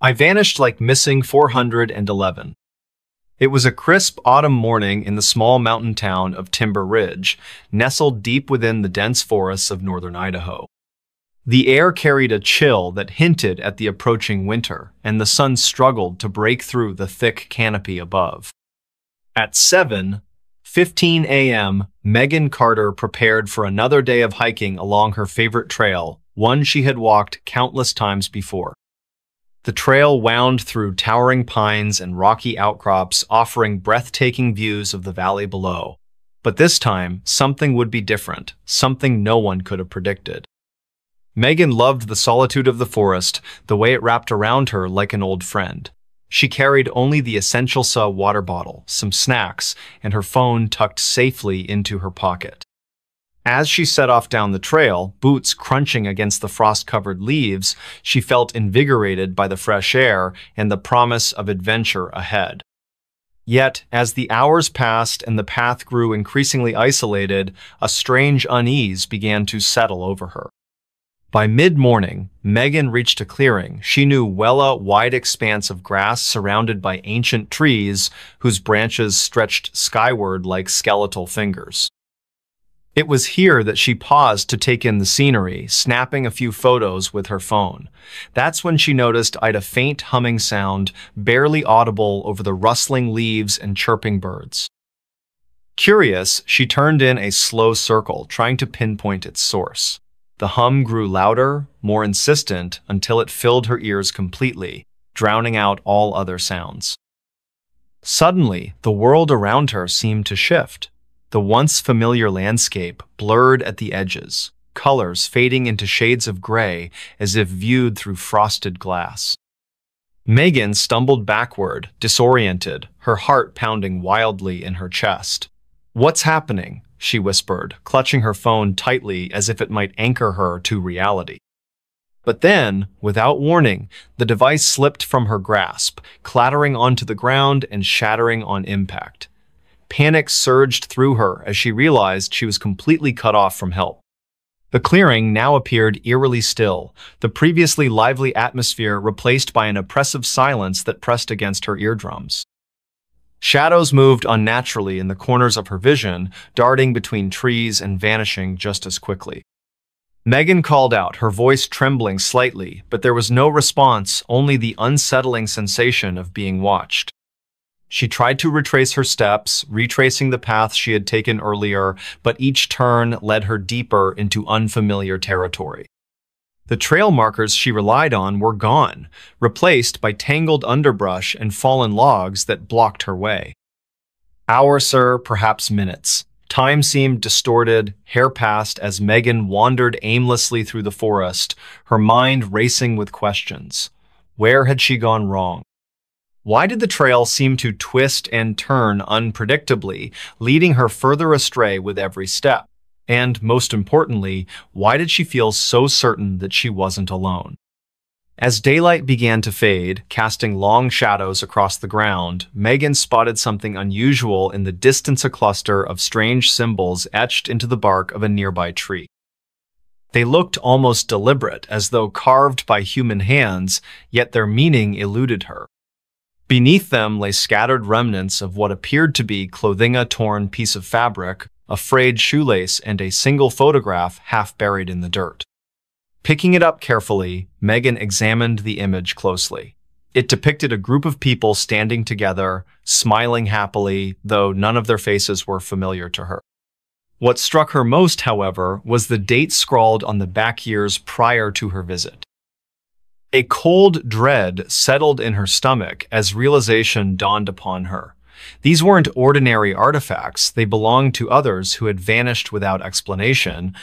I vanished like missing 411. It was a crisp autumn morning in the small mountain town of Timber Ridge, nestled deep within the dense forests of northern Idaho. The air carried a chill that hinted at the approaching winter, and the sun struggled to break through the thick canopy above. At 7:15 a.m., Megan Carter prepared for another day of hiking along her favorite trail, one she had walked countless times before. The trail wound through towering pines and rocky outcrops, offering breathtaking views of the valley below. But this time, something would be different, something no one could have predicted. Megan loved the solitude of the forest, the way it wrapped around her like an old friend. She carried only the essential water bottle, some snacks, and her phone tucked safely into her pocket. As she set off down the trail, boots crunching against the frost-covered leaves, she felt invigorated by the fresh air and the promise of adventure ahead. Yet, as the hours passed and the path grew increasingly isolated, a strange unease began to settle over her. By mid-morning, Megan reached a clearing. She knew well a wide expanse of grass surrounded by ancient trees whose branches stretched skyward like skeletal fingers. It was here that she paused to take in the scenery, snapping a few photos with her phone. That's when she noticed a faint humming sound, barely audible over the rustling leaves and chirping birds. Curious, she turned in a slow circle, trying to pinpoint its source. The hum grew louder, more insistent, until it filled her ears completely, drowning out all other sounds. Suddenly, the world around her seemed to shift. The once familiar landscape blurred at the edges, colors fading into shades of gray as if viewed through frosted glass. Megan stumbled backward, disoriented, her heart pounding wildly in her chest. "What's happening?" she whispered, clutching her phone tightly as if it might anchor her to reality. But then, without warning, the device slipped from her grasp, clattering onto the ground and shattering on impact. Panic surged through her as she realized she was completely cut off from help. The clearing now appeared eerily still, the previously lively atmosphere replaced by an oppressive silence that pressed against her eardrums. Shadows moved unnaturally in the corners of her vision, darting between trees and vanishing just as quickly. Megan called out, her voice trembling slightly, but there was no response, only the unsettling sensation of being watched. She tried to retrace her steps, retracing the path she had taken earlier, but each turn led her deeper into unfamiliar territory. The trail markers she relied on were gone, replaced by tangled underbrush and fallen logs that blocked her way. Hours, perhaps minutes. Time seemed distorted, hair passed as Megan wandered aimlessly through the forest, her mind racing with questions. Where had she gone wrong? Why did the trail seem to twist and turn unpredictably, leading her further astray with every step? And, most importantly, why did she feel so certain that she wasn't alone? As daylight began to fade, casting long shadows across the ground, Megan spotted something unusual in the distance, a cluster of strange symbols etched into the bark of a nearby tree. They looked almost deliberate, as though carved by human hands, yet their meaning eluded her. Beneath them lay scattered remnants of what appeared to be clothing, a torn piece of fabric, a frayed shoelace, and a single photograph half buried in the dirt. Picking it up carefully, Megan examined the image closely. It depicted a group of people standing together, smiling happily, though none of their faces were familiar to her. What struck her most, however, was the date scrawled on the back years prior to her visit. A cold dread settled in her stomach as realization dawned upon her. These weren't ordinary artifacts, they belonged to others who had vanished without explanation,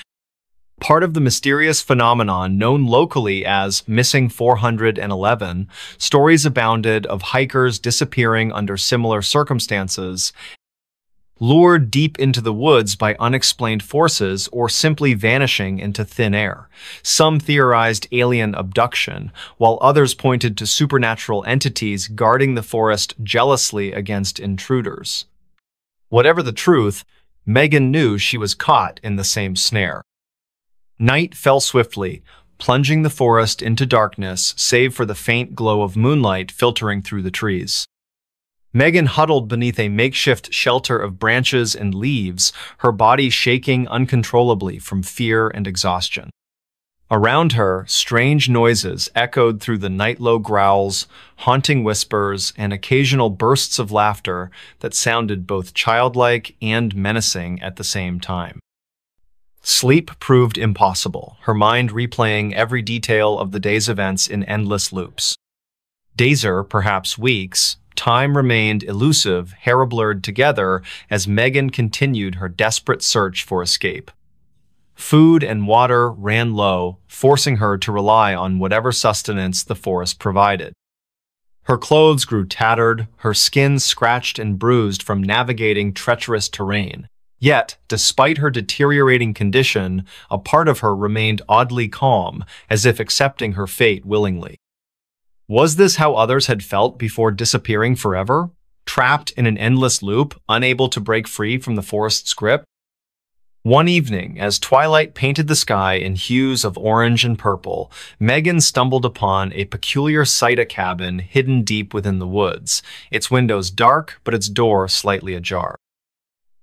part of the mysterious phenomenon known locally as Missing 411. Stories abounded of hikers disappearing under similar circumstances, lured deep into the woods by unexplained forces, or simply vanishing into thin air. Some theorized alien abduction, while others pointed to supernatural entities guarding the forest jealously against intruders. Whatever the truth, Megan knew she was caught in the same snare. Night fell swiftly, plunging the forest into darkness save for the faint glow of moonlight filtering through the trees. Megan huddled beneath a makeshift shelter of branches and leaves, her body shaking uncontrollably from fear and exhaustion. Around her, strange noises echoed through the night, low growls, haunting whispers, and occasional bursts of laughter that sounded both childlike and menacing at the same time. Sleep proved impossible, her mind replaying every detail of the day's events in endless loops. Days, or perhaps weeks, time remained elusive, hair blurred together as Megan continued her desperate search for escape. Food and water ran low, forcing her to rely on whatever sustenance the forest provided. Her clothes grew tattered, her skin scratched and bruised from navigating treacherous terrain. Yet, despite her deteriorating condition, a part of her remained oddly calm, as if accepting her fate willingly. Was this how others had felt before disappearing forever? Trapped in an endless loop, unable to break free from the forest's grip? One evening, as twilight painted the sky in hues of orange and purple, Megan stumbled upon a peculiar sight: a cabin hidden deep within the woods, its windows dark but its door slightly ajar.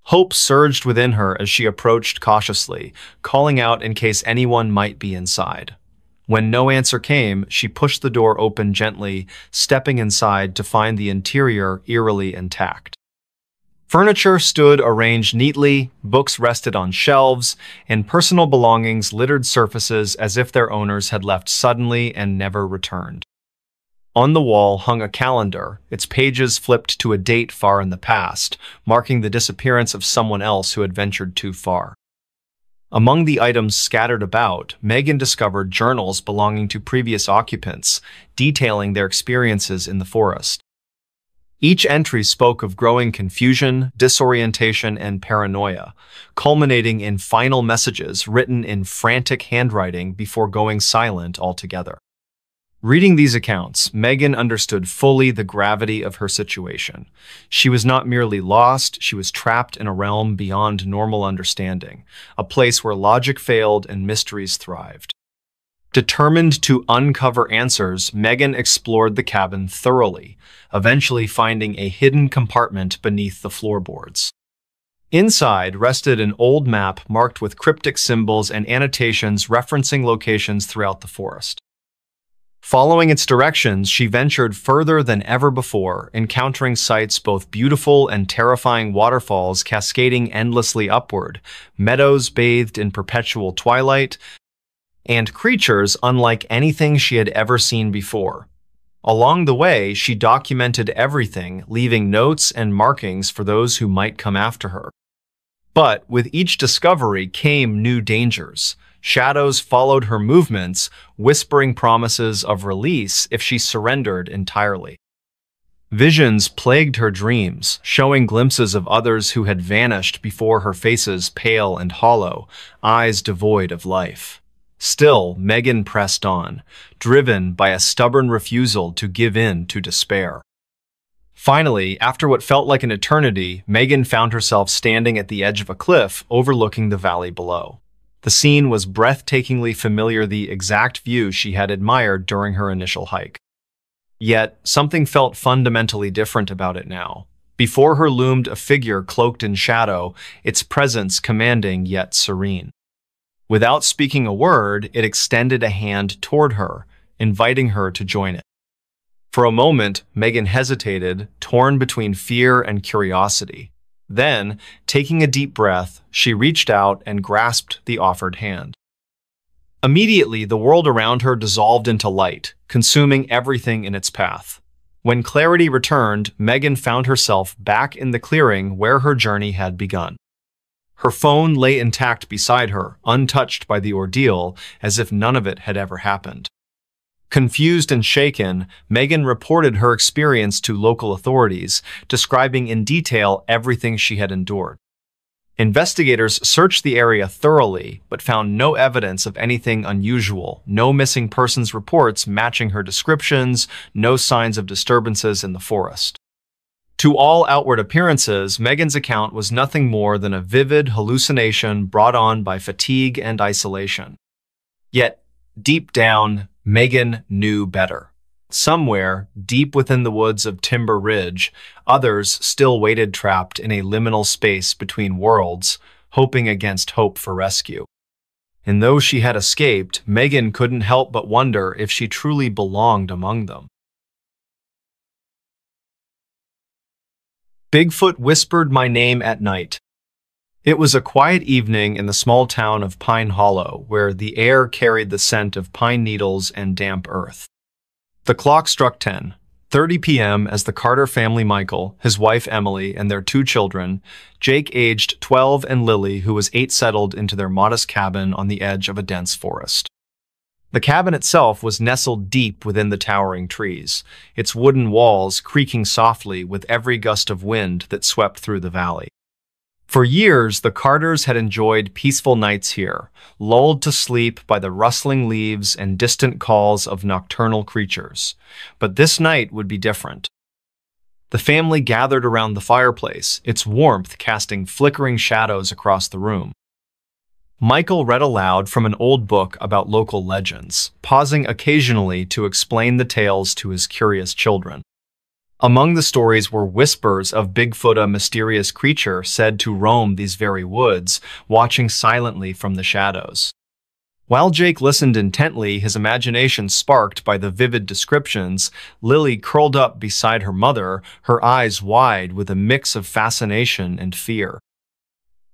Hope surged within her as she approached cautiously, calling out in case anyone might be inside. When no answer came, she pushed the door open gently, stepping inside to find the interior eerily intact. Furniture stood arranged neatly, books rested on shelves, and personal belongings littered surfaces as if their owners had left suddenly and never returned. On the wall hung a calendar, its pages flipped to a date far in the past, marking the disappearance of someone else who had ventured too far. Among the items scattered about, Megan discovered journals belonging to previous occupants, detailing their experiences in the forest. Each entry spoke of growing confusion, disorientation, and paranoia, culminating in final messages written in frantic handwriting before going silent altogether. Reading these accounts, Megan understood fully the gravity of her situation. She was not merely lost, she was trapped in a realm beyond normal understanding, a place where logic failed and mysteries thrived. Determined to uncover answers, Megan explored the cabin thoroughly, eventually finding a hidden compartment beneath the floorboards. Inside rested an old map marked with cryptic symbols and annotations referencing locations throughout the forest. Following its directions, she ventured further than ever before, encountering sights both beautiful and terrifying: waterfalls cascading endlessly upward, meadows bathed in perpetual twilight, and creatures unlike anything she had ever seen before. Along the way, she documented everything, leaving notes and markings for those who might come after her. But with each discovery came new dangers. Shadows followed her movements, whispering promises of release if she surrendered entirely. Visions plagued her dreams, showing glimpses of others who had vanished before her, faces pale and hollow, eyes devoid of life. Still, Megan pressed on, driven by a stubborn refusal to give in to despair. Finally, after what felt like an eternity, Megan found herself standing at the edge of a cliff overlooking the valley below. The scene was breathtakingly familiar, the exact view she had admired during her initial hike. Yet, something felt fundamentally different about it now. Before her loomed a figure cloaked in shadow, its presence commanding yet serene. Without speaking a word, it extended a hand toward her, inviting her to join it. For a moment, Megan hesitated, torn between fear and curiosity. Then, taking a deep breath, she reached out and grasped the offered hand. Immediately, the world around her dissolved into light, consuming everything in its path. When clarity returned, Megan found herself back in the clearing where her journey had begun. Her phone lay intact beside her, untouched by the ordeal, as if none of it had ever happened. Confused and shaken, Megan reported her experience to local authorities, describing in detail everything she had endured. Investigators searched the area thoroughly, but found no evidence of anything unusual, no missing persons reports matching her descriptions, no signs of disturbances in the forest. To all outward appearances, Megan's account was nothing more than a vivid hallucination brought on by fatigue and isolation. Yet, Deep down, Megan knew better. Somewhere, deep within the woods of Timber Ridge, others still waited trapped in a liminal space between worlds, hoping against hope for rescue. And though she had escaped, Megan couldn't help but wonder if she truly belonged among them. Bigfoot whispered my name at night. It was a quiet evening in the small town of Pine Hollow, where the air carried the scent of pine needles and damp earth. The clock struck 10:30 p.m. as the Carter family, Michael, his wife Emily, and their two children, Jake aged 12 and Lily, who was 8, settled into their modest cabin on the edge of a dense forest. The cabin itself was nestled deep within the towering trees, its wooden walls creaking softly with every gust of wind that swept through the valley. For years, the Carters had enjoyed peaceful nights here, lulled to sleep by the rustling leaves and distant calls of nocturnal creatures. But this night would be different. The family gathered around the fireplace, its warmth casting flickering shadows across the room. Michael read aloud from an old book about local legends, pausing occasionally to explain the tales to his curious children. Among the stories were whispers of Bigfoot, a mysterious creature said to roam these very woods, watching silently from the shadows. While Jake listened intently, his imagination sparked by the vivid descriptions, Lily curled up beside her mother, her eyes wide with a mix of fascination and fear.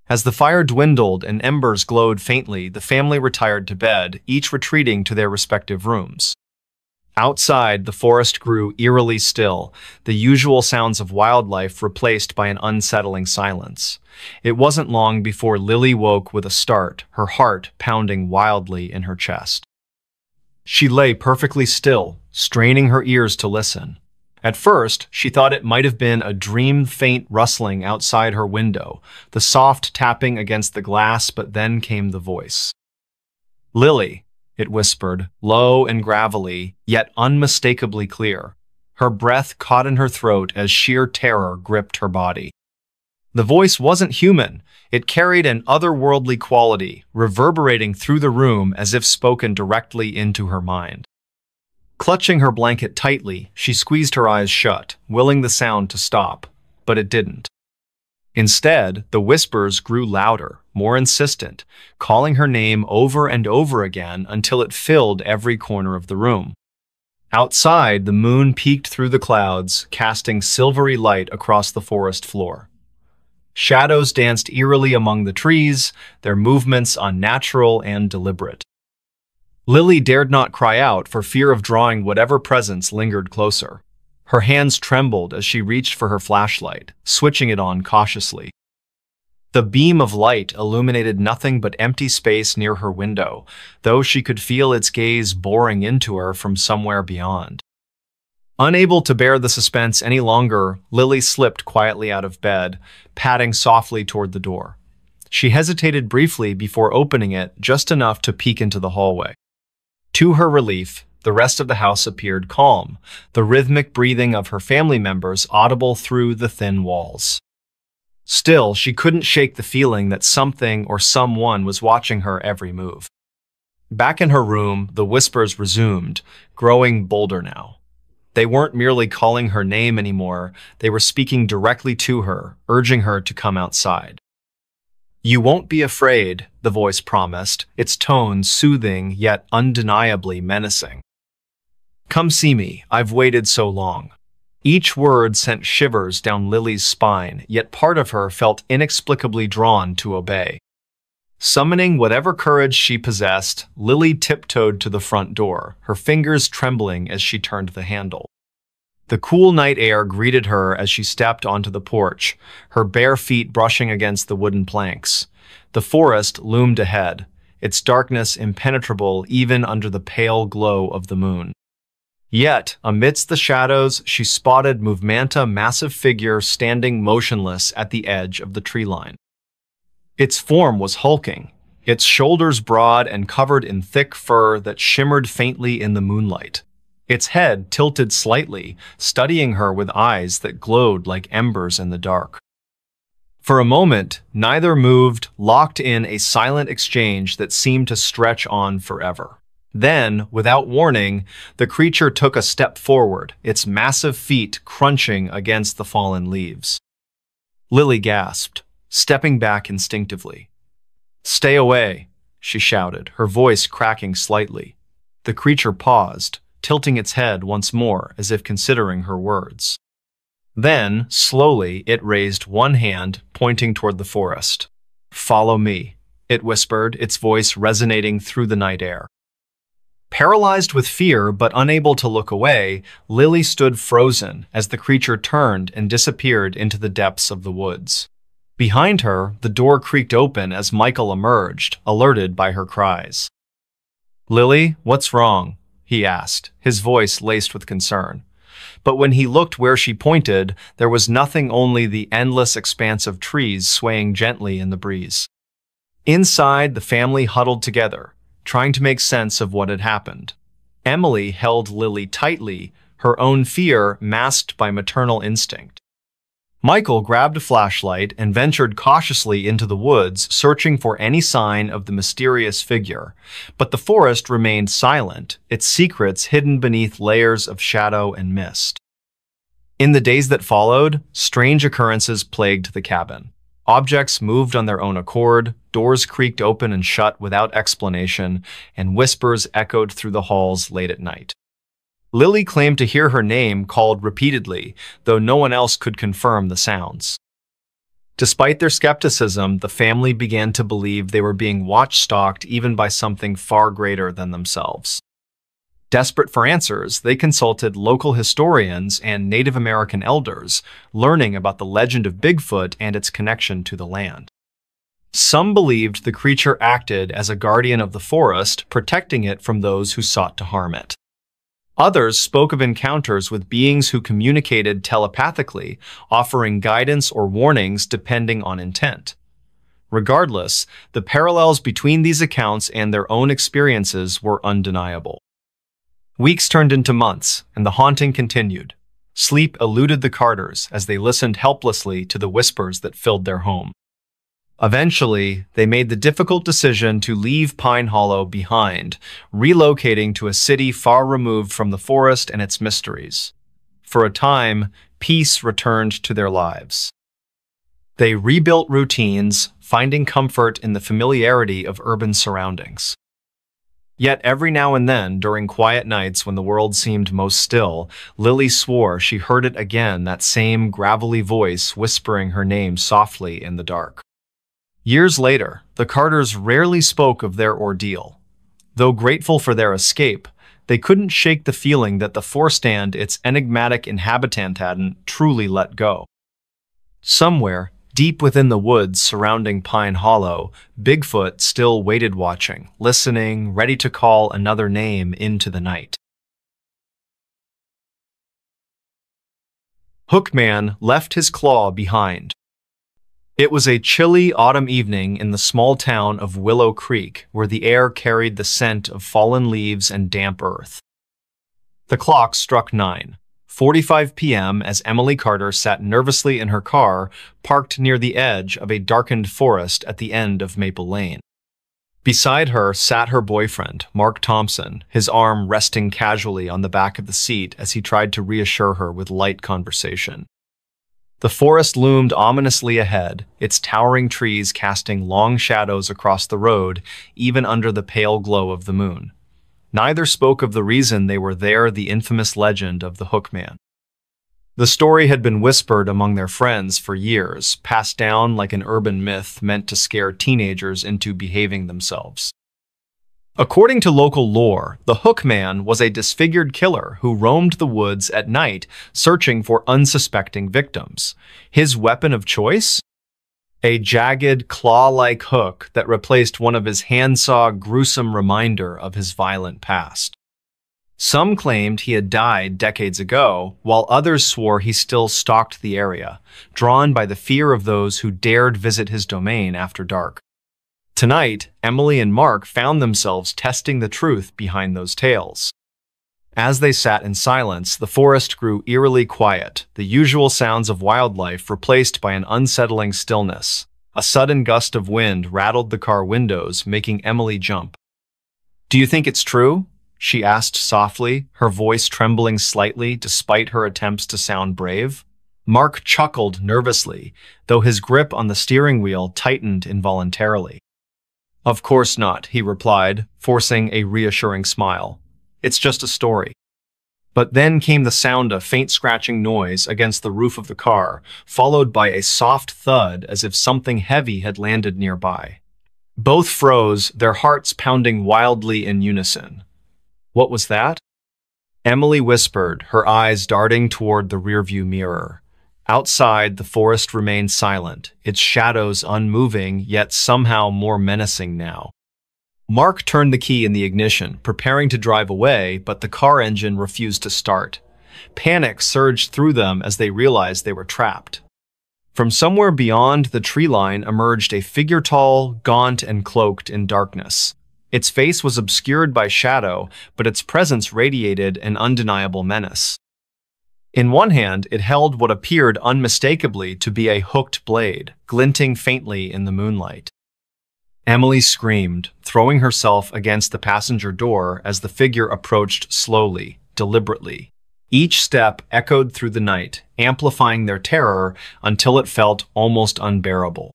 As the fire dwindled and embers glowed faintly, the family retired to bed, each retreating to their respective rooms. Outside, the forest grew eerily still, the usual sounds of wildlife replaced by an unsettling silence. It wasn't long before Lily woke with a start, her heart pounding wildly in her chest. She lay perfectly still, straining her ears to listen. At first, she thought it might have been a dream-faint rustling outside her window, the soft tapping against the glass, but then came the voice. "Lily," it whispered, low and gravelly, yet unmistakably clear. Her breath caught in her throat as sheer terror gripped her body. The voice wasn't human. It carried an otherworldly quality, reverberating through the room as if spoken directly into her mind. Clutching her blanket tightly, she squeezed her eyes shut, willing the sound to stop, but it didn't. Instead, the whispers grew louder, more insistent, calling her name over and over again until it filled every corner of the room. Outside, the moon peeked through the clouds, casting silvery light across the forest floor. Shadows danced eerily among the trees, their movements unnatural and deliberate. Lily dared not cry out for fear of drawing whatever presence lingered closer. Her hands trembled as she reached for her flashlight, switching it on cautiously. The beam of light illuminated nothing but empty space near her window, though she could feel its gaze boring into her from somewhere beyond. Unable to bear the suspense any longer, Lily slipped quietly out of bed, padding softly toward the door. She hesitated briefly before opening it, just enough to peek into the hallway. To her relief, the rest of the house appeared calm, the rhythmic breathing of her family members audible through the thin walls. Still, she couldn't shake the feeling that something or someone was watching her every move. Back in her room, the whispers resumed, growing bolder now. They weren't merely calling her name anymore, they were speaking directly to her, urging her to come outside. "You won't be afraid," the voice promised, its tone soothing yet undeniably menacing. "Come see me, I've waited so long." Each word sent shivers down Lily's spine, yet part of her felt inexplicably drawn to obey. Summoning whatever courage she possessed, Lily tiptoed to the front door, her fingers trembling as she turned the handle. The cool night air greeted her as she stepped onto the porch, her bare feet brushing against the wooden planks. The forest loomed ahead, its darkness impenetrable even under the pale glow of the moon. Yet, amidst the shadows, she spotted Movement's massive figure standing motionless at the edge of the tree line. Its form was hulking, its shoulders broad and covered in thick fur that shimmered faintly in the moonlight. Its head tilted slightly, studying her with eyes that glowed like embers in the dark. For a moment, neither moved, locked in a silent exchange that seemed to stretch on forever. Then, without warning, the creature took a step forward, its massive feet crunching against the fallen leaves. Lily gasped, stepping back instinctively. "Stay away," she shouted, her voice cracking slightly. The creature paused, tilting its head once more as if considering her words. Then, slowly, it raised one hand, pointing toward the forest. "Follow me," it whispered, its voice resonating through the night air. Paralyzed with fear but unable to look away, Lily stood frozen as the creature turned and disappeared into the depths of the woods. Behind her, the door creaked open as Michael emerged, alerted by her cries. "Lily, what's wrong?" he asked, his voice laced with concern. But when he looked where she pointed, there was nothing, only the endless expanse of trees swaying gently in the breeze. Inside, the family huddled together, trying to make sense of what had happened. Emily held Lily tightly, her own fear masked by maternal instinct. Michael grabbed a flashlight and ventured cautiously into the woods, searching for any sign of the mysterious figure. But the forest remained silent, its secrets hidden beneath layers of shadow and mist. In the days that followed, strange occurrences plagued the cabin. Objects moved on their own accord, doors creaked open and shut without explanation, and whispers echoed through the halls late at night. Lily claimed to hear her name called repeatedly, though no one else could confirm the sounds. Despite their skepticism, the family began to believe they were being watch-stalked even by something far greater than themselves. Desperate for answers, they consulted local historians and Native American elders, learning about the legend of Bigfoot and its connection to the land. Some believed the creature acted as a guardian of the forest, protecting it from those who sought to harm it. Others spoke of encounters with beings who communicated telepathically, offering guidance or warnings depending on intent. Regardless, the parallels between these accounts and their own experiences were undeniable. Weeks turned into months, and the haunting continued. Sleep eluded the Carters as they listened helplessly to the whispers that filled their home. Eventually, they made the difficult decision to leave Pine Hollow behind, relocating to a city far removed from the forest and its mysteries. For a time, peace returned to their lives. They rebuilt routines, finding comfort in the familiarity of urban surroundings. Yet every now and then, during quiet nights when the world seemed most still, Lily swore she heard it again, that same gravelly voice whispering her name softly in the dark. Years later, the Carters rarely spoke of their ordeal. Though grateful for their escape, they couldn't shake the feeling that the forest and its enigmatic inhabitant hadn't truly let go. Somewhere, deep within the woods surrounding Pine Hollow, Bigfoot still waited, watching, listening, ready to call another name into the night. Hookman left his claw behind. It was a chilly autumn evening in the small town of Willow Creek, where the air carried the scent of fallen leaves and damp earth. The clock struck 9:45 p.m. as Emily Carter sat nervously in her car, parked near the edge of a darkened forest at the end of Maple Lane. Beside her sat her boyfriend, Mark Thompson, his arm resting casually on the back of the seat as he tried to reassure her with light conversation. The forest loomed ominously ahead, its towering trees casting long shadows across the road, even under the pale glow of the moon. Neither spoke of the reason they were there, the infamous legend of the Hookman. The story had been whispered among their friends for years, passed down like an urban myth meant to scare teenagers into behaving themselves. According to local lore, the Hookman was a disfigured killer who roamed the woods at night, searching for unsuspecting victims. His weapon of choice? A jagged, claw-like hook that replaced one of his handsaw, gruesome reminder of his violent past. Some claimed he had died decades ago, while others swore he still stalked the area, drawn by the fear of those who dared visit his domain after dark. Tonight, Emily and Mark found themselves testing the truth behind those tales. As they sat in silence, the forest grew eerily quiet, the usual sounds of wildlife replaced by an unsettling stillness. A sudden gust of wind rattled the car windows, making Emily jump. "Do you think it's true?" she asked softly, her voice trembling slightly despite her attempts to sound brave. Mark chuckled nervously, though his grip on the steering wheel tightened involuntarily. "Of course not," he replied, forcing a reassuring smile. "It's just a story." But then came the sound of faint scratching noise against the roof of the car, followed by a soft thud as if something heavy had landed nearby. Both froze, their hearts pounding wildly in unison. "What was that?" Emily whispered, her eyes darting toward the rearview mirror. Outside, the forest remained silent, its shadows unmoving, yet somehow more menacing now. Mark turned the key in the ignition, preparing to drive away, but the car engine refused to start. Panic surged through them as they realized they were trapped. From somewhere beyond the tree line emerged a figure tall, gaunt, and cloaked in darkness. Its face was obscured by shadow, but its presence radiated an undeniable menace. In one hand, it held what appeared unmistakably to be a hooked blade, glinting faintly in the moonlight. Emily screamed, throwing herself against the passenger door as the figure approached slowly, deliberately. Each step echoed through the night, amplifying their terror until it felt almost unbearable.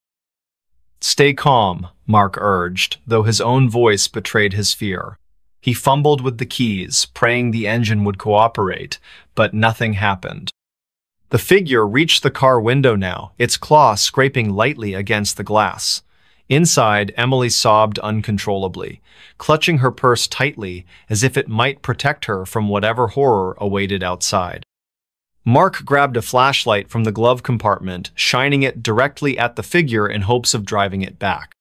"Stay calm," Mark urged, though his own voice betrayed his fear. He fumbled with the keys, praying the engine would cooperate, but nothing happened. The figure reached the car window now, its claw scraping lightly against the glass. Inside, Emily sobbed uncontrollably, clutching her purse tightly as if it might protect her from whatever horror awaited outside. Mark grabbed a flashlight from the glove compartment, shining it directly at the figure in hopes of driving it back.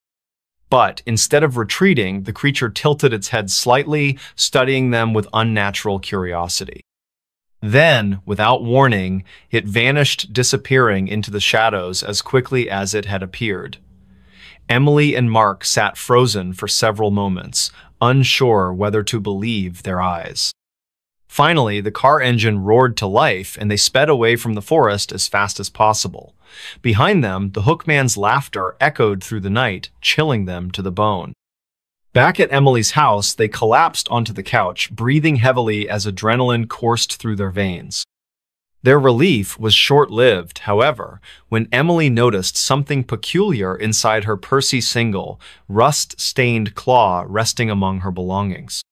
But instead of retreating, the creature tilted its head slightly, studying them with unnatural curiosity. Then, without warning, it vanished, disappearing into the shadows as quickly as it had appeared. Emily and Mark sat frozen for several moments, unsure whether to believe their eyes. Finally, the car engine roared to life and they sped away from the forest as fast as possible. Behind them, the hookman's laughter echoed through the night, chilling them to the bone. Back at Emily's house, they collapsed onto the couch, breathing heavily as adrenaline coursed through their veins. Their relief was short-lived, however, when Emily noticed something peculiar inside her Percy single, rust-stained claw resting among her belongings.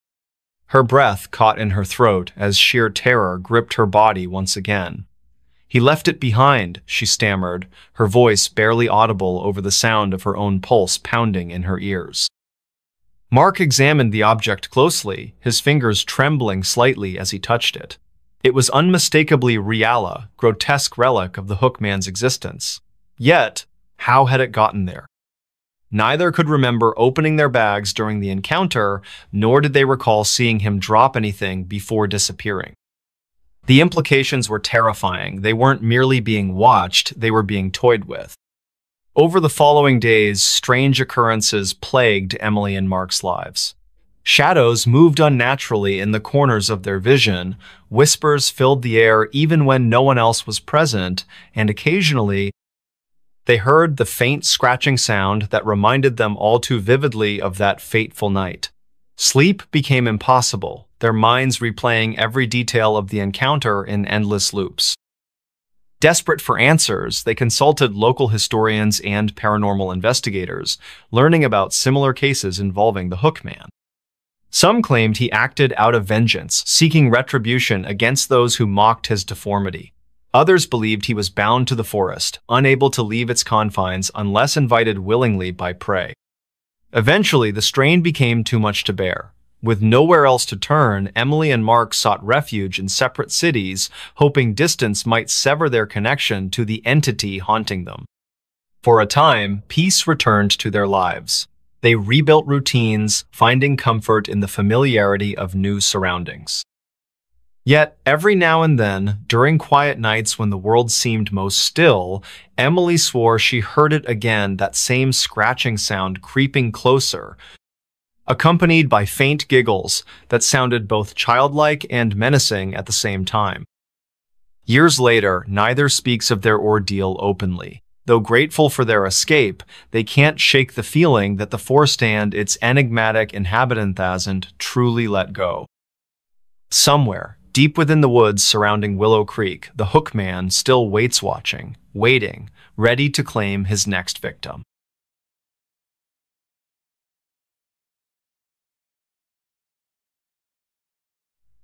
Her breath caught in her throat as sheer terror gripped her body once again. "He left it behind," she stammered, her voice barely audible over the sound of her own pulse pounding in her ears. Mark examined the object closely, his fingers trembling slightly as he touched it. It was unmistakably Riala, grotesque relic of the hookman's existence. Yet, how had it gotten there? Neither could remember opening their bags during the encounter, nor did they recall seeing him drop anything before disappearing. The implications were terrifying. They weren't merely being watched, they were being toyed with. Over the following days, strange occurrences plagued Emily and Mark's lives. Shadows moved unnaturally in the corners of their vision, whispers filled the air even when no one else was present, and occasionally, they heard the faint scratching sound that reminded them all too vividly of that fateful night. Sleep became impossible, their minds replaying every detail of the encounter in endless loops. Desperate for answers, they consulted local historians and paranormal investigators, learning about similar cases involving the Hookman. Some claimed he acted out of vengeance, seeking retribution against those who mocked his deformity. Others believed he was bound to the forest, unable to leave its confines unless invited willingly by prey. Eventually, the strain became too much to bear. With nowhere else to turn, Emily and Mark sought refuge in separate cities, hoping distance might sever their connection to the entity haunting them. For a time, peace returned to their lives. They rebuilt routines, finding comfort in the familiarity of new surroundings. Yet, every now and then, during quiet nights when the world seemed most still, Emily swore she heard it again, that same scratching sound creeping closer, accompanied by faint giggles that sounded both childlike and menacing at the same time. Years later, neither speaks of their ordeal openly. Though grateful for their escape, they can't shake the feeling that the forest and its enigmatic inhabitant hasn't truly let go. Somewhere, deep within the woods surrounding Willow Creek, the Hook Man still waits watching, waiting, ready to claim his next victim.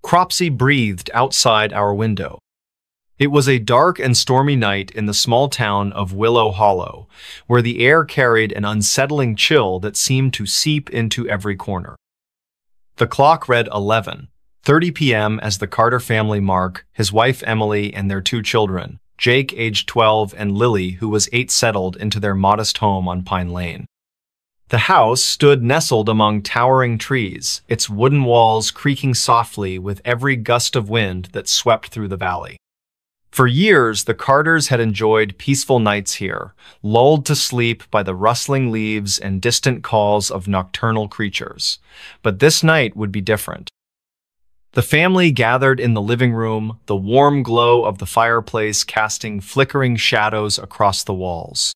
Cropsy breathed outside our window. It was a dark and stormy night in the small town of Willow Hollow, where the air carried an unsettling chill that seemed to seep into every corner. The clock read 11:30 p.m. as the Carter family, Mark, his wife Emily, and their two children, Jake, aged 12, and Lily, who was 8, settled into their modest home on Pine Lane. The house stood nestled among towering trees, its wooden walls creaking softly with every gust of wind that swept through the valley. For years, the Carters had enjoyed peaceful nights here, lulled to sleep by the rustling leaves and distant calls of nocturnal creatures. But this night would be different. The family gathered in the living room, the warm glow of the fireplace casting flickering shadows across the walls.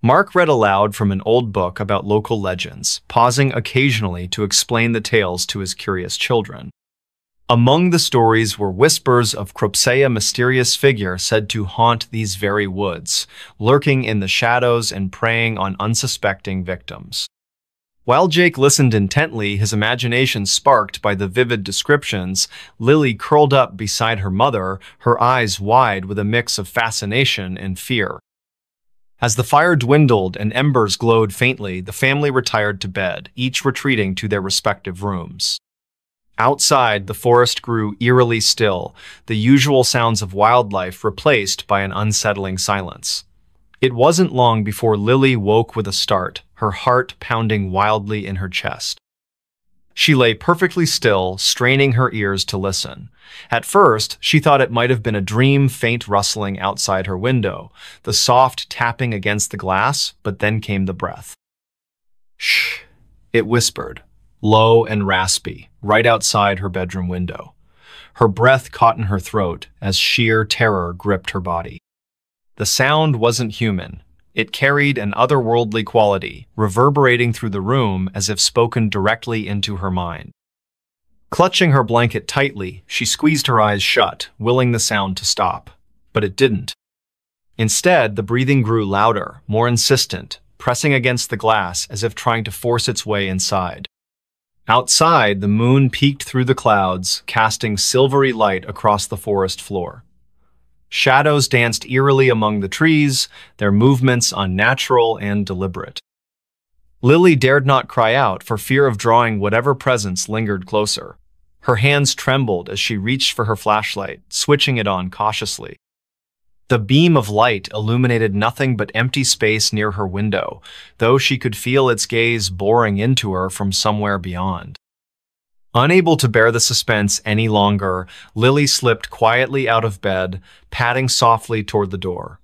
Mark read aloud from an old book about local legends, pausing occasionally to explain the tales to his curious children. Among the stories were whispers of a mysterious figure said to haunt these very woods, lurking in the shadows and preying on unsuspecting victims. While Jake listened intently, his imagination sparked by the vivid descriptions, Lily curled up beside her mother, her eyes wide with a mix of fascination and fear. As the fire dwindled and embers glowed faintly, the family retired to bed, each retreating to their respective rooms. Outside, the forest grew eerily still, the usual sounds of wildlife replaced by an unsettling silence. It wasn't long before Lily woke with a start, her heart pounding wildly in her chest. She lay perfectly still, straining her ears to listen. At first, she thought it might have been a dream, faint rustling outside her window, the soft tapping against the glass, but then came the breath. "Shh," it whispered, low and raspy, right outside her bedroom window. Her breath caught in her throat as sheer terror gripped her body. The sound wasn't human. It carried an otherworldly quality, reverberating through the room as if spoken directly into her mind. Clutching her blanket tightly, she squeezed her eyes shut, willing the sound to stop. But it didn't. Instead, the breathing grew louder, more insistent, pressing against the glass as if trying to force its way inside. Outside, the moon peeked through the clouds, casting silvery light across the forest floor. Shadows danced eerily among the trees, their movements unnatural and deliberate. Lily dared not cry out for fear of drawing whatever presence lingered closer. Her hands trembled as she reached for her flashlight, switching it on cautiously. The beam of light illuminated nothing but empty space near her window, though she could feel its gaze boring into her from somewhere beyond. Unable to bear the suspense any longer, Lily slipped quietly out of bed, padding softly toward the door.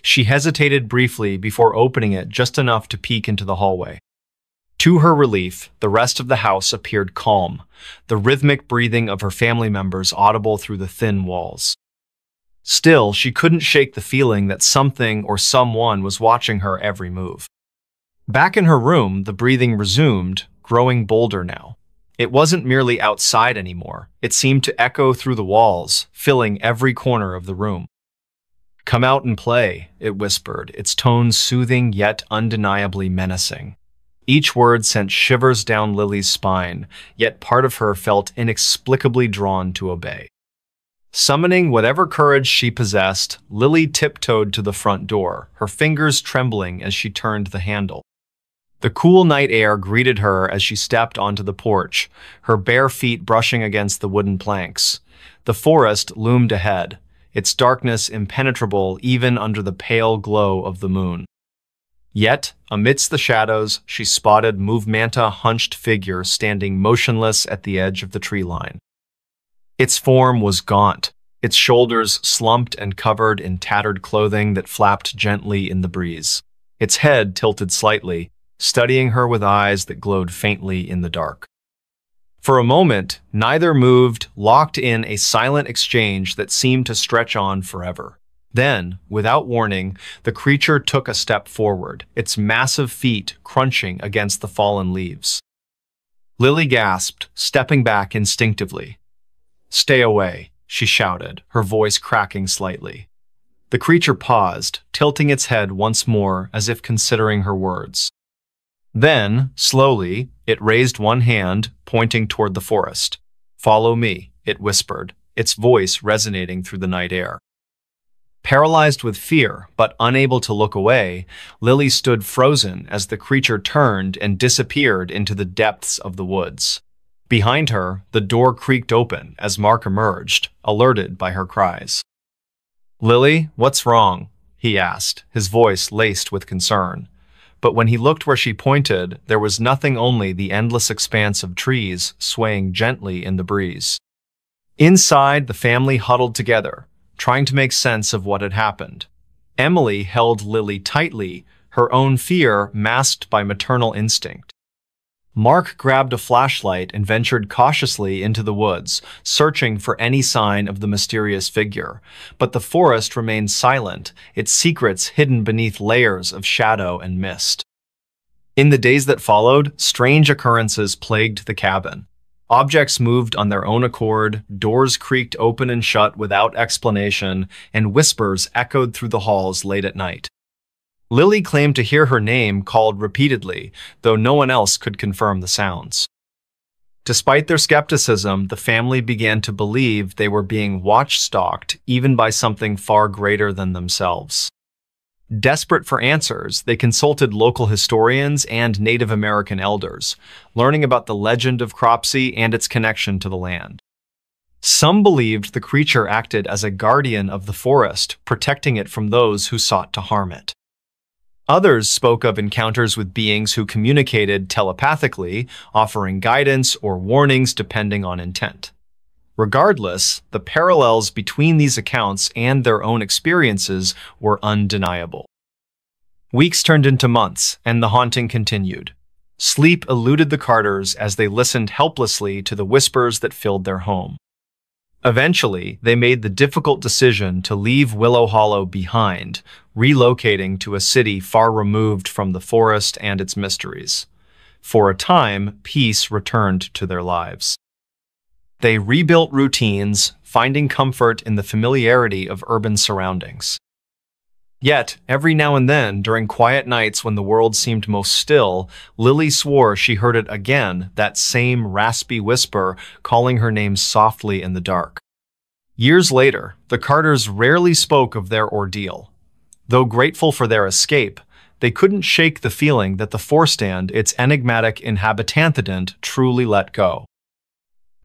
She hesitated briefly before opening it just enough to peek into the hallway. To her relief, the rest of the house appeared calm, the rhythmic breathing of her family members audible through the thin walls. Still, she couldn't shake the feeling that something or someone was watching her every move. Back in her room, the breathing resumed, growing bolder now. It wasn't merely outside anymore. It seemed to echo through the walls, filling every corner of the room. "Come out and play," it whispered, its tones soothing yet undeniably menacing. Each word sent shivers down Lily's spine, yet part of her felt inexplicably drawn to obey. Summoning whatever courage she possessed, Lily tiptoed to the front door, her fingers trembling as she turned the handle. The cool night air greeted her as she stepped onto the porch, her bare feet brushing against the wooden planks. The forest loomed ahead, its darkness impenetrable even under the pale glow of the moon. Yet, amidst the shadows, she spotted Movemanta hunched figure standing motionless at the edge of the tree line. Its form was gaunt, its shoulders slumped and covered in tattered clothing that flapped gently in the breeze. Its head tilted slightly, studying her with eyes that glowed faintly in the dark. For a moment, neither moved, locked in a silent exchange that seemed to stretch on forever. Then, without warning, the creature took a step forward, its massive feet crunching against the fallen leaves. Lily gasped, stepping back instinctively. "Stay away," she shouted, her voice cracking slightly. The creature paused, tilting its head once more as if considering her words. Then, slowly, it raised one hand, pointing toward the forest. "Follow me," it whispered, its voice resonating through the night air. Paralyzed with fear, but unable to look away, Lily stood frozen as the creature turned and disappeared into the depths of the woods. Behind her, the door creaked open as Mark emerged, alerted by her cries. "Lily, what's wrong?" he asked, his voice laced with concern. But when he looked where she pointed, there was nothing, only the endless expanse of trees swaying gently in the breeze. Inside, the family huddled together, trying to make sense of what had happened. Emily held Lily tightly, her own fear masked by maternal instinct. Mark grabbed a flashlight and ventured cautiously into the woods, searching for any sign of the mysterious figure. But the forest remained silent, its secrets hidden beneath layers of shadow and mist. In the days that followed, strange occurrences plagued the cabin. Objects moved on their own accord, doors creaked open and shut without explanation, and whispers echoed through the halls late at night. Lily claimed to hear her name called repeatedly, though no one else could confirm the sounds. Despite their skepticism, the family began to believe they were being watch-stalked, even by something far greater than themselves. Desperate for answers, they consulted local historians and Native American elders, learning about the legend of Cropsey and its connection to the land. Some believed the creature acted as a guardian of the forest, protecting it from those who sought to harm it. Others spoke of encounters with beings who communicated telepathically, offering guidance or warnings depending on intent. Regardless, the parallels between these accounts and their own experiences were undeniable. Weeks turned into months, and the haunting continued. Sleep eluded the Carters as they listened helplessly to the whispers that filled their home. Eventually, they made the difficult decision to leave Willow Hollow behind, relocating to a city far removed from the forest and its mysteries. For a time, peace returned to their lives. They rebuilt routines, finding comfort in the familiarity of urban surroundings. Yet, every now and then, during quiet nights when the world seemed most still, Lily swore she heard it again, that same raspy whisper calling her name softly in the dark. Years later, the Carters rarely spoke of their ordeal. Though grateful for their escape, they couldn't shake the feeling that the forest and its enigmatic inhabitant truly let go.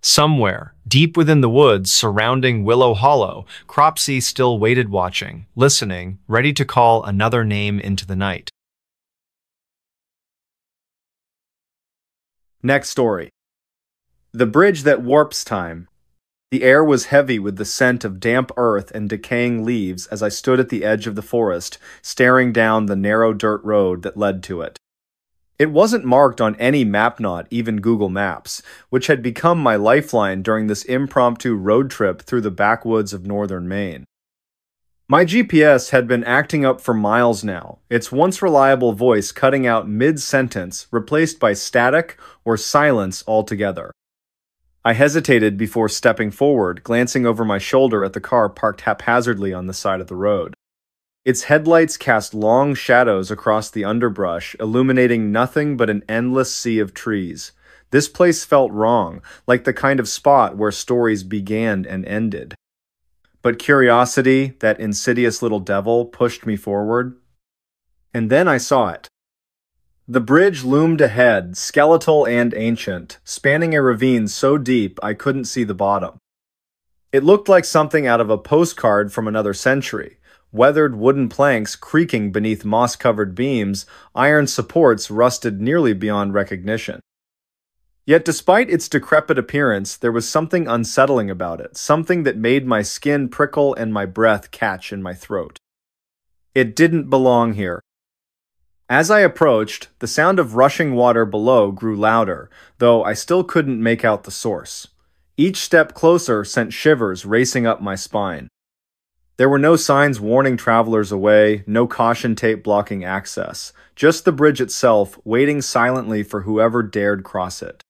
Somewhere, deep within the woods surrounding Willow Hollow, Cropsey still waited, watching, listening, ready to call another name into the night. Next story. The Bridge That Warps Time. The air was heavy with the scent of damp earth and decaying leaves as I stood at the edge of the forest, staring down the narrow dirt road that led to it. It wasn't marked on any map, not even Google Maps, which had become my lifeline during this impromptu road trip through the backwoods of northern Maine. My GPS had been acting up for miles now, its once reliable voice cutting out mid-sentence, replaced by static or silence altogether. I hesitated before stepping forward, glancing over my shoulder at the car parked haphazardly on the side of the road. Its headlights cast long shadows across the underbrush, illuminating nothing but an endless sea of trees. This place felt wrong, like the kind of spot where stories began and ended. But curiosity, that insidious little devil, pushed me forward. And then I saw it. The bridge loomed ahead, skeletal and ancient, spanning a ravine so deep I couldn't see the bottom. It looked like something out of a postcard from another century. Weathered wooden planks creaking beneath moss-covered beams, iron supports rusted nearly beyond recognition. Yet despite its decrepit appearance, there was something unsettling about it, something that made my skin prickle and my breath catch in my throat. It didn't belong here. As I approached, the sound of rushing water below grew louder, though I still couldn't make out the source. Each step closer sent shivers racing up my spine. There were no signs warning travelers away, no caution tape blocking access, just the bridge itself waiting silently for whoever dared cross it.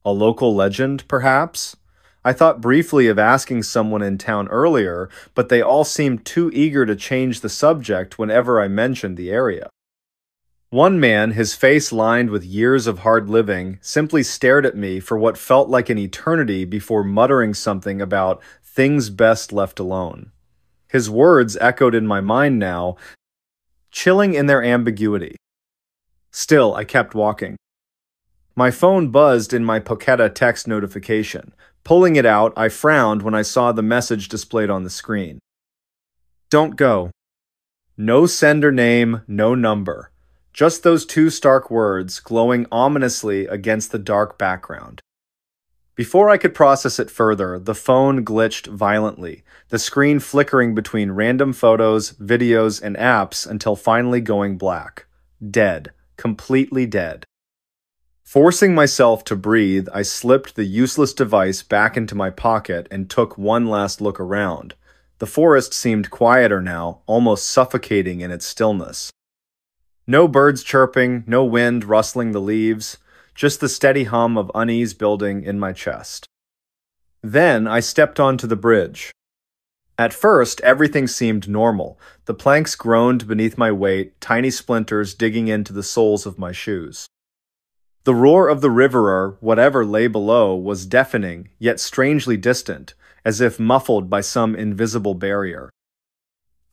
A local legend, perhaps? I thought briefly of asking someone in town earlier, but they all seemed too eager to change the subject whenever I mentioned the area. One man, his face lined with years of hard living, simply stared at me for what felt like an eternity before muttering something about things best left alone. His words echoed in my mind now, chilling in their ambiguity. Still, I kept walking. My phone buzzed in my Poketa text notification. Pulling it out, I frowned when I saw the message displayed on the screen. Don't go. No sender name, no number. Just those two stark words glowing ominously against the dark background. Before I could process it further, the phone glitched violently, the screen flickering between random photos, videos, and apps until finally going black. Dead. Completely dead. Forcing myself to breathe, I slipped the useless device back into my pocket and took one last look around. The forest seemed quieter now, almost suffocating in its stillness. No birds chirping, no wind rustling the leaves. Just the steady hum of unease building in my chest. Then I stepped onto the bridge. At first, everything seemed normal. The planks groaned beneath my weight, tiny splinters digging into the soles of my shoes. The roar of the river or whatever lay below was deafening, yet strangely distant, as if muffled by some invisible barrier.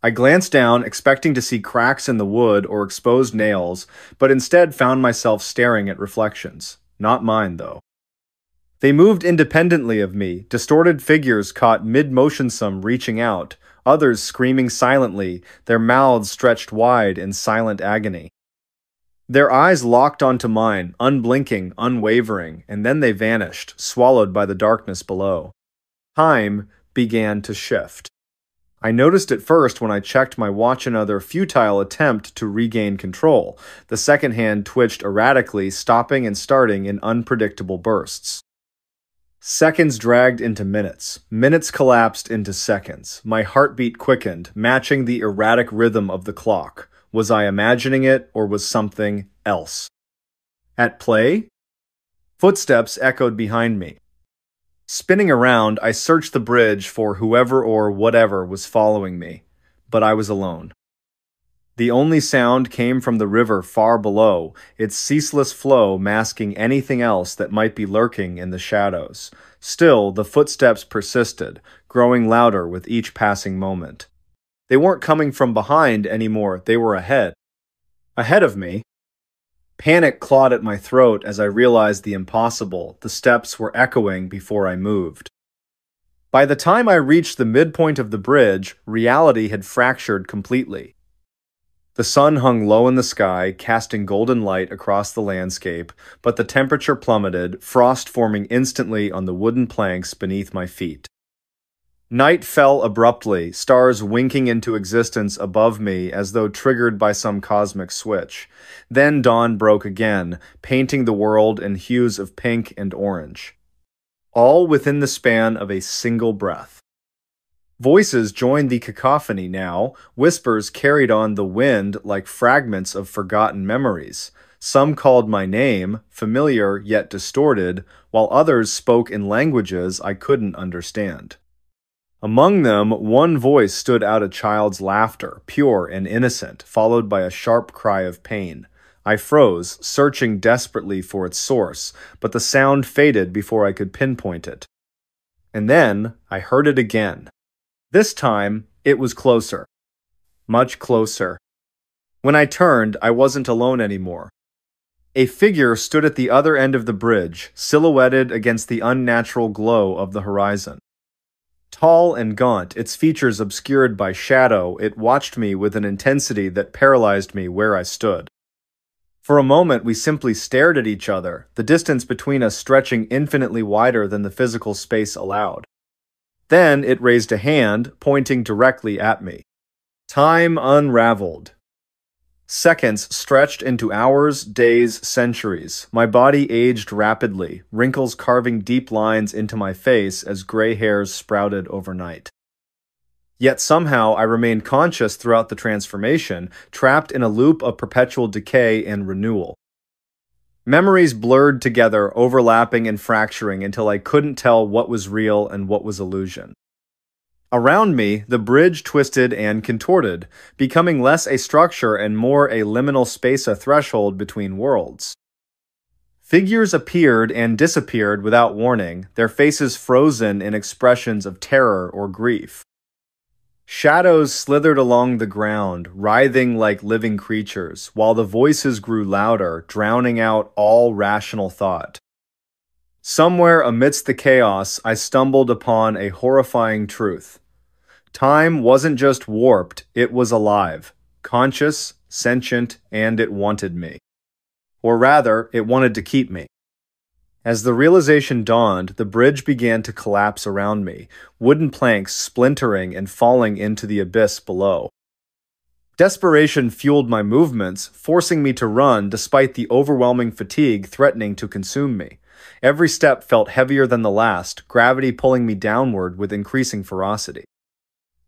I glanced down, expecting to see cracks in the wood or exposed nails, but instead found myself staring at reflections. Not mine, though. They moved independently of me, distorted figures caught mid-motion, some reaching out, others screaming silently, their mouths stretched wide in silent agony. Their eyes locked onto mine, unblinking, unwavering, and then they vanished, swallowed by the darkness below. Time began to shift. I noticed it first when I checked my watch, another futile attempt to regain control. The second hand twitched erratically, stopping and starting in unpredictable bursts. Seconds dragged into minutes. Minutes collapsed into seconds. My heartbeat quickened, matching the erratic rhythm of the clock. Was I imagining it, or was something else at play? Footsteps echoed behind me. Spinning around, I searched the bridge for whoever or whatever was following me, but I was alone. The only sound came from the river far below, its ceaseless flow masking anything else that might be lurking in the shadows. Still, the footsteps persisted, growing louder with each passing moment. They weren't coming from behind anymore, they were ahead. Ahead of me. Panic clawed at my throat as I realized the impossible. The steps were echoing before I moved. By the time I reached the midpoint of the bridge, reality had fractured completely. The sun hung low in the sky, casting golden light across the landscape, but the temperature plummeted, frost forming instantly on the wooden planks beneath my feet. Night fell abruptly, stars winking into existence above me as though triggered by some cosmic switch. Then dawn broke again, painting the world in hues of pink and orange. All within the span of a single breath. Voices joined the cacophony now, whispers carried on the wind like fragments of forgotten memories. Some called my name, familiar yet distorted, while others spoke in languages I couldn't understand. Among them, one voice stood out, a child's laughter, pure and innocent, followed by a sharp cry of pain. I froze, searching desperately for its source, but the sound faded before I could pinpoint it. And then, I heard it again. This time, it was closer. Much closer. When I turned, I wasn't alone anymore. A figure stood at the other end of the bridge, silhouetted against the unnatural glow of the horizon. Tall and gaunt, its features obscured by shadow, it watched me with an intensity that paralyzed me where I stood. For a moment, we simply stared at each other, the distance between us stretching infinitely wider than the physical space allowed. Then it raised a hand, pointing directly at me. Time unraveled. Seconds stretched into hours, days, centuries. My body aged rapidly, wrinkles carving deep lines into my face as gray hairs sprouted overnight. Yet somehow I remained conscious throughout the transformation, trapped in a loop of perpetual decay and renewal. Memories blurred together, overlapping and fracturing until I couldn't tell what was real and what was illusion. Around me, the bridge twisted and contorted, becoming less a structure and more a liminal space, a threshold between worlds. Figures appeared and disappeared without warning, their faces frozen in expressions of terror or grief. Shadows slithered along the ground, writhing like living creatures, while the voices grew louder, drowning out all rational thought. Somewhere amidst the chaos, I stumbled upon a horrifying truth. Time wasn't just warped, it was alive, conscious, sentient, and it wanted me. Or rather, it wanted to keep me. As the realization dawned, the bridge began to collapse around me, wooden planks splintering and falling into the abyss below. Desperation fueled my movements, forcing me to run despite the overwhelming fatigue threatening to consume me. Every step felt heavier than the last, gravity pulling me downward with increasing ferocity.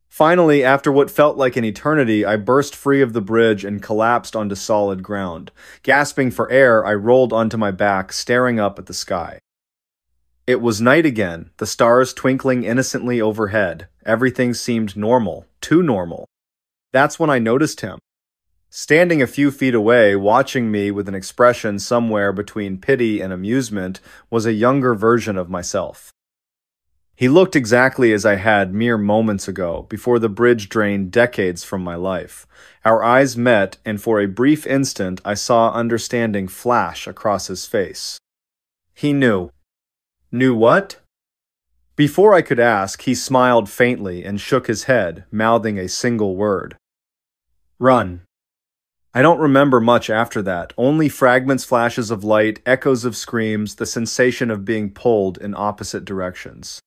Finally, after what felt like an eternity, I burst free of the bridge and collapsed onto solid ground. Gasping for air, I rolled onto my back, staring up at the sky. It was night again, the stars twinkling innocently overhead. Everything seemed normal, too normal. That's when I noticed him. Standing a few feet away, watching me with an expression somewhere between pity and amusement, was a younger version of myself. He looked exactly as I had mere moments ago, before the bridge drained decades from my life. Our eyes met, and for a brief instant I saw understanding flash across his face. He knew. Knew what? Before I could ask, he smiled faintly and shook his head, mouthing a single word. Run. I don't remember much after that, only fragments, flashes of light, echoes of screams, the sensation of being pulled in opposite directions.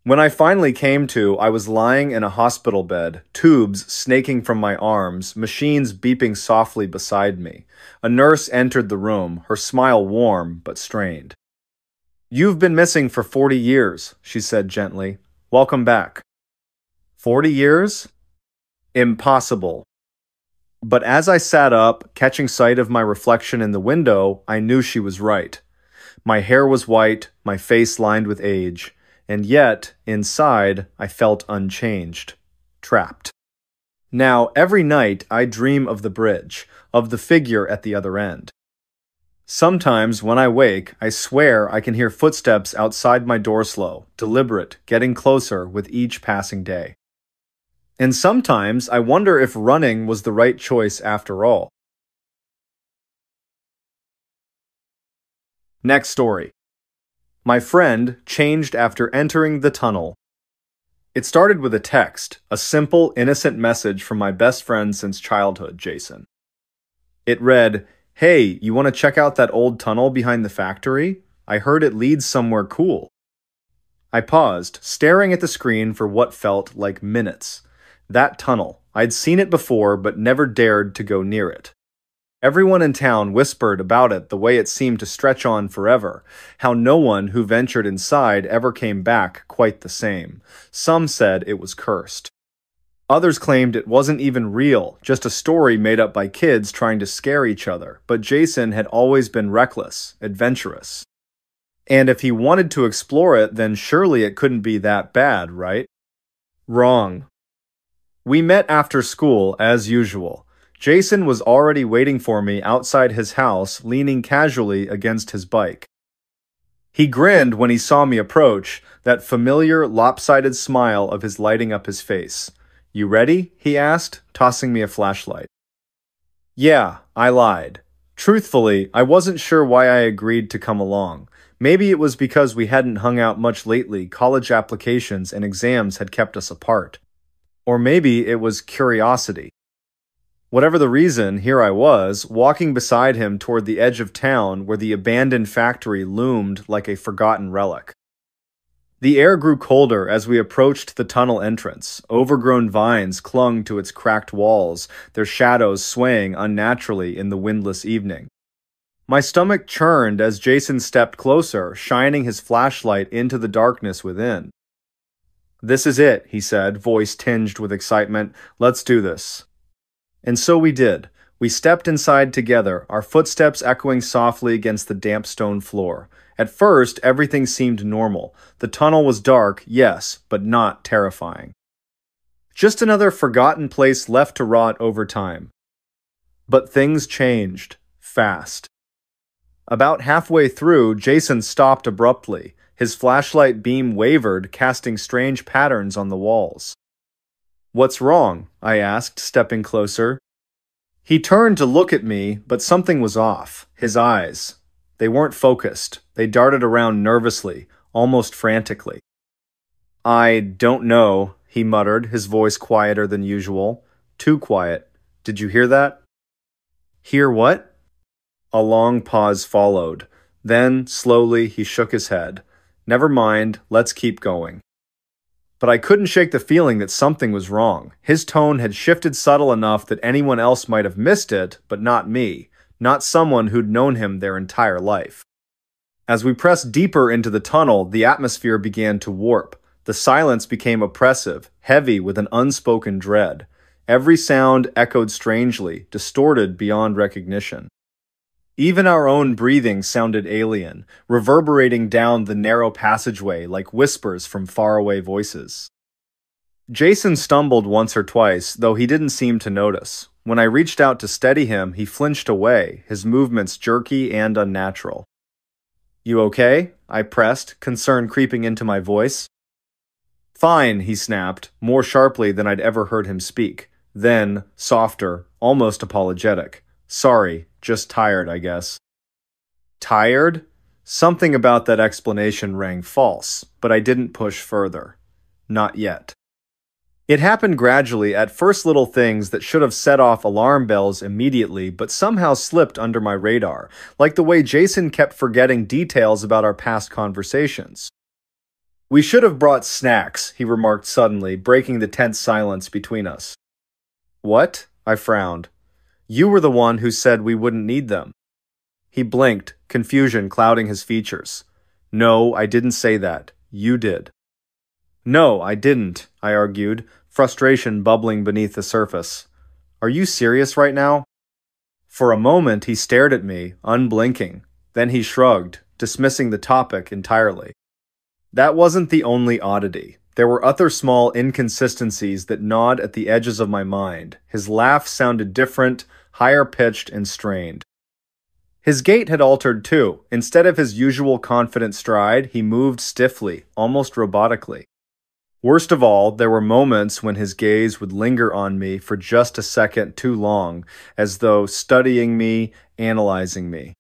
When I finally came to, I was lying in a hospital bed, tubes snaking from my arms, machines beeping softly beside me. A nurse entered the room, her smile warm but strained. "You've been missing for 40 years, she said gently. "Welcome back." 40 years? Impossible. But as I sat up, catching sight of my reflection in the window, I knew she was right. My hair was white, my face lined with age. And yet, inside, I felt unchanged, trapped. Now, every night, I dream of the bridge, of the figure at the other end. Sometimes, when I wake, I swear I can hear footsteps outside my door slow, deliberate, getting closer with each passing day. And sometimes, I wonder if running was the right choice after all. Next story. My friend changed after entering the tunnel. It started with a text, a simple, innocent message from my best friend since childhood, Jason. It read, "Hey, you want to check out that old tunnel behind the factory? I heard it leads somewhere cool." I paused, staring at the screen for what felt like minutes. That tunnel. I'd seen it before, but never dared to go near it. Everyone in town whispered about it, the way it seemed to stretch on forever, how no one who ventured inside ever came back quite the same. Some said it was cursed. Others claimed it wasn't even real, just a story made up by kids trying to scare each other, but Jason had always been reckless, adventurous. And if he wanted to explore it, then surely it couldn't be that bad, right? Wrong. We met after school, as usual. Jason was already waiting for me outside his house, leaning casually against his bike. He grinned when he saw me approach, that familiar, lopsided smile of his lighting up his face. "You ready?" he asked, tossing me a flashlight. Yeah, I lied. Truthfully, I wasn't sure why I agreed to come along. Maybe it was because we hadn't hung out much lately, college applications and exams had kept us apart. Or maybe it was curiosity. Whatever the reason, here I was, walking beside him toward the edge of town where the abandoned factory loomed like a forgotten relic. The air grew colder as we approached the tunnel entrance. Overgrown vines clung to its cracked walls, their shadows swaying unnaturally in the windless evening. My stomach churned as Jason stepped closer, shining his flashlight into the darkness within. "This is it," he said, voice tinged with excitement. "Let's do this." And so we did. We stepped inside together, our footsteps echoing softly against the damp stone floor. At first, everything seemed normal. The tunnel was dark, yes, but not terrifying. Just another forgotten place left to rot over time. But things changed, fast. About halfway through, Jason stopped abruptly. His flashlight beam wavered, casting strange patterns on the walls. "What's wrong?" I asked, stepping closer. He turned to look at me, but something was off. His eyes. They weren't focused. They darted around nervously, almost frantically. "I don't know," he muttered, his voice quieter than usual. Too quiet. "Did you hear that?" "Hear what?" A long pause followed. Then, slowly, he shook his head. "Never mind, let's keep going." But I couldn't shake the feeling that something was wrong. His tone had shifted subtle enough that anyone else might have missed it, but not me, not someone who'd known him their entire life. As we pressed deeper into the tunnel, the atmosphere began to warp. The silence became oppressive, heavy with an unspoken dread. Every sound echoed strangely, distorted beyond recognition. Even our own breathing sounded alien, reverberating down the narrow passageway like whispers from faraway voices. Jason stumbled once or twice, though he didn't seem to notice. When I reached out to steady him, he flinched away, his movements jerky and unnatural. "You okay?" I pressed, concern creeping into my voice. "Fine," he snapped, more sharply than I'd ever heard him speak. Then, softer, almost apologetic. "Sorry, just tired, I guess." Tired? Something about that explanation rang false, but I didn't push further. Not yet. It happened gradually, at first little things that should have set off alarm bells immediately, but somehow slipped under my radar, like the way Jason kept forgetting details about our past conversations. "We should have brought snacks," he remarked suddenly, breaking the tense silence between us. "What?" I frowned. "You were the one who said we wouldn't need them." He blinked, confusion clouding his features. "No, I didn't say that. You did." "No, I didn't," I argued, frustration bubbling beneath the surface. "Are you serious right now?" For a moment he stared at me, unblinking. Then he shrugged, dismissing the topic entirely. That wasn't the only oddity. There were other small inconsistencies that gnawed at the edges of my mind. His laugh sounded different, higher-pitched and strained. His gait had altered too. Instead of his usual confident stride, he moved stiffly, almost robotically. Worst of all, there were moments when his gaze would linger on me for just a second too long, as though studying me, analyzing me.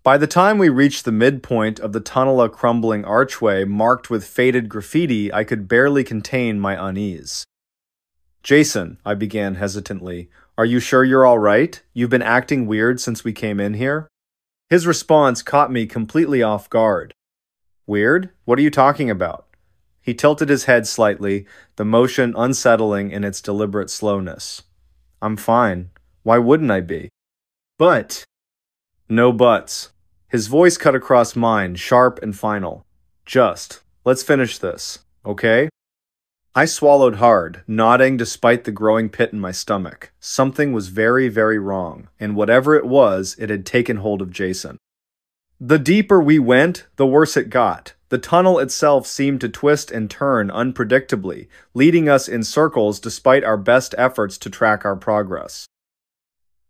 By the time we reached the midpoint of the tunnel, a crumbling archway marked with faded graffiti, I could barely contain my unease. "Jason," I began hesitantly, "are you sure you're all right? You've been acting weird since we came in here?" His response caught me completely off guard. "Weird? What are you talking about?" He tilted his head slightly, the motion unsettling in its deliberate slowness. "I'm fine. Why wouldn't I be?" "But—" "No buts." His voice cut across mine, sharp and final. Let's finish this, okay?" I swallowed hard, nodding despite the growing pit in my stomach. Something was very, very wrong, and whatever it was, it had taken hold of Jason. The deeper we went, the worse it got. The tunnel itself seemed to twist and turn unpredictably, leading us in circles despite our best efforts to track our progress.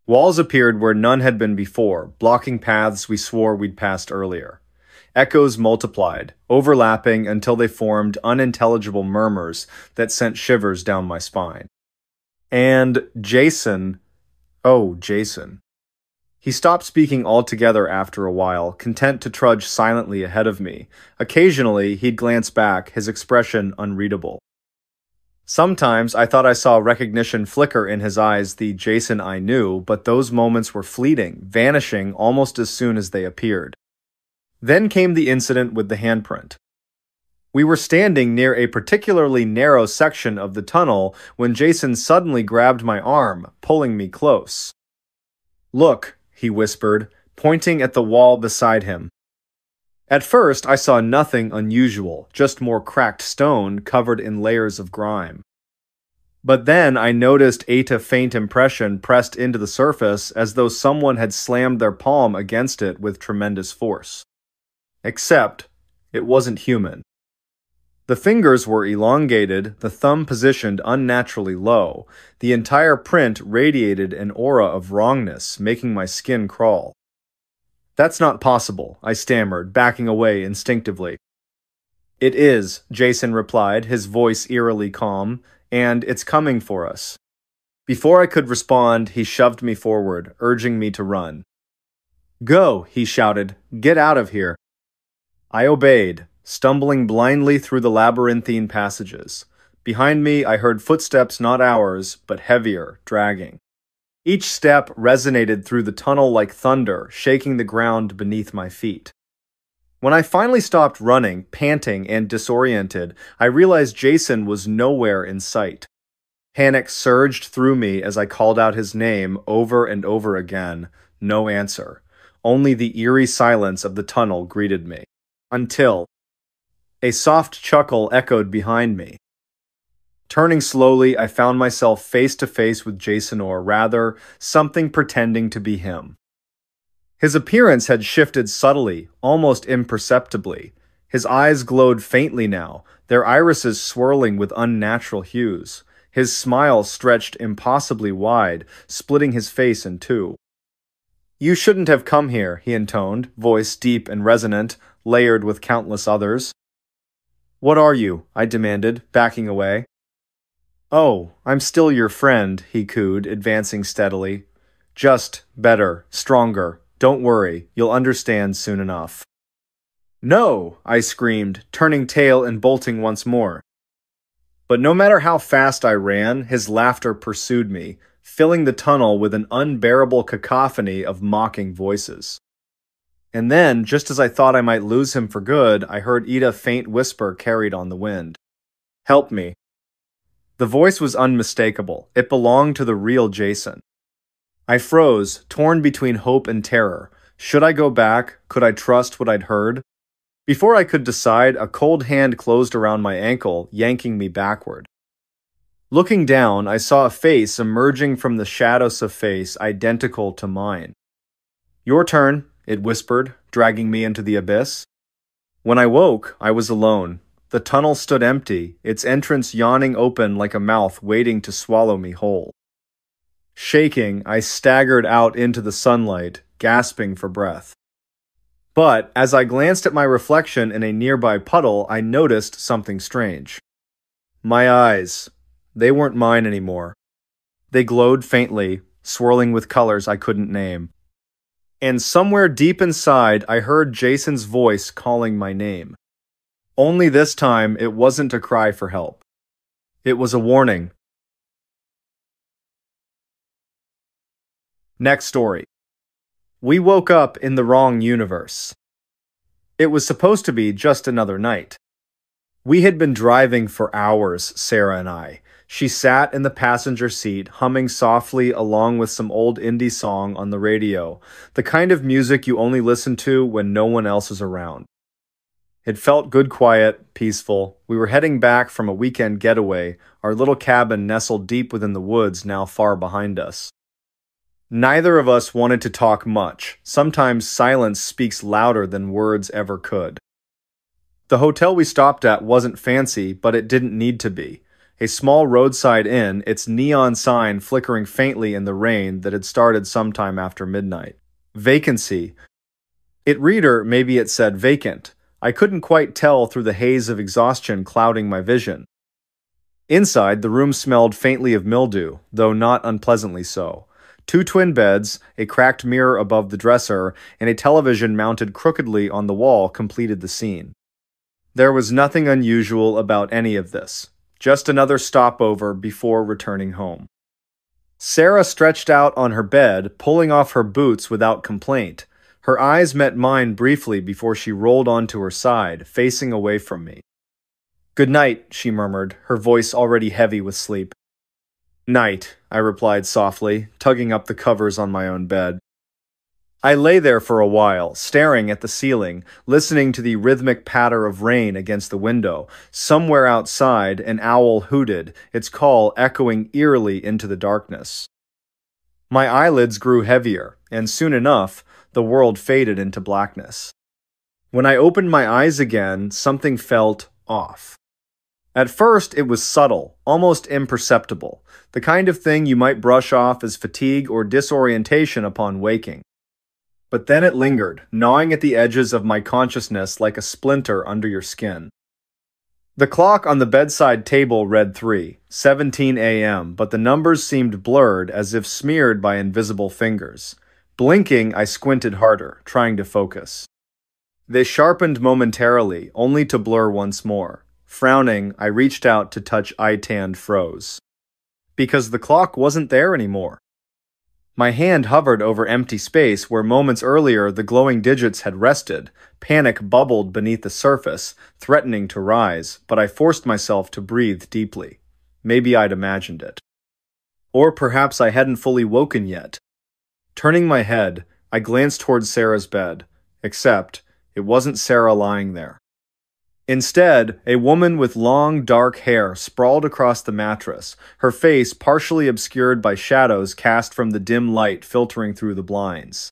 Walls appeared where none had been before, blocking paths we swore we'd passed earlier. Echoes multiplied, overlapping until they formed unintelligible murmurs that sent shivers down my spine. And Jason... Oh, Jason. He stopped speaking altogether after a while, content to trudge silently ahead of me. Occasionally, he'd glance back, his expression unreadable. Sometimes I thought I saw recognition flicker in his eyes, the Jason I knew, but those moments were fleeting, vanishing almost as soon as they appeared. Then came the incident with the handprint. We were standing near a particularly narrow section of the tunnel when Jason suddenly grabbed my arm, pulling me close. "Look," he whispered, pointing at the wall beside him. At first, I saw nothing unusual, just more cracked stone covered in layers of grime. But then I noticed a faint impression pressed into the surface as though someone had slammed their palm against it with tremendous force. Except, it wasn't human. The fingers were elongated, the thumb positioned unnaturally low. The entire print radiated an aura of wrongness, making my skin crawl. "That's not possible," I stammered, backing away instinctively. "It is," Jason replied, his voice eerily calm, "and it's coming for us." Before I could respond, he shoved me forward, urging me to run. "Go," he shouted. "Get out of here." I obeyed, stumbling blindly through the labyrinthine passages. Behind me, I heard footsteps not ours, but heavier, dragging. Each step resonated through the tunnel like thunder, shaking the ground beneath my feet. When I finally stopped running, panting and disoriented, I realized Jason was nowhere in sight. Panic surged through me as I called out his name over and over again. No answer. Only the eerie silence of the tunnel greeted me. Until a soft chuckle echoed behind me. Turning slowly, I found myself face to face with Jason, or rather, something pretending to be him. His appearance had shifted subtly, almost imperceptibly. His eyes glowed faintly now, their irises swirling with unnatural hues. His smile stretched impossibly wide, splitting his face in two. "You shouldn't have come here," he intoned, voice deep and resonant, layered with countless others. "What are you?" I demanded, backing away. "Oh, I'm still your friend," he cooed, advancing steadily. "Just better, stronger. Don't worry, you'll understand soon enough." "No!" I screamed, turning tail and bolting once more. But no matter how fast I ran, his laughter pursued me, filling the tunnel with an unbearable cacophony of mocking voices. And then, just as I thought I might lose him for good, I heard Ida's faint whisper carried on the wind. "Help me." The voice was unmistakable. It belonged to the real Jason. I froze, torn between hope and terror. Should I go back? Could I trust what I'd heard? Before I could decide, a cold hand closed around my ankle, yanking me backward. Looking down, I saw a face emerging from the shadows of face identical to mine. "Your turn," it whispered, dragging me into the abyss. When I woke, I was alone. The tunnel stood empty, its entrance yawning open like a mouth waiting to swallow me whole. Shaking, I staggered out into the sunlight, gasping for breath. But as I glanced at my reflection in a nearby puddle, I noticed something strange. My eyes. They weren't mine anymore. They glowed faintly, swirling with colors I couldn't name. And somewhere deep inside, I heard Jason's voice calling my name. Only this time, it wasn't a cry for help. It was a warning. Next story. We woke up in the wrong universe. It was supposed to be just another night. We had been driving for hours, Sarah and I. She sat in the passenger seat, humming softly along with some old indie song on the radio, the kind of music you only listen to when no one else is around. It felt good, quiet, peaceful. We were heading back from a weekend getaway, our little cabin nestled deep within the woods now far behind us. Neither of us wanted to talk much. Sometimes silence speaks louder than words ever could. The hotel we stopped at wasn't fancy, but it didn't need to be. A small roadside inn, its neon sign flickering faintly in the rain that had started sometime after midnight. Vacancy. It read, or maybe it said vacant. I couldn't quite tell through the haze of exhaustion clouding my vision. Inside, the room smelled faintly of mildew, though not unpleasantly so. 2 twin beds, a cracked mirror above the dresser, and a television mounted crookedly on the wall completed the scene. There was nothing unusual about any of this. Just another stopover before returning home. Sarah stretched out on her bed, pulling off her boots without complaint. Her eyes met mine briefly before she rolled onto her side, facing away from me. "Good night," she murmured, her voice already heavy with sleep. "Night," I replied softly, tugging up the covers on my own bed. I lay there for a while, staring at the ceiling, listening to the rhythmic patter of rain against the window. Somewhere outside, an owl hooted, its call echoing eerily into the darkness. My eyelids grew heavier, and soon enough, the world faded into blackness. When I opened my eyes again, something felt off. At first, it was subtle, almost imperceptible, the kind of thing you might brush off as fatigue or disorientation upon waking. But then it lingered, gnawing at the edges of my consciousness like a splinter under your skin. The clock on the bedside table read 3:17 a.m., but the numbers seemed blurred as if smeared by invisible fingers. Blinking, I squinted harder, trying to focus. They sharpened momentarily, only to blur once more. Frowning, I reached out to touch eye-tanned froze. Because the clock wasn't there anymore. My hand hovered over empty space where moments earlier the glowing digits had rested. Panic bubbled beneath the surface, threatening to rise, but I forced myself to breathe deeply. Maybe I'd imagined it. Or perhaps I hadn't fully woken yet. Turning my head, I glanced towards Sarah's bed, except it wasn't Sarah lying there. Instead, a woman with long, dark hair sprawled across the mattress, her face partially obscured by shadows cast from the dim light filtering through the blinds.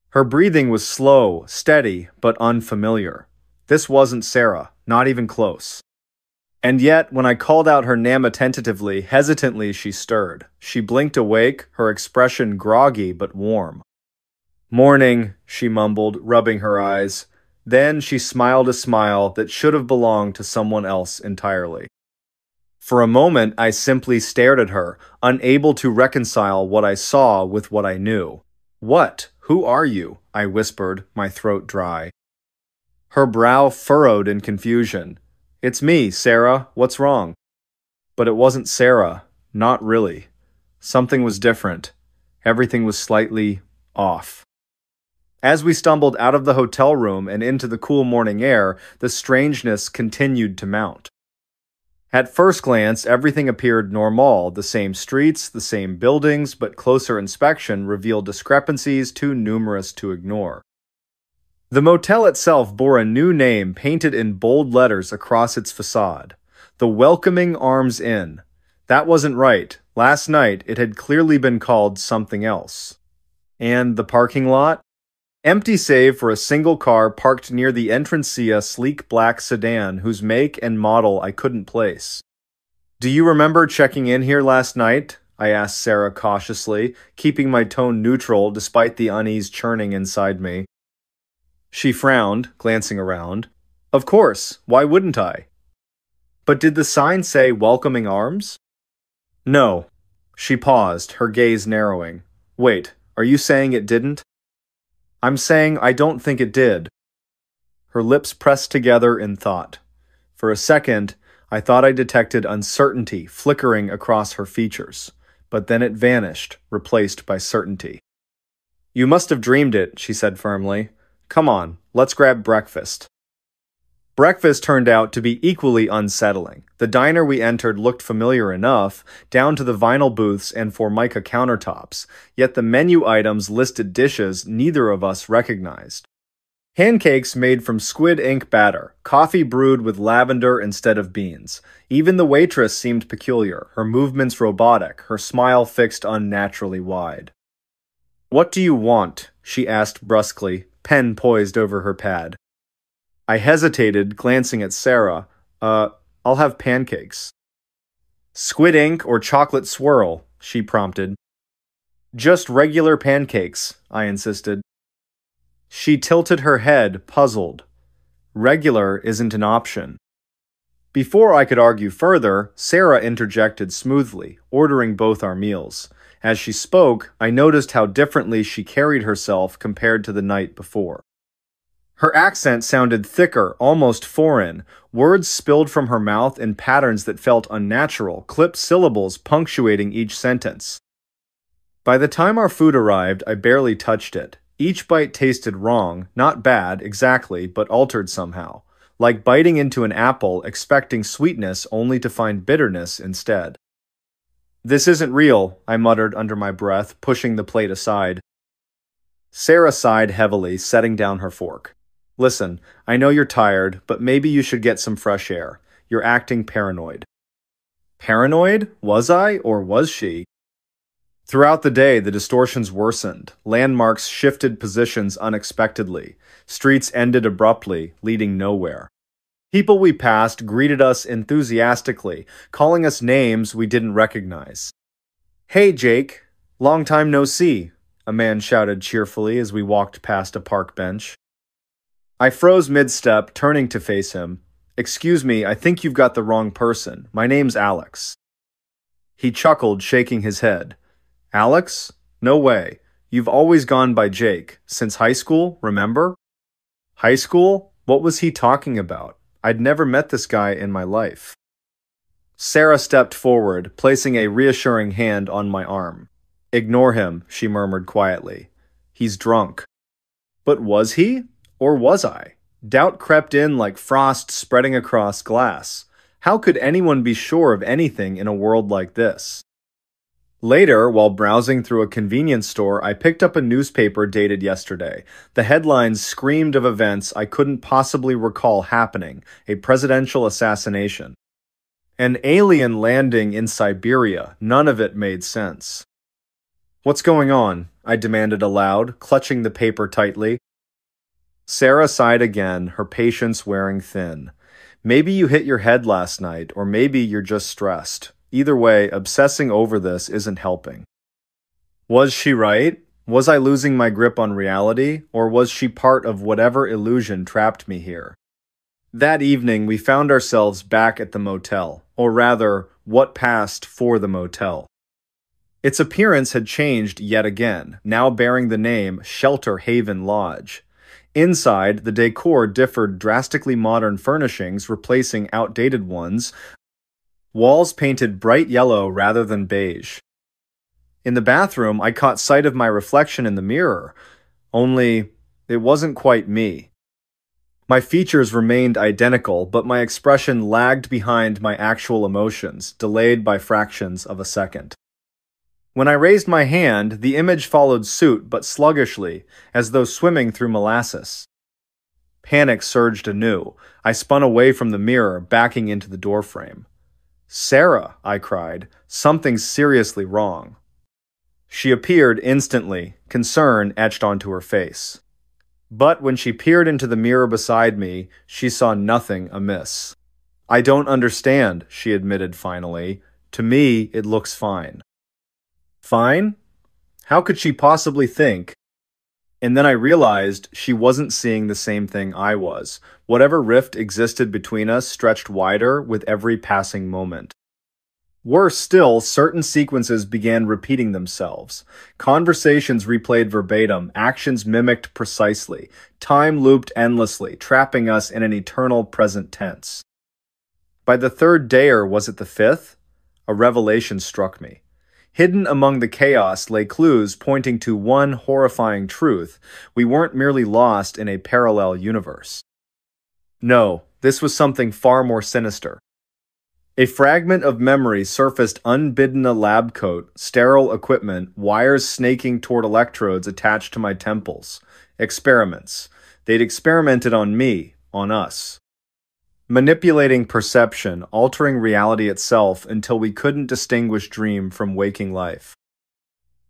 Her breathing was slow, steady, but unfamiliar. This wasn't Sarah, not even close. And yet, when I called out her name attentively, hesitantly she stirred. She blinked awake, her expression groggy but warm. "Morning," she mumbled, rubbing her eyes. Then she smiled a smile that should have belonged to someone else entirely. For a moment, I simply stared at her, unable to reconcile what I saw with what I knew. "What? Who are you?" I whispered, my throat dry. Her brow furrowed in confusion. "It's me, Sarah. What's wrong?" But it wasn't Sarah. Not really. Something was different. Everything was slightly off. As we stumbled out of the hotel room and into the cool morning air, the strangeness continued to mount. At first glance, everything appeared normal, the same streets, the same buildings, but closer inspection revealed discrepancies too numerous to ignore. The motel itself bore a new name painted in bold letters across its facade. The Welcoming Arms Inn. That wasn't right. Last night, it had clearly been called something else. And the parking lot? Empty save for a single car parked near the entrance, see a sleek black sedan whose make and model I couldn't place. "Do you remember checking in here last night?" I asked Sarah cautiously, keeping my tone neutral despite the unease churning inside me. She frowned, glancing around. "Of course, why wouldn't I?" "But did the sign say Welcoming Arms?" "No." She paused, her gaze narrowing. "Wait, are you saying it didn't?" "I'm saying I don't think it did." Her lips pressed together in thought. For a second, I thought I detected uncertainty flickering across her features, but then it vanished, replaced by certainty. "You must have dreamed it," she said firmly. "Come on, let's grab breakfast." Breakfast turned out to be equally unsettling. The diner we entered looked familiar enough, down to the vinyl booths and Formica countertops, yet the menu items listed dishes neither of us recognized. Pancakes made from squid ink batter, coffee brewed with lavender instead of beans. Even the waitress seemed peculiar, her movements robotic, her smile fixed unnaturally wide. "What do you want?" she asked brusquely, pen poised over her pad. I hesitated, glancing at Sarah. I'll have pancakes." "Squid ink or chocolate swirl?" she prompted. "Just regular pancakes," I insisted. She tilted her head, puzzled. Regular isn't an option. Before I could argue further, Sarah interjected smoothly, ordering both our meals. As she spoke, I noticed how differently she carried herself compared to the night before. Her accent sounded thicker, almost foreign. Words spilled from her mouth in patterns that felt unnatural, clipped syllables punctuating each sentence. By the time our food arrived, I barely touched it. Each bite tasted wrong, not bad, exactly, but altered somehow. Like biting into an apple, expecting sweetness only to find bitterness instead. "This isn't real," I muttered under my breath, pushing the plate aside. Sarah sighed heavily, setting down her fork. Listen, I know you're tired, but maybe you should get some fresh air. You're acting paranoid. Paranoid? Was I, or was she? Throughout the day, the distortions worsened. Landmarks shifted positions unexpectedly. Streets ended abruptly, leading nowhere. People we passed greeted us enthusiastically, calling us names we didn't recognize. Hey, Jake. Long time no see, a man shouted cheerfully as we walked past a park bench. I froze mid-step, turning to face him. Excuse me, I think you've got the wrong person. My name's Alex. He chuckled, shaking his head. Alex? No way. You've always gone by Jake. Since high school, remember? High school? What was he talking about? I'd never met this guy in my life. Sarah stepped forward, placing a reassuring hand on my arm. Ignore him, she murmured quietly. He's drunk. But was he? Or was I? Doubt crept in like frost spreading across glass. How could anyone be sure of anything in a world like this? Later, while browsing through a convenience store, I picked up a newspaper dated yesterday. The headlines screamed of events I couldn't possibly recall happening: a presidential assassination, an alien landing in Siberia. None of it made sense. What's going on? I demanded aloud, clutching the paper tightly. Sarah sighed again, her patience wearing thin. Maybe you hit your head last night, or maybe you're just stressed. Either way, obsessing over this isn't helping. Was she right? Was I losing my grip on reality, or was she part of whatever illusion trapped me here? That evening, we found ourselves back at the motel, or rather, what passed for the motel. Its appearance had changed yet again, now bearing the name Shelter Haven Lodge. Inside, the decor differed drastically, modern furnishings replacing outdated ones, walls painted bright yellow rather than beige. In the bathroom, I caught sight of my reflection in the mirror, only it wasn't quite me. My features remained identical, but my expression lagged behind my actual emotions, delayed by fractions of a second. When I raised my hand, the image followed suit, but sluggishly, as though swimming through molasses. Panic surged anew. I spun away from the mirror, backing into the doorframe. Sarah, I cried, something's seriously wrong. She appeared instantly, concern etched onto her face. But when she peered into the mirror beside me, she saw nothing amiss. I don't understand, she admitted finally. To me, it looks fine. Fine? How could she possibly think? And then I realized she wasn't seeing the same thing I was. Whatever rift existed between us stretched wider with every passing moment. Worse still, certain sequences began repeating themselves. Conversations replayed verbatim, actions mimicked precisely, time looped endlessly, trapping us in an eternal present tense. By the third day, or was it the fifth? A revelation struck me. Hidden among the chaos lay clues pointing to one horrifying truth: we weren't merely lost in a parallel universe. No, this was something far more sinister. A fragment of memory surfaced unbidden: a lab coat, sterile equipment, wires snaking toward electrodes attached to my temples. Experiments. They'd experimented on me, on us. Manipulating perception, altering reality itself until we couldn't distinguish dream from waking life.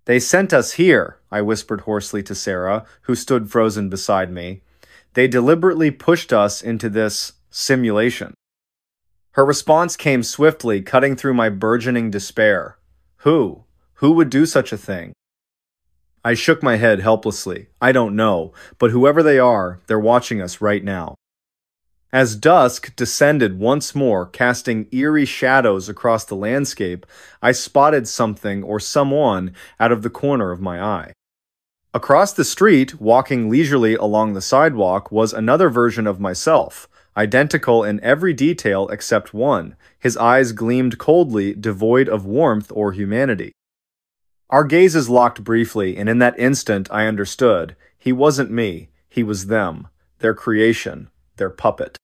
They sent us here, I whispered hoarsely to Sarah, who stood frozen beside me. They deliberately pushed us into this simulation. Her response came swiftly, cutting through my burgeoning despair. Who? Who would do such a thing? I shook my head helplessly. I don't know, but whoever they are, they're watching us right now. As dusk descended once more, casting eerie shadows across the landscape, I spotted something or someone out of the corner of my eye. Across the street, walking leisurely along the sidewalk, was another version of myself, identical in every detail except one. His eyes gleamed coldly, devoid of warmth or humanity. Our gazes locked briefly, and in that instant I understood. He wasn't me, he was them, their creation, their puppet.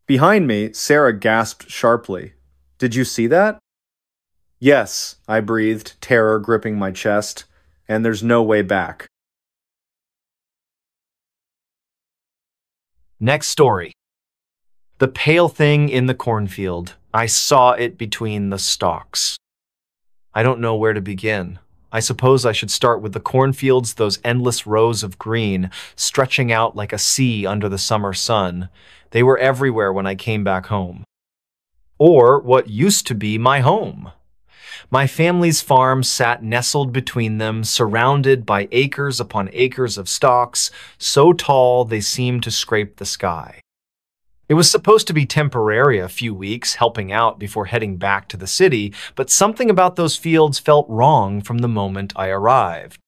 Behind me, Sarah gasped sharply. Did you see that? Yes, I breathed, terror gripping my chest. And there's no way back. Next story. The pale thing in the cornfield. I saw it between the stalks. I don't know where to begin. I suppose I should start with the cornfields, those endless rows of green, stretching out like a sea under the summer sun. They were everywhere when I came back home. Or what used to be my home. My family's farm sat nestled between them, surrounded by acres upon acres of stalks, so tall they seemed to scrape the sky. It was supposed to be temporary, a few weeks, helping out before heading back to the city, but something about those fields felt wrong from the moment I arrived.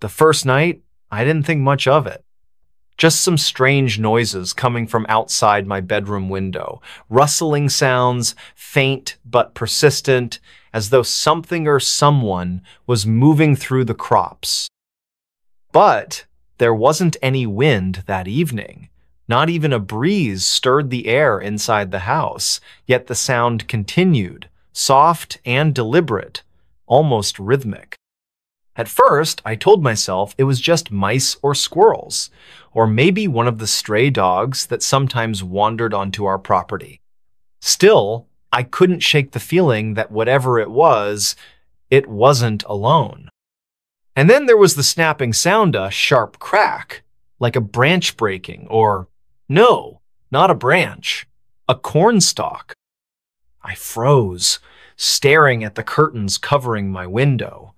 The first night, I didn't think much of it. Just some strange noises coming from outside my bedroom window, rustling sounds, faint but persistent, as though something or someone was moving through the crops. But there wasn't any wind that evening. Not even a breeze stirred the air inside the house, yet the sound continued, soft and deliberate, almost rhythmic. At first, I told myself it was just mice or squirrels, or maybe one of the stray dogs that sometimes wandered onto our property. Still, I couldn't shake the feeling that whatever it wasn't alone. And then there was the snapping sound, a sharp crack, like a branch breaking, or no, not a branch, a cornstalk. I froze, staring at the curtains covering my window.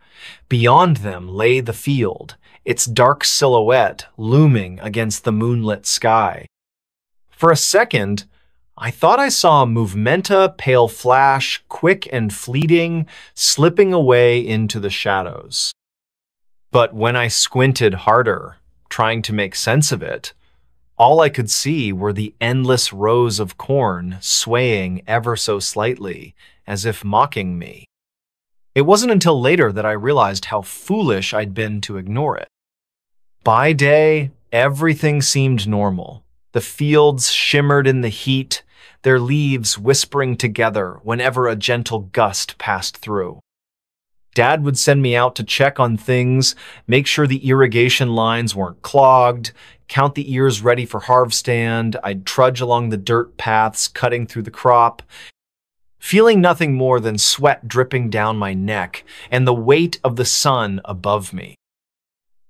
Beyond them lay the field, its dark silhouette looming against the moonlit sky. For a second, I thought I saw a movementa, pale flash, quick and fleeting, slipping away into the shadows. But when I squinted harder, trying to make sense of it, all I could see were the endless rows of corn swaying ever so slightly, as if mocking me. It wasn't until later that I realized how foolish I'd been to ignore it. By day, everything seemed normal. The fields shimmered in the heat, their leaves whispering together whenever a gentle gust passed through. Dad would send me out to check on things, make sure the irrigation lines weren't clogged, count the ears ready for harvest. I'd trudge along the dirt paths cutting through the crop, feeling nothing more than sweat dripping down my neck and the weight of the sun above me.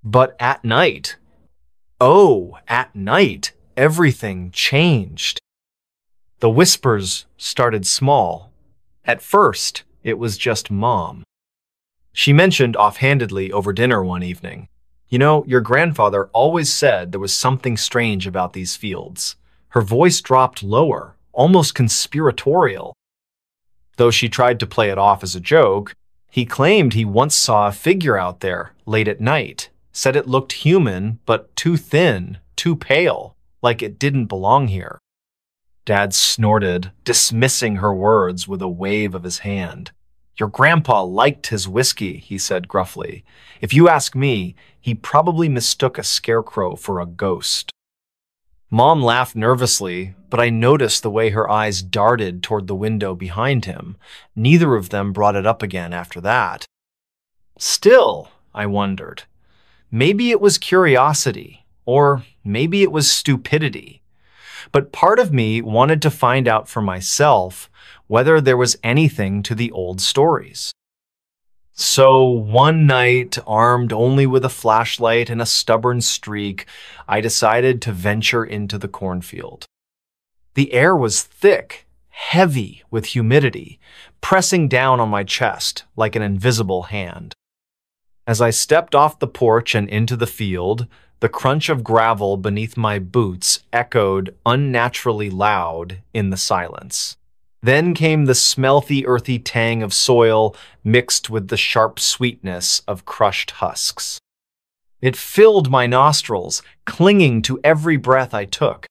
But at night, everything changed. The whispers started small. At first, it was just Mom. She mentioned offhandedly over dinner one evening, "You know, your grandfather always said there was something strange about these fields." Her voice dropped lower, almost conspiratorial. Though she tried to play it off as a joke, he claimed he once saw a figure out there late at night, said it looked human, but too thin, too pale, like it didn't belong here. Dad snorted, dismissing her words with a wave of his hand. "Your grandpa liked his whiskey," he said gruffly. "If you ask me, he probably mistook a scarecrow for a ghost." Mom laughed nervously, but I noticed the way her eyes darted toward the window behind him. Neither of them brought it up again after that. Still, I wondered, maybe it was curiosity, or maybe it was stupidity. But part of me wanted to find out for myself whether there was anything to the old stories. So one night, armed only with a flashlight and a stubborn streak, I decided to venture into the cornfield. The air was thick, heavy with humidity, pressing down on my chest like an invisible hand. As I stepped off the porch and into the field, the crunch of gravel beneath my boots echoed unnaturally loud in the silence. Then came the smelty, earthy tang of soil mixed with the sharp sweetness of crushed husks. It filled my nostrils, clinging to every breath I took.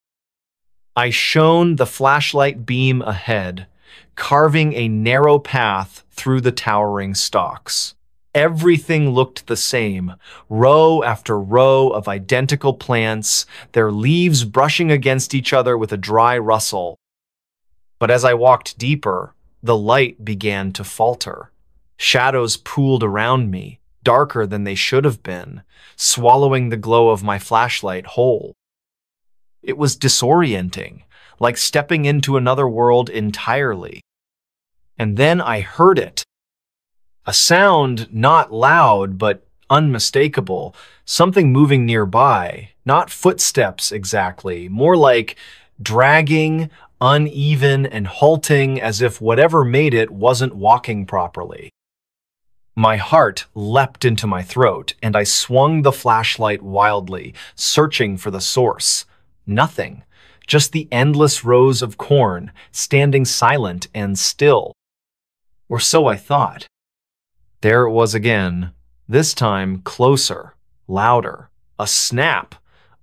I shone the flashlight beam ahead, carving a narrow path through the towering stalks. Everything looked the same, row after row of identical plants, their leaves brushing against each other with a dry rustle. But as I walked deeper, the light began to falter. Shadows pooled around me, darker than they should have been, swallowing the glow of my flashlight whole. It was disorienting, like stepping into another world entirely. And then I heard it. A sound not loud but unmistakable, something moving nearby, not footsteps exactly, more like dragging, uneven and halting as if whatever made it wasn't walking properly. My heart leapt into my throat, and I swung the flashlight wildly, searching for the source. Nothing, just the endless rows of corn, standing silent and still. Or so I thought. There it was again, this time closer, louder, a snap,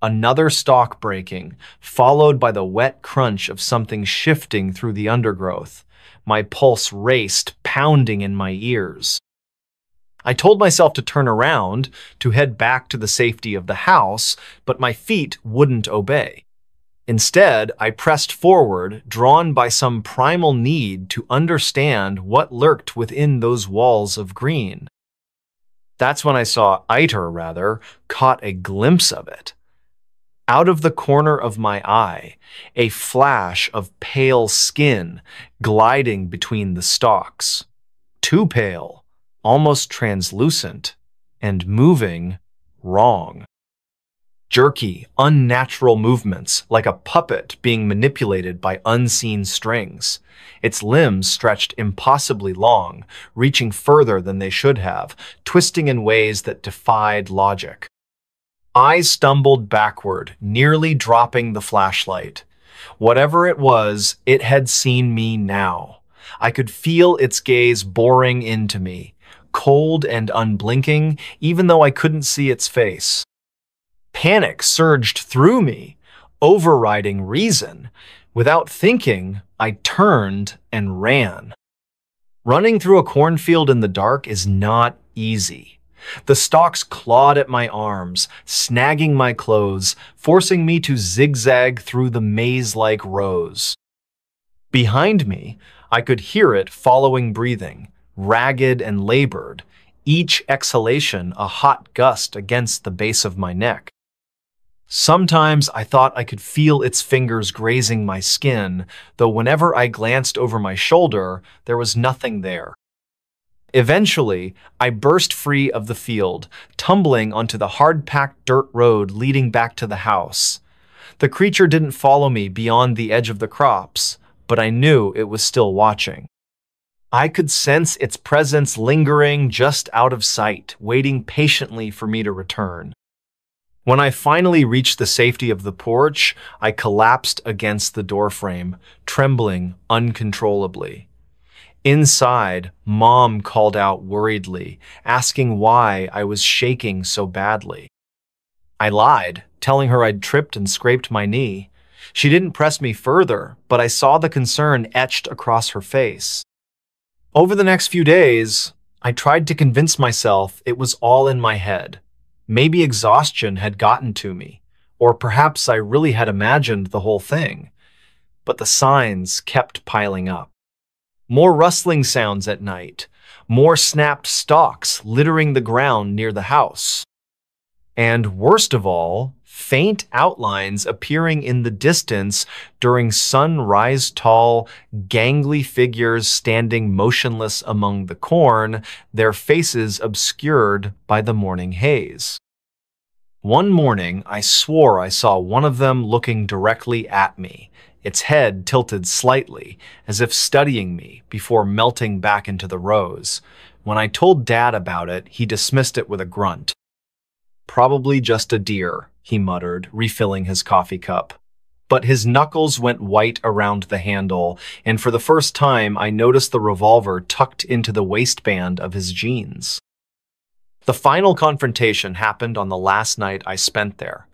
another stalk breaking, followed by the wet crunch of something shifting through the undergrowth. My pulse raced, pounding in my ears. I told myself to turn around, to head back to the safety of the house, but my feet wouldn't obey. Instead, I pressed forward, drawn by some primal need to understand what lurked within those walls of green. That's when I saw caught a glimpse of it. Out of the corner of my eye, a flash of pale skin gliding between the stalks. Too pale, almost translucent, and moving wrong. Jerky, unnatural movements, like a puppet being manipulated by unseen strings. Its limbs stretched impossibly long, reaching further than they should have, twisting in ways that defied logic. I stumbled backward, nearly dropping the flashlight. Whatever it was, it had seen me now. I could feel its gaze boring into me, cold and unblinking, even though I couldn't see its face. Panic surged through me, overriding reason. Without thinking, I turned and ran. Running through a cornfield in the dark is not easy. The stalks clawed at my arms, snagging my clothes, forcing me to zigzag through the maze-like rows. Behind me, I could hear it following breathing, ragged and labored, each exhalation a hot gust against the base of my neck. Sometimes I thought I could feel its fingers grazing my skin, though whenever I glanced over my shoulder, there was nothing there. Eventually, I burst free of the field, tumbling onto the hard-packed dirt road leading back to the house. The creature didn't follow me beyond the edge of the crops, but I knew it was still watching. I could sense its presence lingering just out of sight, waiting patiently for me to return. When I finally reached the safety of the porch, I collapsed against the doorframe, trembling uncontrollably. Inside, Mom called out worriedly, asking why I was shaking so badly. I lied, telling her I'd tripped and scraped my knee. She didn't press me further, but I saw the concern etched across her face. Over the next few days, I tried to convince myself it was all in my head. Maybe exhaustion had gotten to me, or perhaps I really had imagined the whole thing. But the signs kept piling up. More rustling sounds at night, more snapped stalks littering the ground near the house. And worst of all, faint outlines appearing in the distance during sunrise tall, gangly figures standing motionless among the corn, their faces obscured by the morning haze. One morning, I swore I saw one of them looking directly at me, its head tilted slightly, as if studying me before melting back into the rows. When I told Dad about it, he dismissed it with a grunt. "Probably just a deer," he muttered, refilling his coffee cup. But his knuckles went white around the handle, and for the first time I noticed the revolver tucked into the waistband of his jeans. The final confrontation happened on the last night I spent there.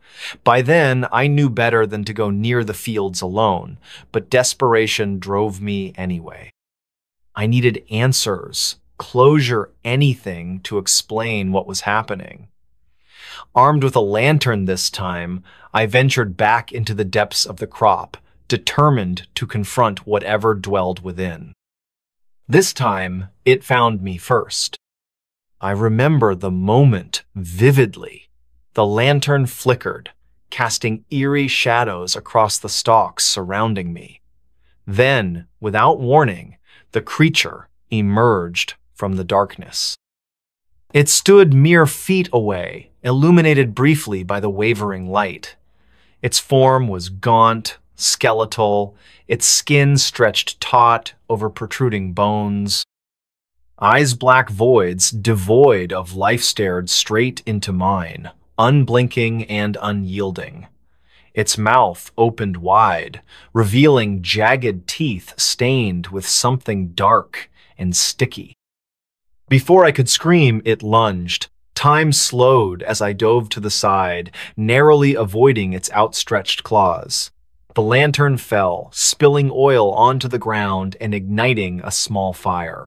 By then, I knew better than to go near the fields alone, but desperation drove me anyway. I needed answers, closure, anything to explain what was happening. Armed with a lantern this time, I ventured back into the depths of the crop, determined to confront whatever dwelled within. This time, it found me first. I remember the moment vividly. The lantern flickered, casting eerie shadows across the stalks surrounding me. Then, without warning, the creature emerged from the darkness. It stood mere feet away, illuminated briefly by the wavering light. Its form was gaunt, skeletal, its skin stretched taut over protruding bones. Eyes black voids, devoid of life, stared straight into mine, unblinking and unyielding. Its mouth opened wide, revealing jagged teeth stained with something dark and sticky. Before I could scream, it lunged. Time slowed as I dove to the side, narrowly avoiding its outstretched claws. The lantern fell, spilling oil onto the ground and igniting a small fire.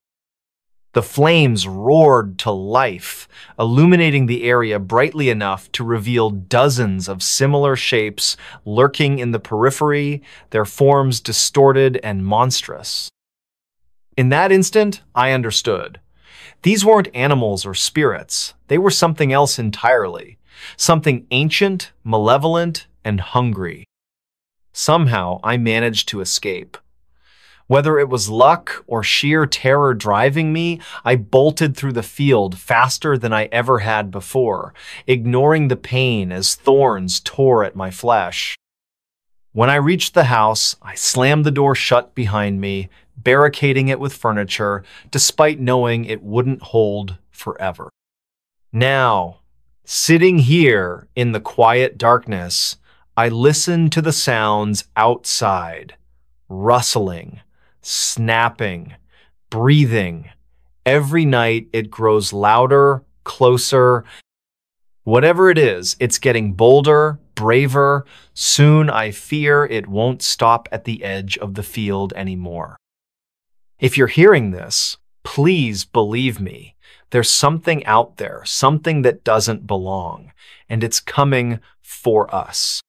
The flames roared to life, illuminating the area brightly enough to reveal dozens of similar shapes lurking in the periphery, their forms distorted and monstrous. In that instant, I understood. These weren't animals or spirits. They were something else entirely. Something ancient, malevolent, and hungry. Somehow, I managed to escape. Whether it was luck or sheer terror driving me, I bolted through the field faster than I ever had before, ignoring the pain as thorns tore at my flesh. When I reached the house, I slammed the door shut behind me, barricading it with furniture, despite knowing it wouldn't hold forever. Now, sitting here in the quiet darkness, I listened to the sounds outside, rustling, snapping, breathing. Every night it grows louder, closer. Whatever it is, it's getting bolder, braver. Soon I fear it won't stop at the edge of the field anymore. If you're hearing this, please believe me. There's something out there, something that doesn't belong, and it's coming for us.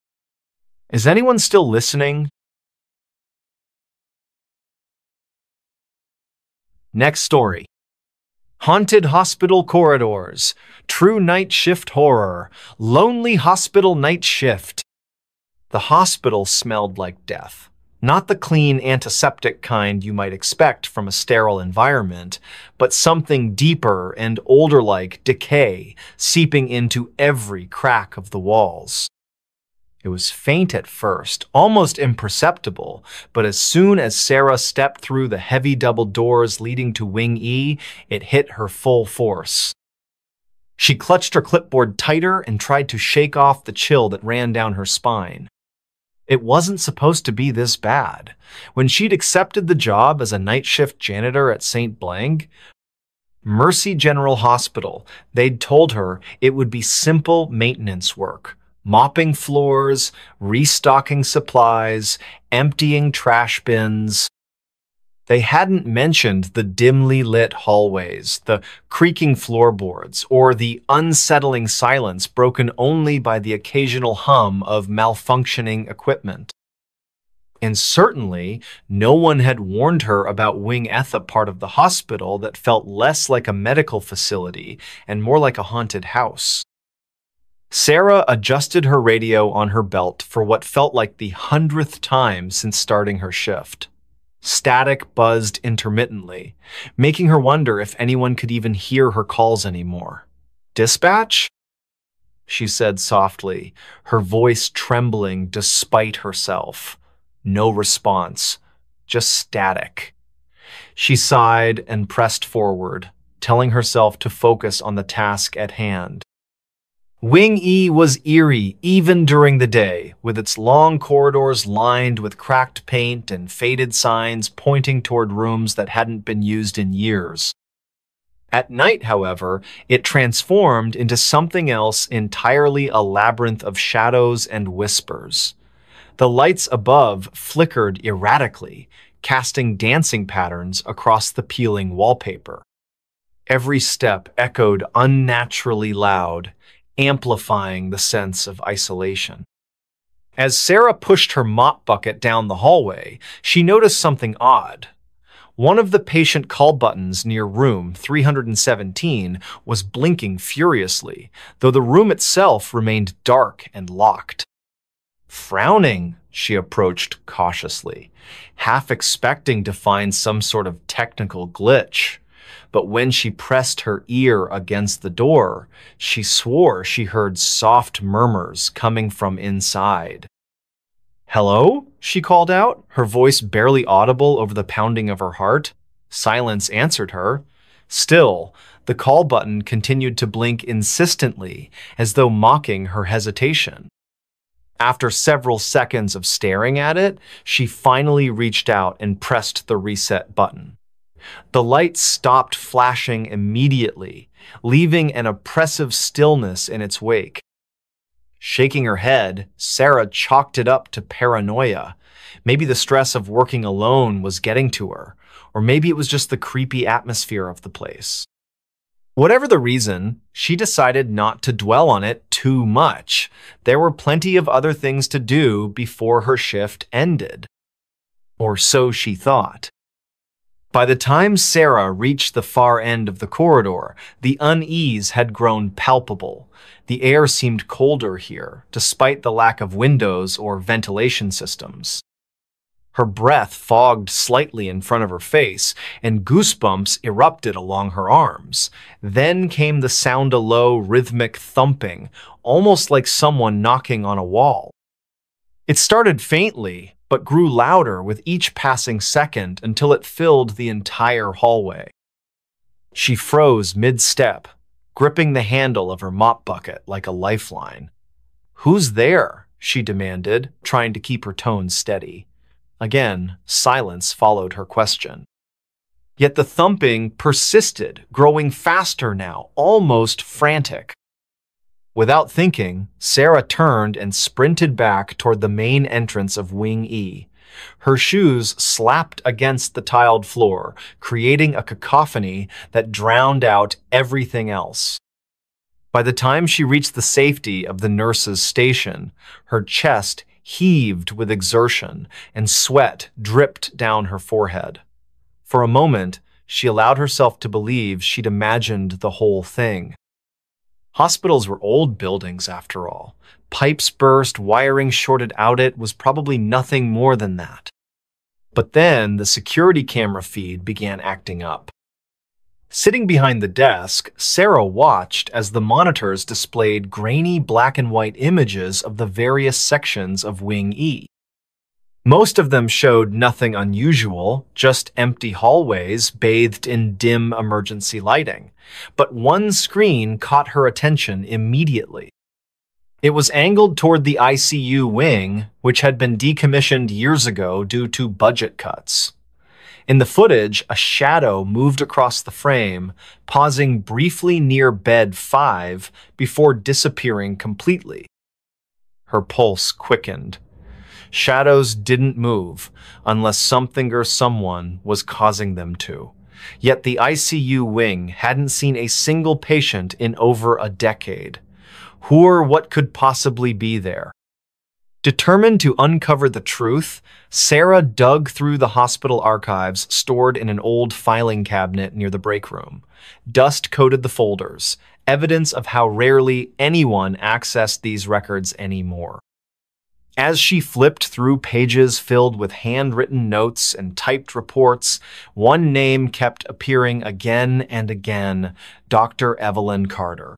Is anyone still listening? Next story. Haunted hospital corridors, true night shift horror, lonely hospital night shift. The hospital smelled like death. Not the clean antiseptic kind you might expect from a sterile environment, but something deeper and older like decay seeping into every crack of the walls. It was faint at first, almost imperceptible, but as soon as Sarah stepped through the heavy double doors leading to Wing E, it hit her full force. She clutched her clipboard tighter and tried to shake off the chill that ran down her spine. It wasn't supposed to be this bad. When she'd accepted the job as a night shift janitor at St. Blanc, Mercy General Hospital, they'd told her it would be simple maintenance work. Mopping floors, restocking supplies, emptying trash bins. They hadn't mentioned the dimly lit hallways, the creaking floorboards, or the unsettling silence broken only by the occasional hum of malfunctioning equipment. And certainly, no one had warned her about Wing F, a part of the hospital that felt less like a medical facility and more like a haunted house. Sarah adjusted her radio on her belt for what felt like the 100th time since starting her shift. Static buzzed intermittently, making her wonder if anyone could even hear her calls anymore. "Dispatch?" she said softly, her voice trembling despite herself. No response, just static. She sighed and pressed forward, telling herself to focus on the task at hand. Wing E was eerie even during the day, with its long corridors lined with cracked paint and faded signs pointing toward rooms that hadn't been used in years. At night, however, it transformed into something else entirely, a labyrinth of shadows and whispers. The lights above flickered erratically, casting dancing patterns across the peeling wallpaper. Every step echoed unnaturally loud, amplifying the sense of isolation. As Sarah pushed her mop bucket down the hallway, she noticed something odd. One of the patient call buttons near room 317 was blinking furiously, though the room itself remained dark and locked. Frowning, she approached cautiously, half expecting to find some sort of technical glitch. But when she pressed her ear against the door, she swore she heard soft murmurs coming from inside. "Hello?" she called out, her voice barely audible over the pounding of her heart. Silence answered her. Still, the call button continued to blink insistently, as though mocking her hesitation. After several seconds of staring at it, she finally reached out and pressed the reset button. The light stopped flashing immediately, leaving an oppressive stillness in its wake. Shaking her head, Sarah chalked it up to paranoia. Maybe the stress of working alone was getting to her, or maybe it was just the creepy atmosphere of the place. Whatever the reason, she decided not to dwell on it too much. There were plenty of other things to do before her shift ended. Or so she thought. By the time Sarah reached the far end of the corridor, the unease had grown palpable. The air seemed colder here, despite the lack of windows or ventilation systems. Her breath fogged slightly in front of her face, and goosebumps erupted along her arms. Then came the sound of low, rhythmic thumping, almost like someone knocking on a wall. It started faintly, but grew louder with each passing second until it filled the entire hallway. She froze mid-step, gripping the handle of her mop bucket like a lifeline. "Who's there?" she demanded, trying to keep her tone steady. Again, silence followed her question. Yet the thumping persisted, growing faster now, almost frantic. Without thinking, Sarah turned and sprinted back toward the main entrance of Wing E. Her shoes slapped against the tiled floor, creating a cacophony that drowned out everything else. By the time she reached the safety of the nurse's station, her chest heaved with exertion and sweat dripped down her forehead. For a moment, she allowed herself to believe she'd imagined the whole thing. Hospitals were old buildings, after all. Pipes burst, wiring shorted out. It was probably nothing more than that. But then the security camera feed began acting up. Sitting behind the desk, Sarah watched as the monitors displayed grainy black and white images of the various sections of Wing E. Most of them showed nothing unusual, just empty hallways bathed in dim emergency lighting. But one screen caught her attention immediately. It was angled toward the ICU wing, which had been decommissioned years ago due to budget cuts. In the footage, a shadow moved across the frame, pausing briefly near bed 5 before disappearing completely. Her pulse quickened. Shadows didn't move unless something or someone was causing them to. Yet the ICU wing hadn't seen a single patient in over a decade. Who or what could possibly be there? Determined to uncover the truth, Sarah dug through the hospital archives stored in an old filing cabinet near the break room. Dust coated the folders, evidence of how rarely anyone accessed these records anymore. As she flipped through pages filled with handwritten notes and typed reports, one name kept appearing again and again: Dr. Evelyn Carter.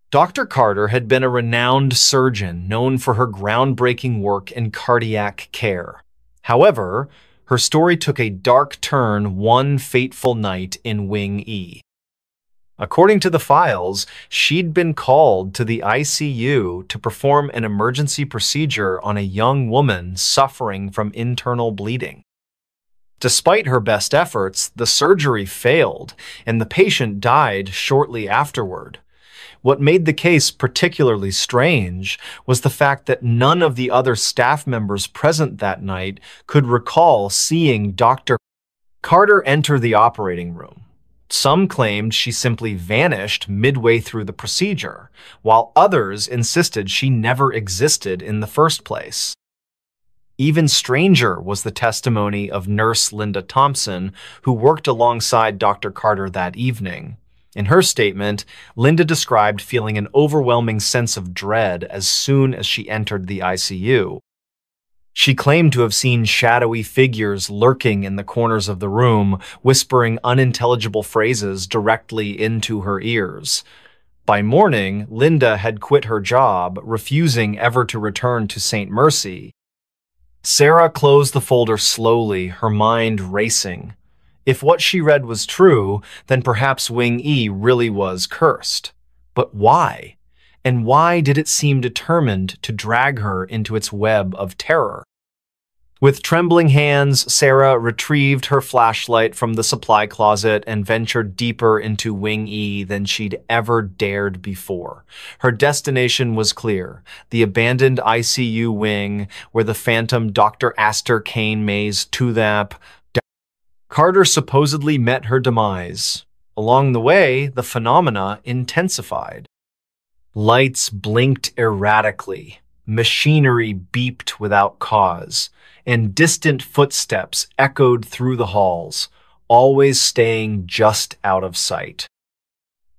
Dr. Carter had been a renowned surgeon known for her groundbreaking work in cardiac care. However, her story took a dark turn one fateful night in Wing E. According to the files, she'd been called to the ICU to perform an emergency procedure on a young woman suffering from internal bleeding. Despite her best efforts, the surgery failed, and the patient died shortly afterward. What made the case particularly strange was the fact that none of the other staff members present that night could recall seeing Dr. Carter enter the operating room. Some claimed she simply vanished midway through the procedure, while others insisted she never existed in the first place. Even stranger was the testimony of Nurse Linda Thompson, who worked alongside Dr. Carter that evening. In her statement, Linda described feeling an overwhelming sense of dread as soon as she entered the ICU. She claimed to have seen shadowy figures lurking in the corners of the room, whispering unintelligible phrases directly into her ears. By morning, Linda had quit her job, refusing ever to return to St. Mercy. Sarah closed the folder slowly, her mind racing. If what she read was true, then perhaps Wing E really was cursed. But why? And why did it seem determined to drag her into its web of terror? With trembling hands, Sarah retrieved her flashlight from the supply closet and ventured deeper into Wing E than she'd ever dared before. Her destination was clear: the abandoned ICU wing where the phantom Dr. Astor Kane Mays Tuthap Carter supposedly met her demise. Along the way, the phenomena intensified. Lights blinked erratically, machinery beeped without cause, and distant footsteps echoed through the halls, always staying just out of sight.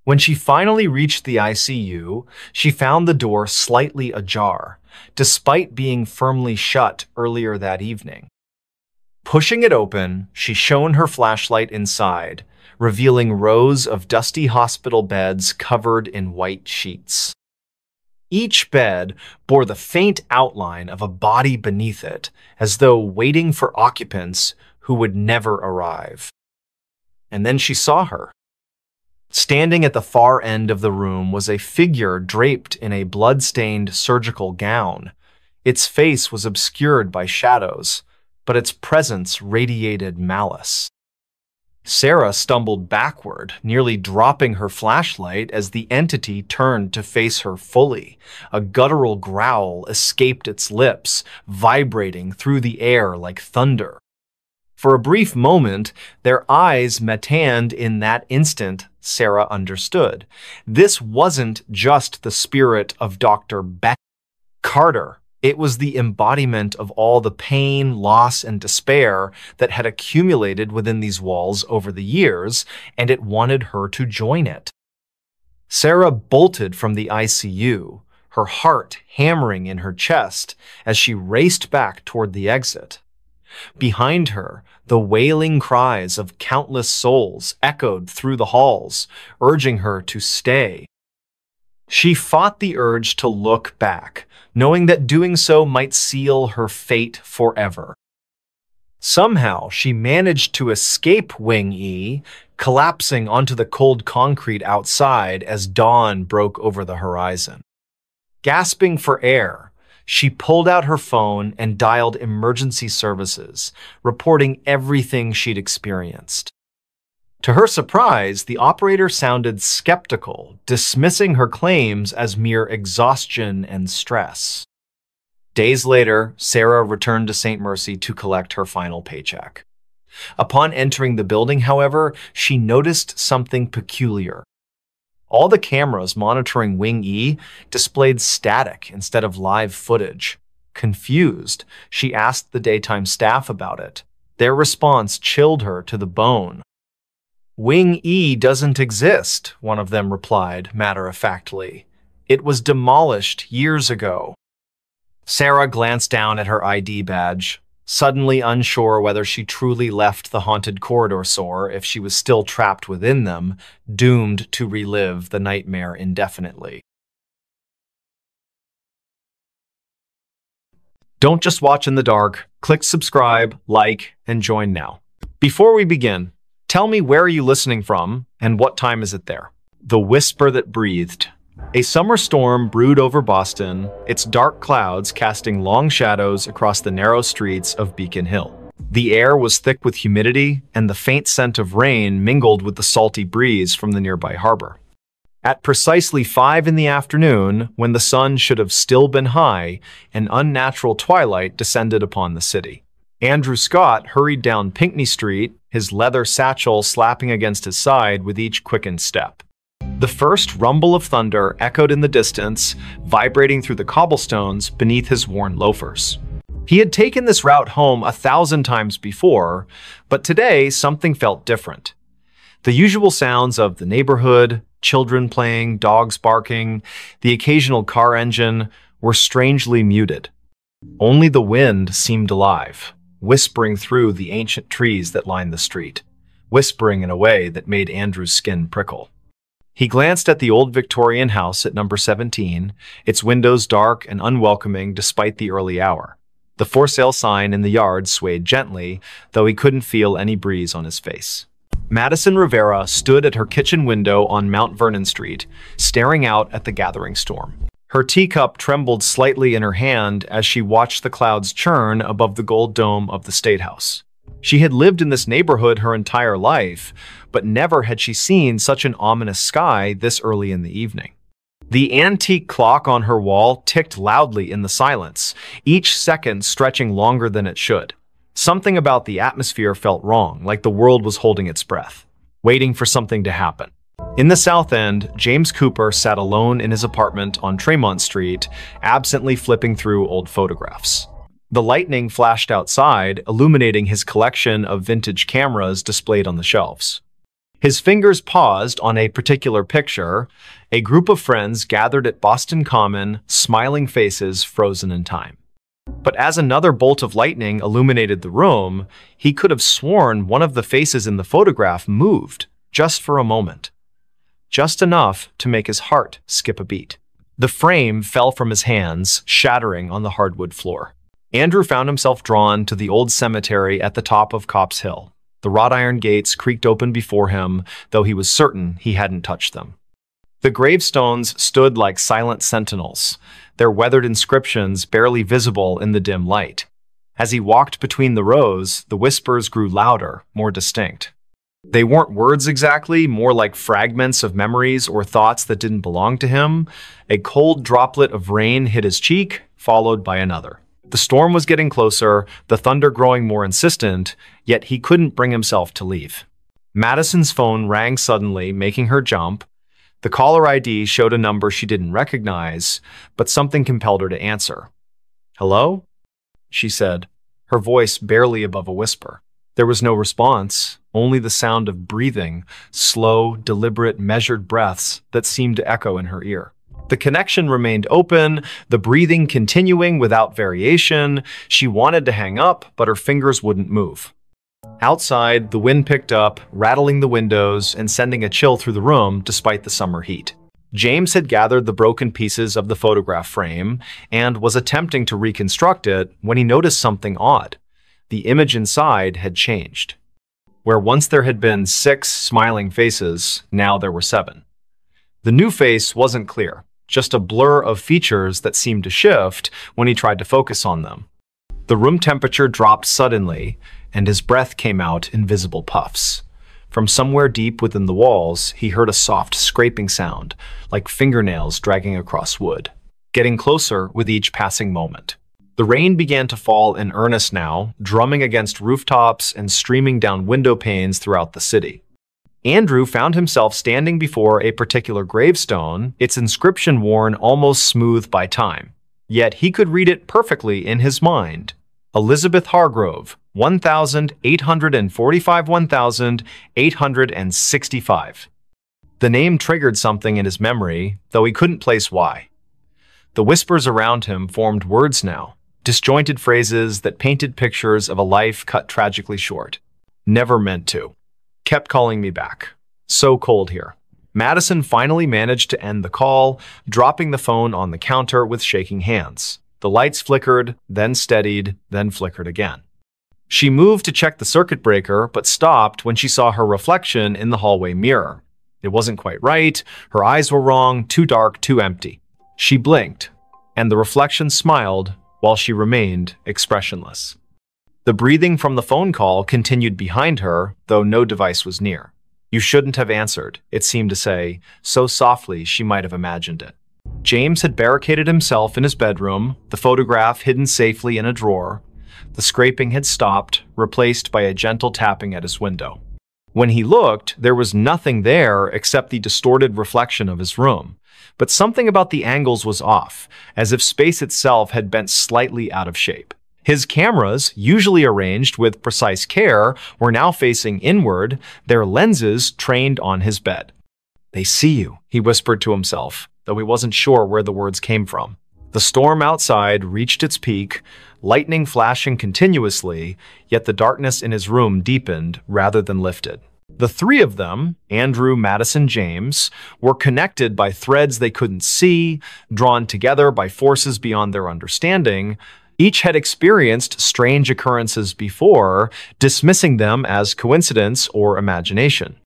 When she finally reached the ICU, she found the door slightly ajar, despite being firmly shut earlier that evening. Pushing it open, she shone her flashlight inside, revealing rows of dusty hospital beds covered in white sheets. Each bed bore the faint outline of a body beneath it, as though waiting for occupants who would never arrive. And then she saw her. Standing at the far end of the room was a figure draped in a blood-stained surgical gown. Its face was obscured by shadows, but its presence radiated malice. Sarah stumbled backward, nearly dropping her flashlight as the entity turned to face her fully. A guttural growl escaped its lips, vibrating through the air like thunder. For a brief moment, their eyes met, and in that instant, Sarah understood. This wasn't just the spirit of Dr. Carter. It was the embodiment of all the pain, loss, and despair that had accumulated within these walls over the years, and it wanted her to join it. Sarah bolted from the ICU, her heart hammering in her chest as she raced back toward the exit. Behind her, the wailing cries of countless souls echoed through the halls, urging her to stay. She fought the urge to look back, knowing that doing so might seal her fate forever. Somehow, she managed to escape Wing E, collapsing onto the cold concrete outside as dawn broke over the horizon. Gasping for air, she pulled out her phone and dialed emergency services, reporting everything she'd experienced. To her surprise, the operator sounded skeptical, dismissing her claims as mere exhaustion and stress. Days later, Sarah returned to St. Mercy to collect her final paycheck. Upon entering the building, however, she noticed something peculiar. All the cameras monitoring Wing E displayed static instead of live footage. Confused, she asked the daytime staff about it. Their response chilled her to the bone. "Wing E doesn't exist," one of them replied matter-of-factly. "It was demolished years ago." Sarah glanced down at her ID badge, suddenly unsure whether she truly left the haunted corridors or if she was still trapped within them, doomed to relive the nightmare indefinitely. Don't just watch in the dark. Click subscribe, like, and join now. Before we begin, tell me, where are you listening from, and what time is it there? The Whisper That Breathed. A summer storm brewed over Boston, its dark clouds casting long shadows across the narrow streets of Beacon Hill. The air was thick with humidity, and the faint scent of rain mingled with the salty breeze from the nearby harbor. At precisely 5 in the afternoon, when the sun should have still been high, an unnatural twilight descended upon the city. Andrew Scott hurried down Pinckney Street, his leather satchel slapping against his side with each quickened step. The first rumble of thunder echoed in the distance, vibrating through the cobblestones beneath his worn loafers. He had taken this route home 1,000 times before, but today something felt different. The usual sounds of the neighborhood, children playing, dogs barking, the occasional car engine, were strangely muted. Only the wind seemed alive, whispering through the ancient trees that lined the street, whispering in a way that made Andrew's skin prickle. He glanced at the old Victorian house at number 17, its windows dark and unwelcoming despite the early hour. The for sale sign in the yard swayed gently, though he couldn't feel any breeze on his face. Madison Rivera stood at her kitchen window on Mount Vernon Street, staring out at the gathering storm. Her teacup trembled slightly in her hand as she watched the clouds churn above the gold dome of the State House. She had lived in this neighborhood her entire life, but never had she seen such an ominous sky this early in the evening. The antique clock on her wall ticked loudly in the silence, each second stretching longer than it should. Something about the atmosphere felt wrong, like the world was holding its breath, waiting for something to happen. In the South End, James Cooper sat alone in his apartment on Tremont Street, absently flipping through old photographs. The lightning flashed outside, illuminating his collection of vintage cameras displayed on the shelves. His fingers paused on a particular picture, a group of friends gathered at Boston Common, smiling faces frozen in time. But as another bolt of lightning illuminated the room, he could have sworn one of the faces in the photograph moved, just for a moment. Just enough to make his heart skip a beat. The frame fell from his hands, shattering on the hardwood floor. Andrew found himself drawn to the old cemetery at the top of Copp's Hill. The wrought iron gates creaked open before him, though he was certain he hadn't touched them. The gravestones stood like silent sentinels, their weathered inscriptions barely visible in the dim light. As he walked between the rows, the whispers grew louder, more distinct. They weren't words exactly, more like fragments of memories or thoughts that didn't belong to him. A cold droplet of rain hit his cheek, followed by another. The storm was getting closer, the thunder growing more insistent, yet he couldn't bring himself to leave. Madison's phone rang suddenly, making her jump. The caller ID showed a number she didn't recognize, but something compelled her to answer. "Hello?" she said, her voice barely above a whisper. There was no response, only the sound of breathing, slow, deliberate, measured breaths that seemed to echo in her ear. The connection remained open, the breathing continuing without variation. She wanted to hang up, but her fingers wouldn't move. Outside, the wind picked up, rattling the windows and sending a chill through the room despite the summer heat. James had gathered the broken pieces of the photograph frame and was attempting to reconstruct it when he noticed something odd. The image inside had changed. Where once there had been 6 smiling faces, now there were 7. The new face wasn't clear, just a blur of features that seemed to shift when he tried to focus on them. The room temperature dropped suddenly, and his breath came out in visible puffs. From somewhere deep within the walls, he heard a soft scraping sound, like fingernails dragging across wood, getting closer with each passing moment. The rain began to fall in earnest now, drumming against rooftops and streaming down window panes throughout the city. Andrew found himself standing before a particular gravestone, its inscription worn almost smooth by time. Yet he could read it perfectly in his mind. Elizabeth Hargrove, 1845–1865. The name triggered something in his memory, though he couldn't place why. The whispers around him formed words now, disjointed phrases that painted pictures of a life cut tragically short. Never meant to. Kept calling me back. So cold here. Madison finally managed to end the call, dropping the phone on the counter with shaking hands. The lights flickered, then steadied, then flickered again. She moved to check the circuit breaker, but stopped when she saw her reflection in the hallway mirror. It wasn't quite right, her eyes were wrong, too dark, too empty. She blinked, and the reflection smiled while she remained expressionless. The breathing from the phone call continued behind her, though no device was near. "You shouldn't have answered," it seemed to say, so softly she might have imagined it. James had barricaded himself in his bedroom, the photograph hidden safely in a drawer. The scraping had stopped, replaced by a gentle tapping at his window. When he looked, there was nothing there except the distorted reflection of his room. But something about the angles was off, as if space itself had bent slightly out of shape. His cameras, usually arranged with precise care, were now facing inward, their lenses trained on his bed. "They see you," he whispered to himself, though he wasn't sure where the words came from. The storm outside reached its peak, lightning flashing continuously, yet the darkness in his room deepened rather than lifted. The three of them, Andrew, Madison, James, were connected by threads they couldn't see, drawn together by forces beyond their understanding. Each had experienced strange occurrences before, dismissing them as coincidence or imagination.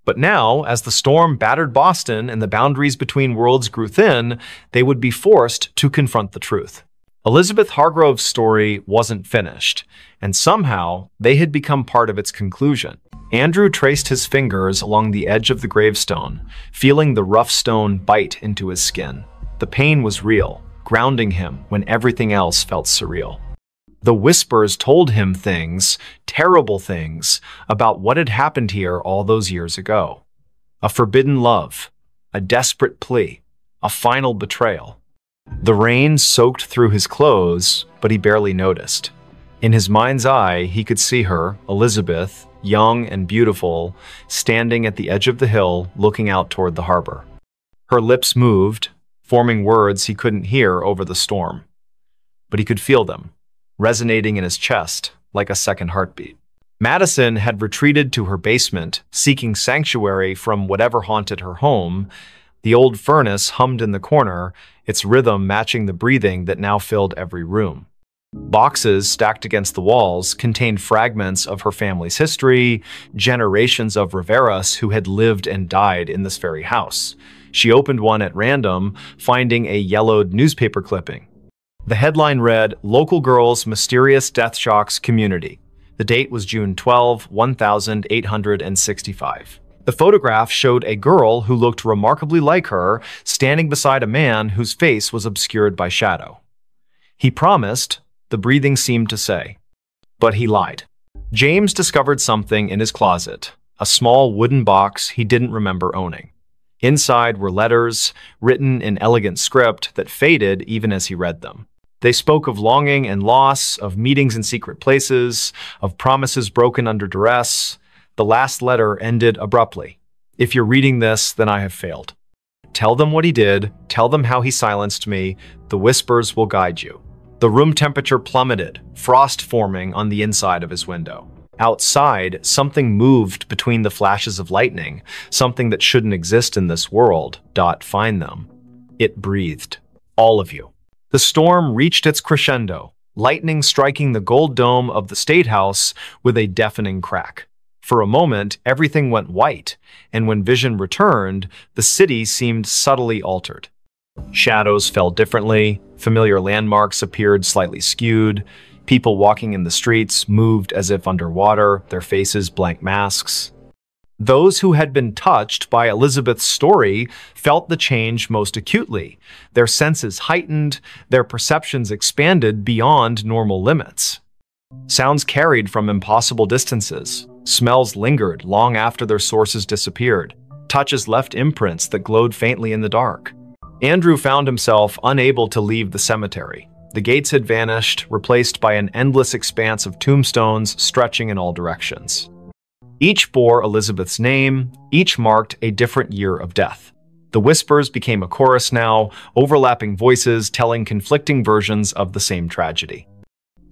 But now, as the storm battered Boston and the boundaries between worlds grew thin, they would be forced to confront the truth. Elizabeth Hargrove's story wasn't finished, and somehow they had become part of its conclusion. Andrew traced his fingers along the edge of the gravestone, feeling the rough stone bite into his skin. The pain was real, grounding him when everything else felt surreal. The whispers told him things, terrible things, about what had happened here all those years ago. A forbidden love, a desperate plea, a final betrayal. The rain soaked through his clothes, but he barely noticed. In his mind's eye, he could see her, Elizabeth, young and beautiful, standing at the edge of the hill, looking out toward the harbor. Her lips moved, forming words he couldn't hear over the storm. But he could feel them, resonating in his chest like a second heartbeat. Madison had retreated to her basement, seeking sanctuary from whatever haunted her home. The old furnace hummed in the corner, its rhythm matching the breathing that now filled every room. Boxes stacked against the walls contained fragments of her family's history, generations of Riveras who had lived and died in this very house. She opened one at random, finding a yellowed newspaper clipping. The headline read, "Local Girls' Mysterious Death Shocks Community." The date was June 12, 1865. The photograph showed a girl who looked remarkably like her, standing beside a man whose face was obscured by shadow. He promised, the breathing seemed to say. But he lied. James discovered something in his closet, a small wooden box he didn't remember owning. Inside were letters, written in elegant script that faded even as he read them. They spoke of longing and loss, of meetings in secret places, of promises broken under duress. The last letter ended abruptly. "If you're reading this, then I have failed. Tell them what he did, tell them how he silenced me, the whispers will guide you." The room temperature plummeted, frost forming on the inside of his window. Outside, something moved between the flashes of lightning, something that shouldn't exist in this world. Find them. It breathed. All of you. The storm reached its crescendo, lightning striking the gold dome of the State House with a deafening crack. For a moment, everything went white, and when vision returned, the city seemed subtly altered. Shadows fell differently, familiar landmarks appeared slightly skewed, people walking in the streets moved as if underwater, their faces blank masks. Those who had been touched by Elizabeth's story felt the change most acutely. Their senses heightened, their perceptions expanded beyond normal limits. Sounds carried from impossible distances. Smells lingered long after their sources disappeared. Touches left imprints that glowed faintly in the dark. Andrew found himself unable to leave the cemetery. The gates had vanished, replaced by an endless expanse of tombstones stretching in all directions. Each bore Elizabeth's name, each marked a different year of death. The whispers became a chorus now, overlapping voices telling conflicting versions of the same tragedy.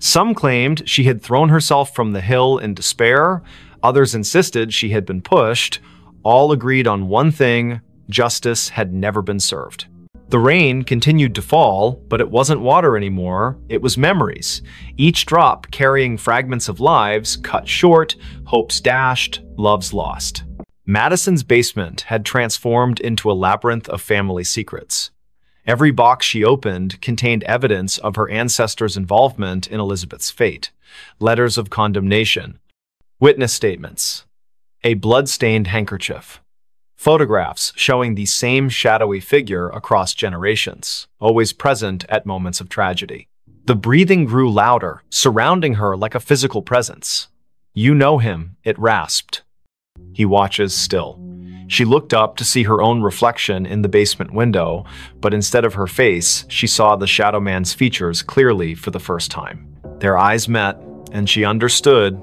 Some claimed she had thrown herself from the hill in despair, others insisted she had been pushed. All agreed on one thing: justice had never been served. The rain continued to fall, but it wasn't water anymore, it was memories, each drop carrying fragments of lives cut short, hopes dashed, loves lost. Madison's basement had transformed into a labyrinth of family secrets. Every box she opened contained evidence of her ancestors' involvement in Elizabeth's fate, letters of condemnation, witness statements, a blood-stained handkerchief, photographs showing the same shadowy figure across generations, always present at moments of tragedy. The breathing grew louder, surrounding her like a physical presence. "You know him," it rasped. "He watches still." She looked up to see her own reflection in the basement window, but instead of her face, she saw the Shadow Man's features clearly for the first time. Their eyes met, and she understood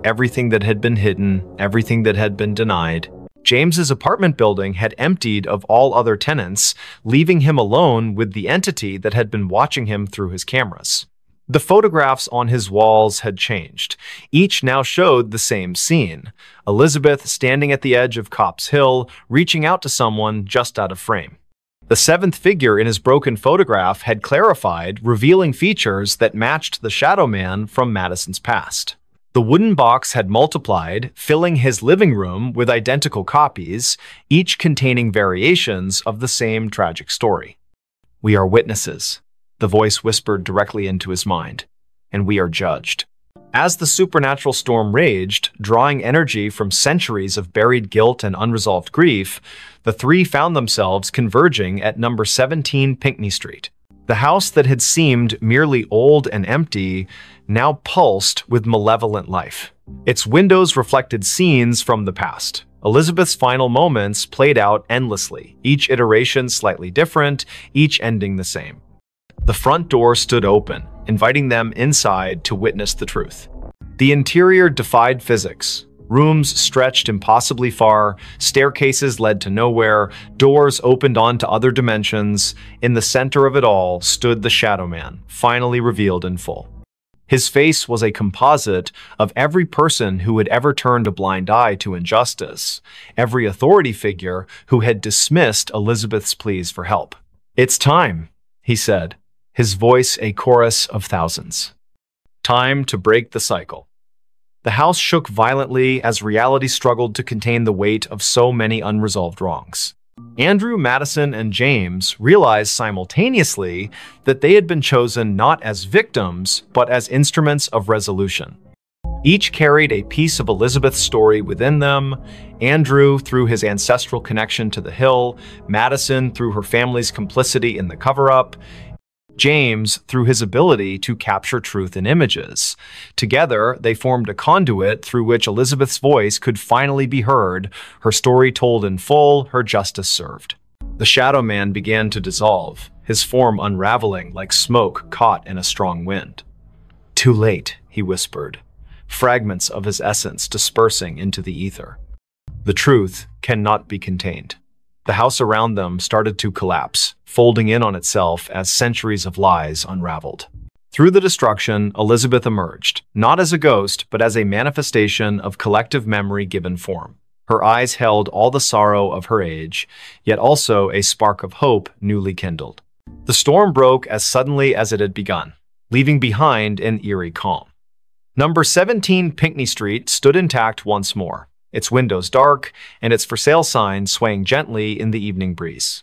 everything that had been hidden, everything that had been denied. James's apartment building had emptied of all other tenants, leaving him alone with the entity that had been watching him through his cameras. The photographs on his walls had changed. Each now showed the same scene. Elizabeth standing at the edge of Copp's Hill, reaching out to someone just out of frame. The seventh figure in his broken photograph had clarified, revealing features that matched the Shadow Man from Madison's past. The wooden box had multiplied, filling his living room with identical copies, each containing variations of the same tragic story. "We are witnesses," the voice whispered directly into his mind, "and we are judged." As the supernatural storm raged, drawing energy from centuries of buried guilt and unresolved grief, the three found themselves converging at number 17 Pinckney Street. The house that had seemed merely old and empty now pulsed with malevolent life. Its windows reflected scenes from the past. Elizabeth's final moments played out endlessly, each iteration slightly different, each ending the same. The front door stood open, inviting them inside to witness the truth. The interior defied physics. Rooms stretched impossibly far, staircases led to nowhere, doors opened onto other dimensions. In the center of it all stood the Shadow Man, finally revealed in full. His face was a composite of every person who had ever turned a blind eye to injustice, every authority figure who had dismissed Elizabeth's pleas for help. "It's time," he said, his voice a chorus of thousands. Time to break the cycle. The house shook violently as reality struggled to contain the weight of so many unresolved wrongs. Andrew, Madison, and James realized simultaneously that they had been chosen not as victims, but as instruments of resolution. Each carried a piece of Elizabeth's story within them. Andrew through his ancestral connection to the hill, Madison through her family's complicity in the cover-up, James through his ability to capture truth in images. Together, they formed a conduit through which Elizabeth's voice could finally be heard, her story told in full, her justice served. The Shadow Man began to dissolve, his form unraveling like smoke caught in a strong wind. "Too late," he whispered, fragments of his essence dispersing into the ether. The truth cannot be contained. The house around them started to collapse, folding in on itself as centuries of lies unraveled. Through the destruction, Elizabeth emerged, not as a ghost, but as a manifestation of collective memory given form. Her eyes held all the sorrow of her age, yet also a spark of hope newly kindled. The storm broke as suddenly as it had begun, leaving behind an eerie calm. Number 17 Pinckney Street stood intact once more, its windows dark, and its for sale sign swaying gently in the evening breeze.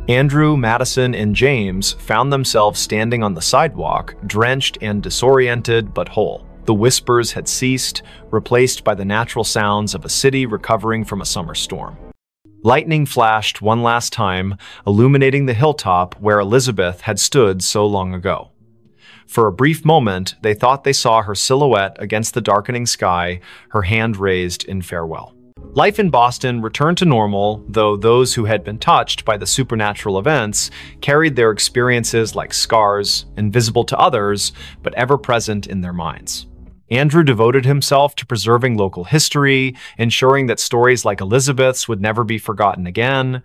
Andrew, Madison, and James found themselves standing on the sidewalk, drenched and disoriented but whole. The whispers had ceased, replaced by the natural sounds of a city recovering from a summer storm. Lightning flashed one last time, illuminating the hilltop where Elizabeth had stood so long ago. For a brief moment, they thought they saw her silhouette against the darkening sky, her hand raised in farewell. Life in Boston returned to normal, though those who had been touched by the supernatural events carried their experiences like scars, invisible to others, but ever present in their minds. Andrew devoted himself to preserving local history, ensuring that stories like Elizabeth's would never be forgotten again.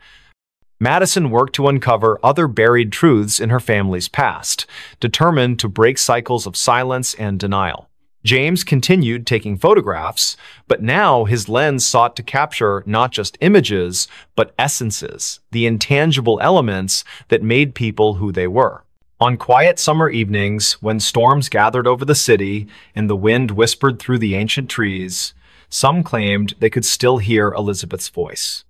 Madison worked to uncover other buried truths in her family's past, determined to break cycles of silence and denial. James continued taking photographs, but now his lens sought to capture not just images, but essences, the intangible elements that made people who they were. On quiet summer evenings, when storms gathered over the city and the wind whispered through the ancient trees, some claimed they could still hear Elizabeth's voice.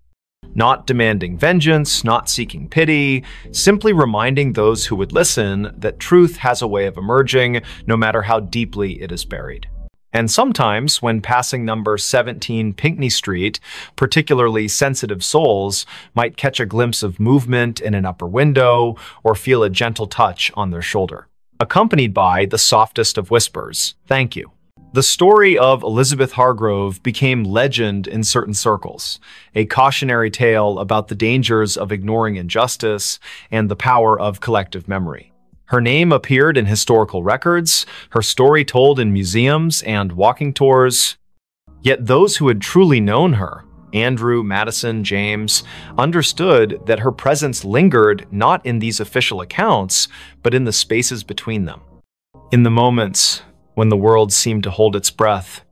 Not demanding vengeance, not seeking pity, simply reminding those who would listen that truth has a way of emerging, no matter how deeply it is buried. And sometimes, when passing number 17 Pinckney Street, particularly sensitive souls might catch a glimpse of movement in an upper window or feel a gentle touch on their shoulder, accompanied by the softest of whispers, "Thank you." The story of Elizabeth Hargrove became legend in certain circles, a cautionary tale about the dangers of ignoring injustice and the power of collective memory. Her name appeared in historical records, her story told in museums and walking tours. Yet those who had truly known her, Andrew, Madison, James, understood that her presence lingered not in these official accounts, but in the spaces between them. In the moments when the world seemed to hold its breath,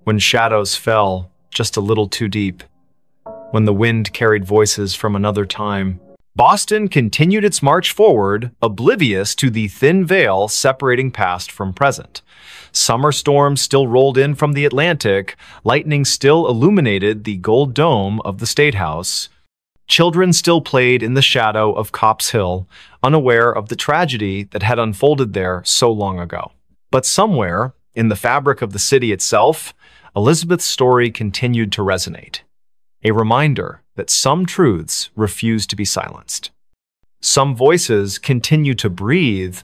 when shadows fell just a little too deep, when the wind carried voices from another time, Boston continued its march forward, oblivious to the thin veil separating past from present. Summer storms still rolled in from the Atlantic, lightning still illuminated the gold dome of the State House. Children still played in the shadow of Copp's Hill, unaware of the tragedy that had unfolded there so long ago. But somewhere, in the fabric of the city itself, Elizabeth's story continued to resonate. A reminder that some truths refuse to be silenced. Some voices continue to breathe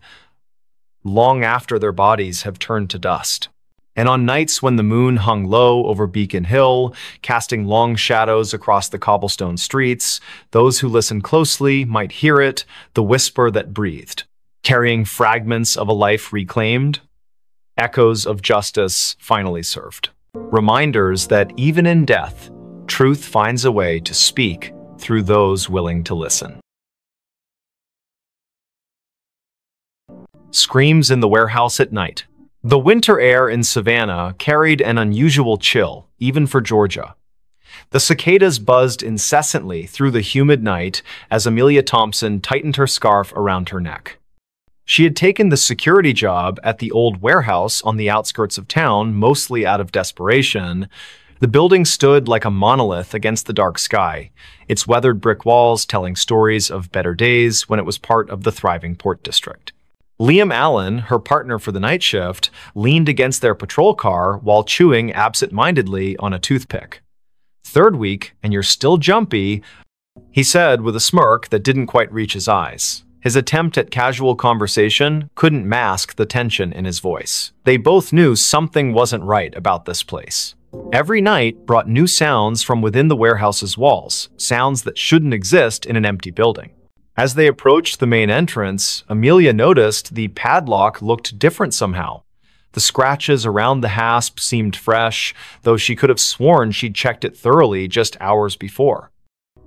long after their bodies have turned to dust. And on nights when the moon hung low over Beacon Hill, casting long shadows across the cobblestone streets, those who listen closely might hear it, the whisper that breathed, carrying fragments of a life reclaimed, echoes of justice finally served. Reminders that even in death, truth finds a way to speak through those willing to listen. Screams in the warehouse at night. The winter air in Savannah carried an unusual chill, even for Georgia. The cicadas buzzed incessantly through the humid night as Amelia Thompson tightened her scarf around her neck. She had taken the security job at the old warehouse on the outskirts of town, mostly out of desperation. The building stood like a monolith against the dark sky, its weathered brick walls telling stories of better days when it was part of the thriving port district. Liam Allen, her partner for the night shift, leaned against their patrol car while chewing absent-mindedly on a toothpick. "Third week, and you're still jumpy," he said with a smirk that didn't quite reach his eyes. His attempt at casual conversation couldn't mask the tension in his voice. They both knew something wasn't right about this place. Every night brought new sounds from within the warehouse's walls, sounds that shouldn't exist in an empty building. As they approached the main entrance, Amelia noticed the padlock looked different somehow. The scratches around the hasp seemed fresh, though she could have sworn she'd checked it thoroughly just hours before.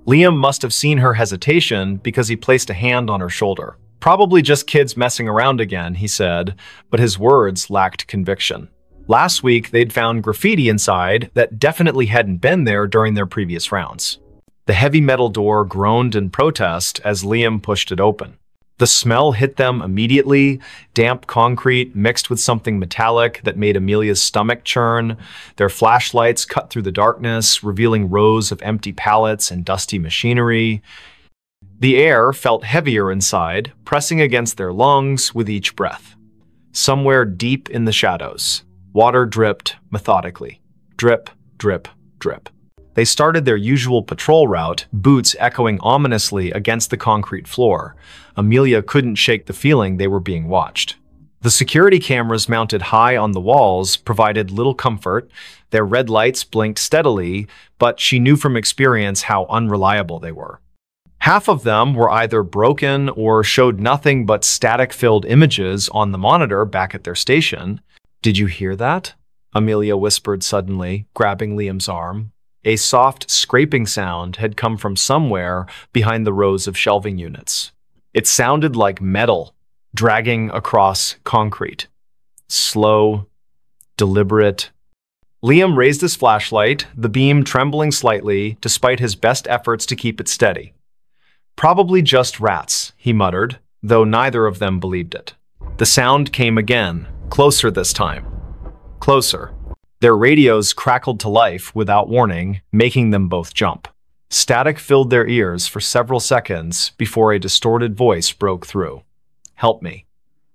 Liam must have seen her hesitation because he placed a hand on her shoulder. "Probably just kids messing around again," he said, but his words lacked conviction. Last week, they'd found graffiti inside that definitely hadn't been there during their previous rounds. The heavy metal door groaned in protest as Liam pushed it open. The smell hit them immediately, damp concrete mixed with something metallic that made Amelia's stomach churn. Their flashlights cut through the darkness, revealing rows of empty pallets and dusty machinery. The air felt heavier inside, pressing against their lungs with each breath. Somewhere deep in the shadows, water dripped methodically. Drip, drip, drip. They started their usual patrol route, boots echoing ominously against the concrete floor. Amelia couldn't shake the feeling they were being watched. The security cameras mounted high on the walls provided little comfort. Their red lights blinked steadily, but she knew from experience how unreliable they were. Half of them were either broken or showed nothing but static-filled images on the monitor back at their station. "Did you hear that?" Amelia whispered suddenly, grabbing Liam's arm. A soft scraping sound had come from somewhere behind the rows of shelving units. It sounded like metal dragging across concrete. Slow, deliberate. Liam raised his flashlight, the beam trembling slightly despite his best efforts to keep it steady. "Probably just rats," he muttered, though neither of them believed it. The sound came again, closer this time. Closer. Their radios crackled to life without warning, making them both jump. Static filled their ears for several seconds before a distorted voice broke through. "Help me."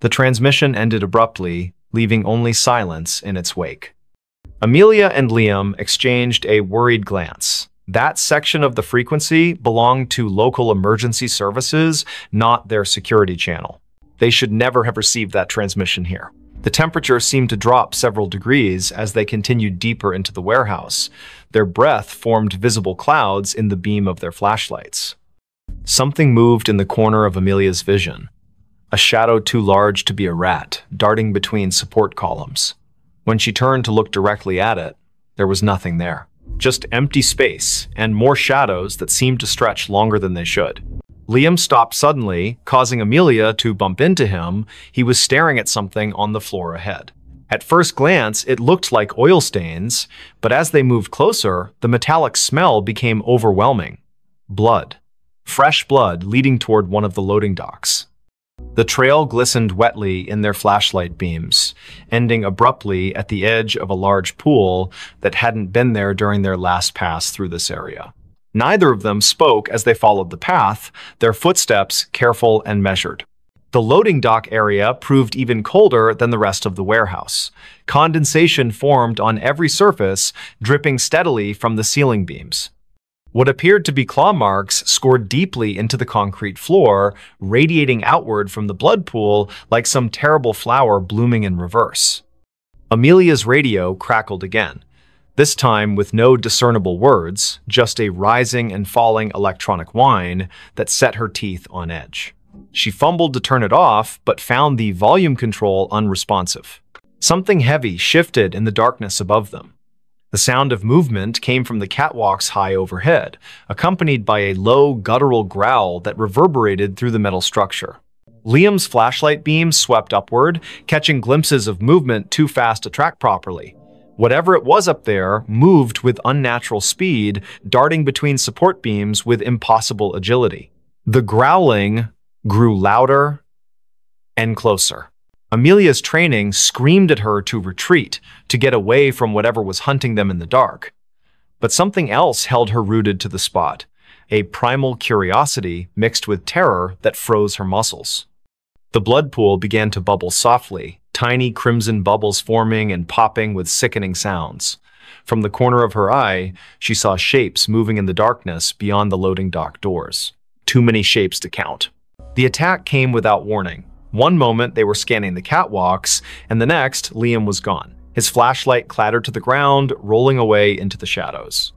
The transmission ended abruptly, leaving only silence in its wake. Amelia and Liam exchanged a worried glance. That section of the frequency belonged to local emergency services, not their security channel. They should never have received that transmission here. The temperature seemed to drop several degrees as they continued deeper into the warehouse. Their breath formed visible clouds in the beam of their flashlights. Something moved in the corner of Amelia's vision. a shadow too large to be a rat, darting between support columns. When she turned to look directly at it, there was nothing there. Just empty space and more shadows that seemed to stretch longer than they should. Liam stopped suddenly, causing Amelia to bump into him. He was staring at something on the floor ahead. At first glance, it looked like oil stains, but as they moved closer, the metallic smell became overwhelming. Blood. Fresh blood leading toward one of the loading docks. The trail glistened wetly in their flashlight beams, ending abruptly at the edge of a large pool that hadn't been there during their last pass through this area. Neither of them spoke as they followed the path, their footsteps careful and measured. The loading dock area proved even colder than the rest of the warehouse. Condensation formed on every surface, dripping steadily from the ceiling beams. What appeared to be claw marks scored deeply into the concrete floor, radiating outward from the blood pool like some terrible flower blooming in reverse. Amelia's radio crackled again, this time with no discernible words, just a rising and falling electronic whine that set her teeth on edge. She fumbled to turn it off, but found the volume control unresponsive. Something heavy shifted in the darkness above them. The sound of movement came from the catwalks high overhead, accompanied by a low, guttural growl that reverberated through the metal structure. Liam's flashlight beam swept upward, catching glimpses of movement too fast to track properly. Whatever it was up there moved with unnatural speed, darting between support beams with impossible agility. The growling grew louder and closer. Amelia's training screamed at her to retreat, to get away from whatever was hunting them in the dark. But something else held her rooted to the spot, a primal curiosity mixed with terror that froze her muscles. The blood pool began to bubble softly, tiny crimson bubbles forming and popping with sickening sounds. From the corner of her eye, she saw shapes moving in the darkness beyond the loading dock doors. Too many shapes to count. The attack came without warning. One moment they were scanning the catwalks, and the next, Liam was gone. His flashlight clattered to the ground, rolling away into the shadows.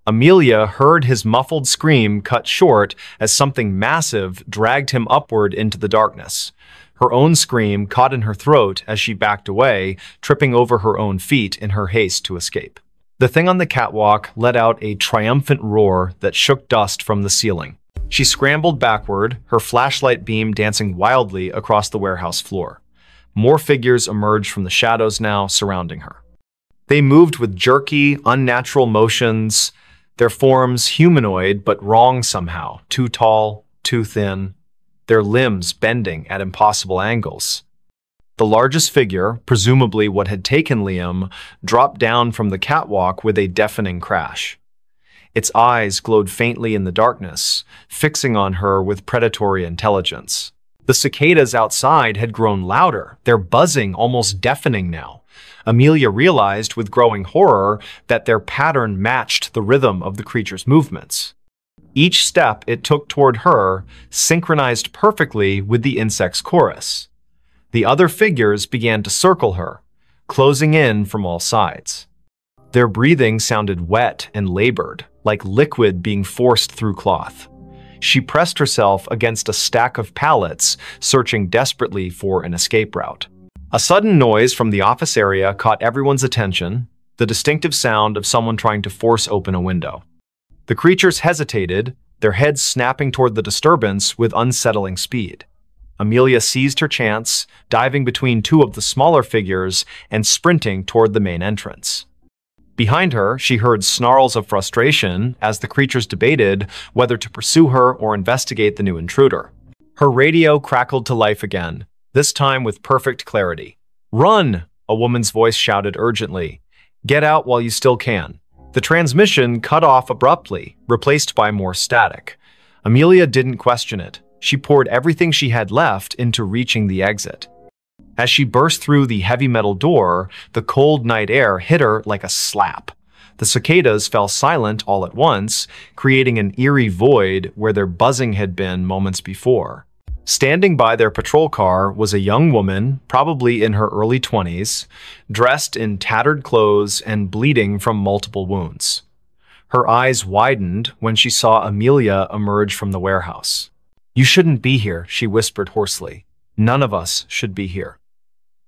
Amelia heard his muffled scream cut short as something massive dragged him upward into the darkness. Her own scream caught in her throat as she backed away, tripping over her own feet in her haste to escape. The thing on the catwalk let out a triumphant roar that shook dust from the ceiling. She scrambled backward, her flashlight beam dancing wildly across the warehouse floor. More figures emerged from the shadows now, surrounding her. They moved with jerky, unnatural motions, their forms humanoid but wrong somehow, too tall, too thin, their limbs bending at impossible angles. The largest figure, presumably what had taken Liam, dropped down from the catwalk with a deafening crash. Its eyes glowed faintly in the darkness, fixing on her with predatory intelligence. The cicadas outside had grown louder, their buzzing almost deafening now. Amelia realized with growing horror that their pattern matched the rhythm of the creature's movements. Each step it took toward her synchronized perfectly with the insect's chorus. The other figures began to circle her, closing in from all sides. Their breathing sounded wet and labored, like liquid being forced through cloth. She pressed herself against a stack of pallets, searching desperately for an escape route. A sudden noise from the office area caught everyone's attention, the distinctive sound of someone trying to force open a window. The creatures hesitated, their heads snapping toward the disturbance with unsettling speed. Amelia seized her chance, diving between two of the smaller figures and sprinting toward the main entrance. Behind her, she heard snarls of frustration as the creatures debated whether to pursue her or investigate the new intruder. Her radio crackled to life again, this time with perfect clarity. "Run!" a woman's voice shouted urgently. "Get out while you still can." The transmission cut off abruptly, replaced by more static. Amelia didn't question it. She poured everything she had left into reaching the exit. As she burst through the heavy metal door, the cold night air hit her like a slap. The cicadas fell silent all at once, creating an eerie void where their buzzing had been moments before. Standing by their patrol car was a young woman, probably in her early 20s, dressed in tattered clothes and bleeding from multiple wounds. Her eyes widened when she saw Amelia emerge from the warehouse. "You shouldn't be here," she whispered hoarsely. None of us should be here.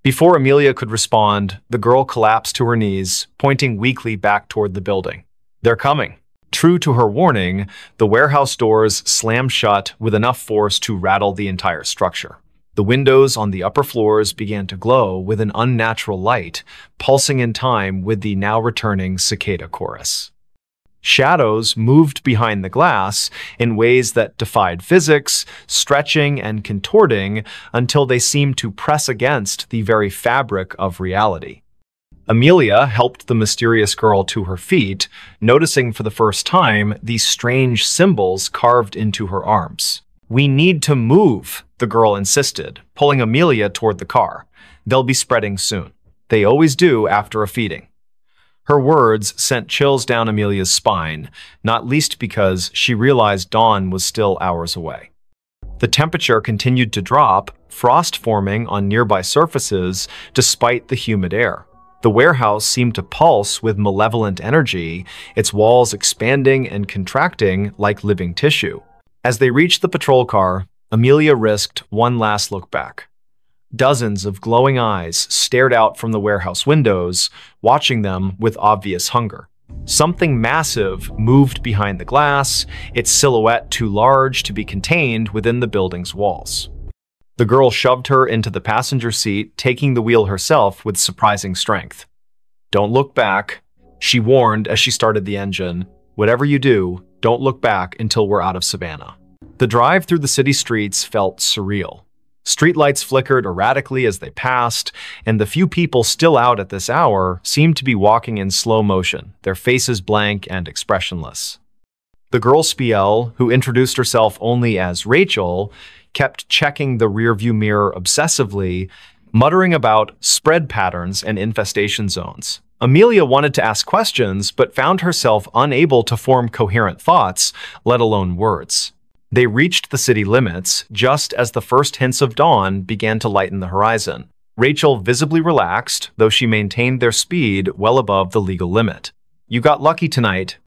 Before Amelia could respond, the girl collapsed to her knees, pointing weakly back toward the building. They're coming. True to her warning, the warehouse doors slammed shut with enough force to rattle the entire structure. The windows on the upper floors began to glow with an unnatural light, pulsing in time with the now returning cicada chorus. Shadows moved behind the glass in ways that defied physics, stretching and contorting until they seemed to press against the very fabric of reality. Amelia helped the mysterious girl to her feet, noticing for the first time these strange symbols carved into her arms. "We need to move," the girl insisted, pulling Amelia toward the car. "They'll be spreading soon. They always do after a feeding." Her words sent chills down Amelia's spine, not least because she realized dawn was still hours away. The temperature continued to drop, frost forming on nearby surfaces despite the humid air. The warehouse seemed to pulse with malevolent energy, its walls expanding and contracting like living tissue. As they reached the patrol car, Amelia risked one last look back. Dozens of glowing eyes stared out from the warehouse windows, watching them with obvious hunger. Something massive moved behind the glass, its silhouette too large to be contained within the building's walls. The girl shoved her into the passenger seat, taking the wheel herself with surprising strength. "Don't look back," she warned as she started the engine. "Whatever you do, don't look back until we're out of Savannah." The drive through the city streets felt surreal. Streetlights flickered erratically as they passed, and the few people still out at this hour seemed to be walking in slow motion, their faces blank and expressionless. The girl Spiel, who introduced herself only as Rachel, kept checking the rearview mirror obsessively, muttering about spread patterns and infestation zones. Amelia wanted to ask questions, but found herself unable to form coherent thoughts, let alone words. They reached the city limits just as the first hints of dawn began to lighten the horizon. Rachel visibly relaxed, though she maintained their speed well above the legal limit. "You got lucky tonight,"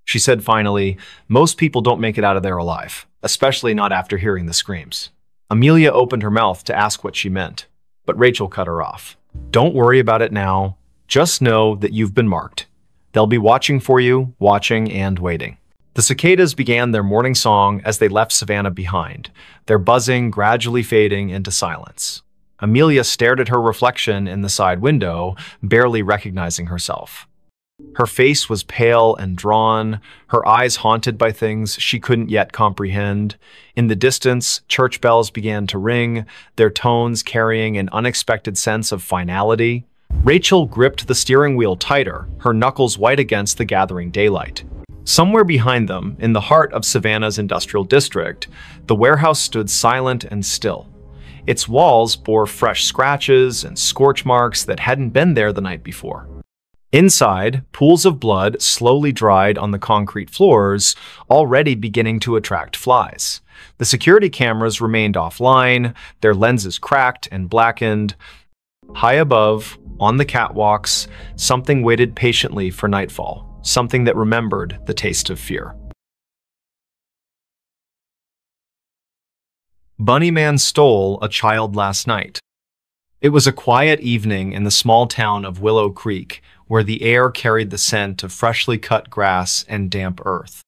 she said finally. "Most people don't make it out of there alive, especially not after hearing the screams." Amelia opened her mouth to ask what she meant, but Rachel cut her off. "Don't worry about it now. Just know that you've been marked. They'll be watching for you, watching and waiting." The cicadas began their morning song as they left Savannah behind, their buzzing gradually fading into silence. Amelia stared at her reflection in the side window, barely recognizing herself. Her face was pale and drawn, her eyes haunted by things she couldn't yet comprehend. In the distance, church bells began to ring, their tones carrying an unexpected sense of finality. Rachel gripped the steering wheel tighter, her knuckles white against the gathering daylight. Somewhere behind them, in the heart of Savannah's industrial district, the warehouse stood silent and still. Its walls bore fresh scratches and scorch marks that hadn't been there the night before. Inside, pools of blood slowly dried on the concrete floors, already beginning to attract flies. The security cameras remained offline, their lenses cracked and blackened. High above, on the catwalks, something waited patiently for nightfall. Something that remembered the taste of fear. Bunny Man stole a child last night. It was a quiet evening in the small town of Willow Creek, where the air carried the scent of freshly cut grass and damp earth.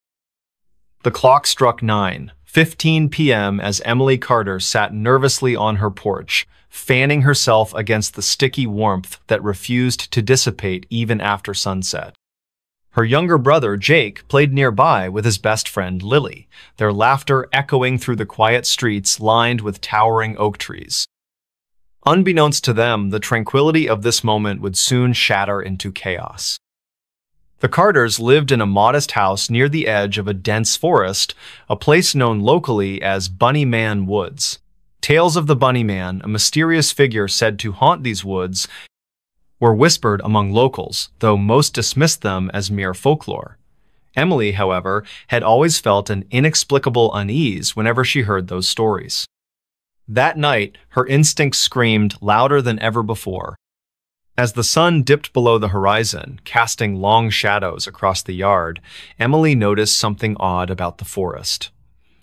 The clock struck 9:15 p.m. as Emily Carter sat nervously on her porch, fanning herself against the sticky warmth that refused to dissipate even after sunset. Her younger brother, Jake, played nearby with his best friend, Lily, their laughter echoing through the quiet streets lined with towering oak trees. Unbeknownst to them, the tranquility of this moment would soon shatter into chaos. The Carters lived in a modest house near the edge of a dense forest, a place known locally as Bunny Man Woods. Tales of the Bunny Man, a mysterious figure said to haunt these woods, were whispered among locals, though most dismissed them as mere folklore. Emily, however, had always felt an inexplicable unease whenever she heard those stories. That night, her instincts screamed louder than ever before. As the sun dipped below the horizon, casting long shadows across the yard, Emily noticed something odd about the forest.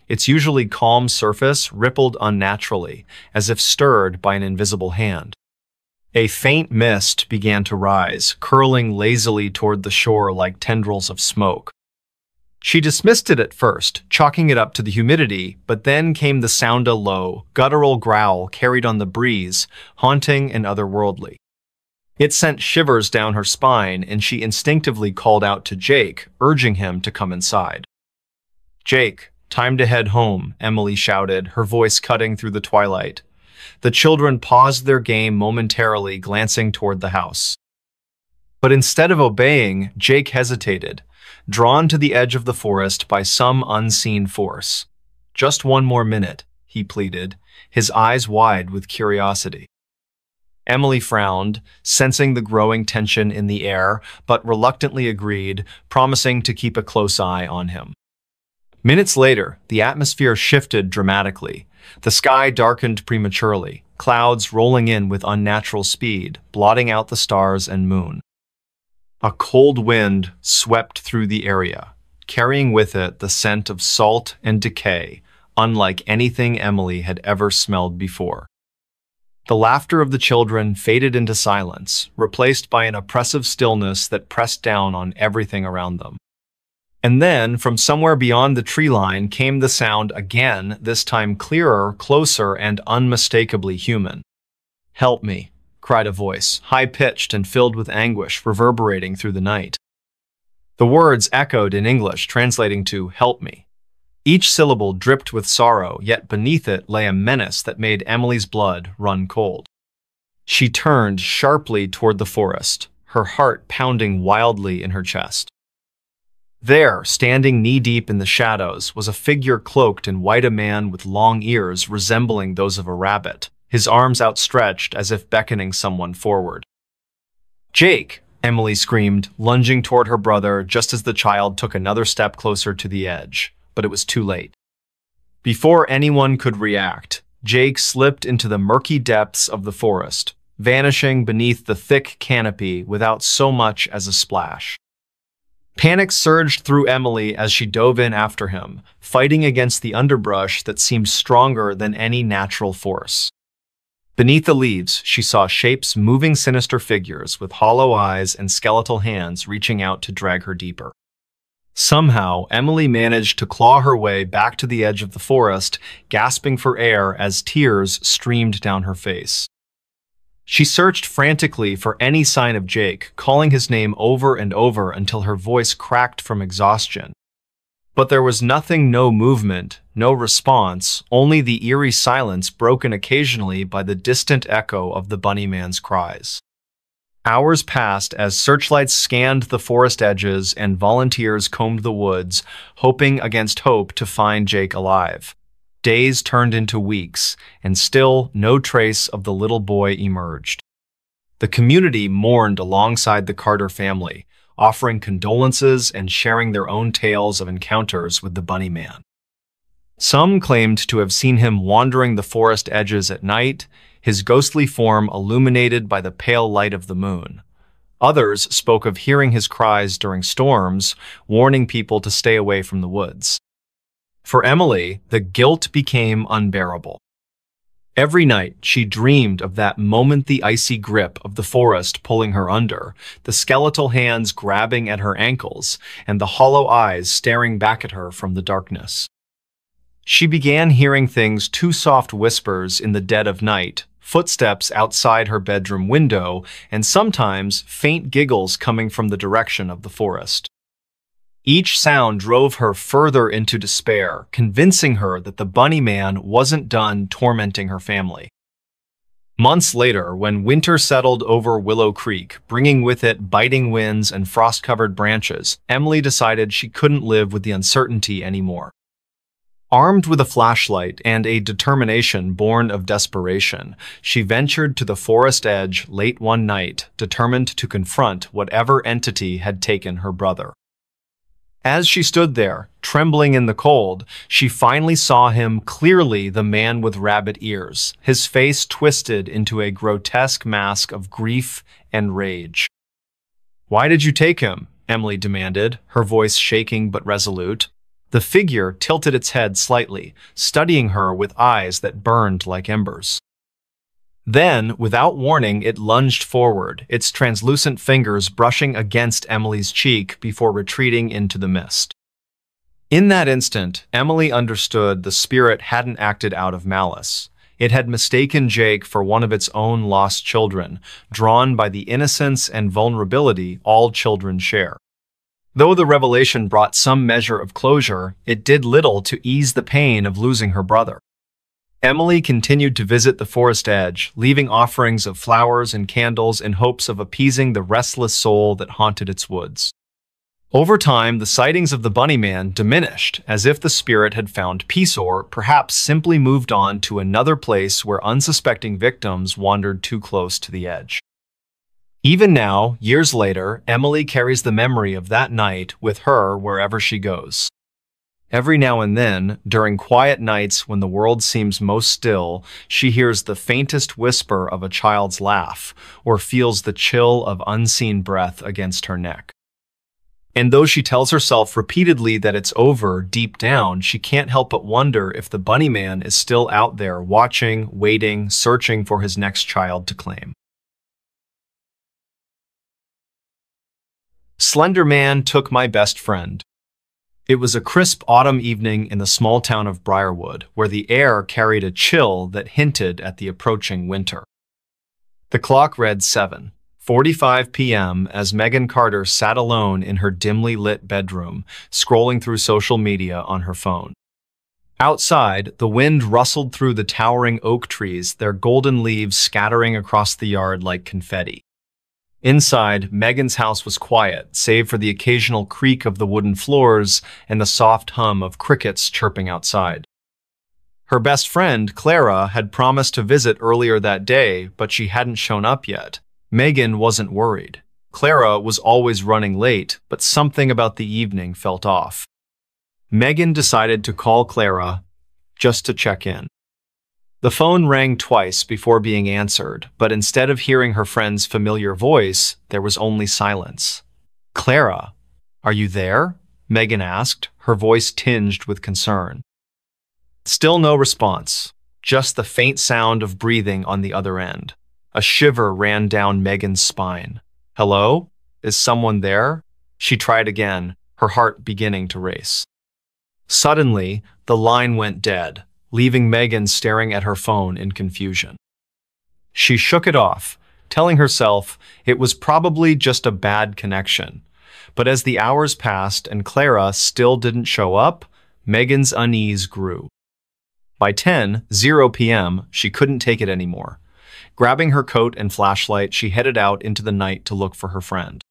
Its usually calm surface rippled unnaturally, as if stirred by an invisible hand. A faint mist began to rise, curling lazily toward the shore like tendrils of smoke. She dismissed it at first, chalking it up to the humidity, but then came the sound, a low, guttural growl carried on the breeze, haunting and otherworldly. It sent shivers down her spine, and she instinctively called out to Jake, urging him to come inside. "Jake, time to head home," Emily shouted, her voice cutting through the twilight. The children paused their game momentarily, glancing toward the house. But instead of obeying, Jake hesitated, drawn to the edge of the forest by some unseen force. "Just one more minute," he pleaded, his eyes wide with curiosity. Emily frowned, sensing the growing tension in the air, but reluctantly agreed, promising to keep a close eye on him. Minutes later, the atmosphere shifted dramatically. The sky darkened prematurely, clouds rolling in with unnatural speed, blotting out the stars and moon. A cold wind swept through the area, carrying with it the scent of salt and decay, unlike anything Emily had ever smelled before. The laughter of the children faded into silence, replaced by an oppressive stillness that pressed down on everything around them. And then, from somewhere beyond the tree line, came the sound again, this time clearer, closer, and unmistakably human. "Help me," cried a voice, high-pitched and filled with anguish, reverberating through the night. The words echoed in English, translating to "help me." Each syllable dripped with sorrow, yet beneath it lay a menace that made Emily's blood run cold. She turned sharply toward the forest, her heart pounding wildly in her chest. There, standing knee-deep in the shadows, was a figure cloaked in white, a man with long ears resembling those of a rabbit, his arms outstretched as if beckoning someone forward. "Jake!" Emily screamed, lunging toward her brother just as the child took another step closer to the edge. But it was too late. Before anyone could react, Jake slipped into the murky depths of the forest, vanishing beneath the thick canopy without so much as a splash. Panic surged through Emily as she dove in after him, fighting against the underbrush that seemed stronger than any natural force. Beneath the leaves, she saw shapes, moving sinister figures with hollow eyes and skeletal hands reaching out to drag her deeper. Somehow, Emily managed to claw her way back to the edge of the forest, gasping for air as tears streamed down her face. She searched frantically for any sign of Jake, calling his name over and over until her voice cracked from exhaustion. But there was nothing, no movement, no response, only the eerie silence broken occasionally by the distant echo of the bunny man's cries. Hours passed as searchlights scanned the forest edges and volunteers combed the woods, hoping against hope to find Jake alive. Days turned into weeks, and still no trace of the little boy emerged. The community mourned alongside the Carter family, offering condolences and sharing their own tales of encounters with the bunny man. Some claimed to have seen him wandering the forest edges at night, his ghostly form illuminated by the pale light of the moon. Others spoke of hearing his cries during storms, warning people to stay away from the woods. For Emily, the guilt became unbearable. Every night, she dreamed of that moment, the icy grip of the forest pulling her under, the skeletal hands grabbing at her ankles, and the hollow eyes staring back at her from the darkness. She began hearing things, too soft whispers in the dead of night, footsteps outside her bedroom window, and sometimes faint giggles coming from the direction of the forest. Each sound drove her further into despair, convincing her that the bunny man wasn't done tormenting her family. Months later, when winter settled over Willow Creek, bringing with it biting winds and frost-covered branches, Emily decided she couldn't live with the uncertainty anymore. Armed with a flashlight and a determination born of desperation, she ventured to the forest edge late one night, determined to confront whatever entity had taken her brother. As she stood there, trembling in the cold, she finally saw him clearly, the man with rabbit ears, his face twisted into a grotesque mask of grief and rage. "Why did you take him?" Emily demanded, her voice shaking but resolute. The figure tilted its head slightly, studying her with eyes that burned like embers. Then, without warning, it lunged forward, its translucent fingers brushing against Emily's cheek before retreating into the mist. In that instant, Emily understood the spirit hadn't acted out of malice. It had mistaken Jake for one of its own lost children, drawn by the innocence and vulnerability all children share. Though the revelation brought some measure of closure, it did little to ease the pain of losing her brother. Emily continued to visit the forest edge, leaving offerings of flowers and candles in hopes of appeasing the restless soul that haunted its woods. Over time, the sightings of the Bunnyman diminished, as if the spirit had found peace or, perhaps, simply moved on to another place where unsuspecting victims wandered too close to the edge. Even now, years later, Emily carries the memory of that night with her wherever she goes. Every now and then, during quiet nights when the world seems most still, she hears the faintest whisper of a child's laugh or feels the chill of unseen breath against her neck. And though she tells herself repeatedly that it's over, deep down, she can't help but wonder if the Bunnyman is still out there watching, waiting, searching for his next child to claim. Slender Man took my best friend. It was a crisp autumn evening in the small town of Briarwood, where the air carried a chill that hinted at the approaching winter. The clock read 7:45 p.m. as Megan Carter sat alone in her dimly lit bedroom, scrolling through social media on her phone. Outside, the wind rustled through the towering oak trees, their golden leaves scattering across the yard like confetti. Inside, Megan's house was quiet, save for the occasional creak of the wooden floors and the soft hum of crickets chirping outside. Her best friend, Clara, had promised to visit earlier that day, but she hadn't shown up yet. Megan wasn't worried. Clara was always running late, but something about the evening felt off. Megan decided to call Clara just to check in. The phone rang twice before being answered, but instead of hearing her friend's familiar voice, there was only silence. "Clara, are you there?" Megan asked, her voice tinged with concern. Still no response, just the faint sound of breathing on the other end. A shiver ran down Megan's spine. "Hello? Is someone there?" She tried again, her heart beginning to race. Suddenly, the line went dead, leaving Megan staring at her phone in confusion. She shook it off, telling herself it was probably just a bad connection. But as the hours passed and Clara still didn't show up, Megan's unease grew. By 10:00 p.m., she couldn't take it anymore. Grabbing her coat and flashlight, she headed out into the night to look for her friend.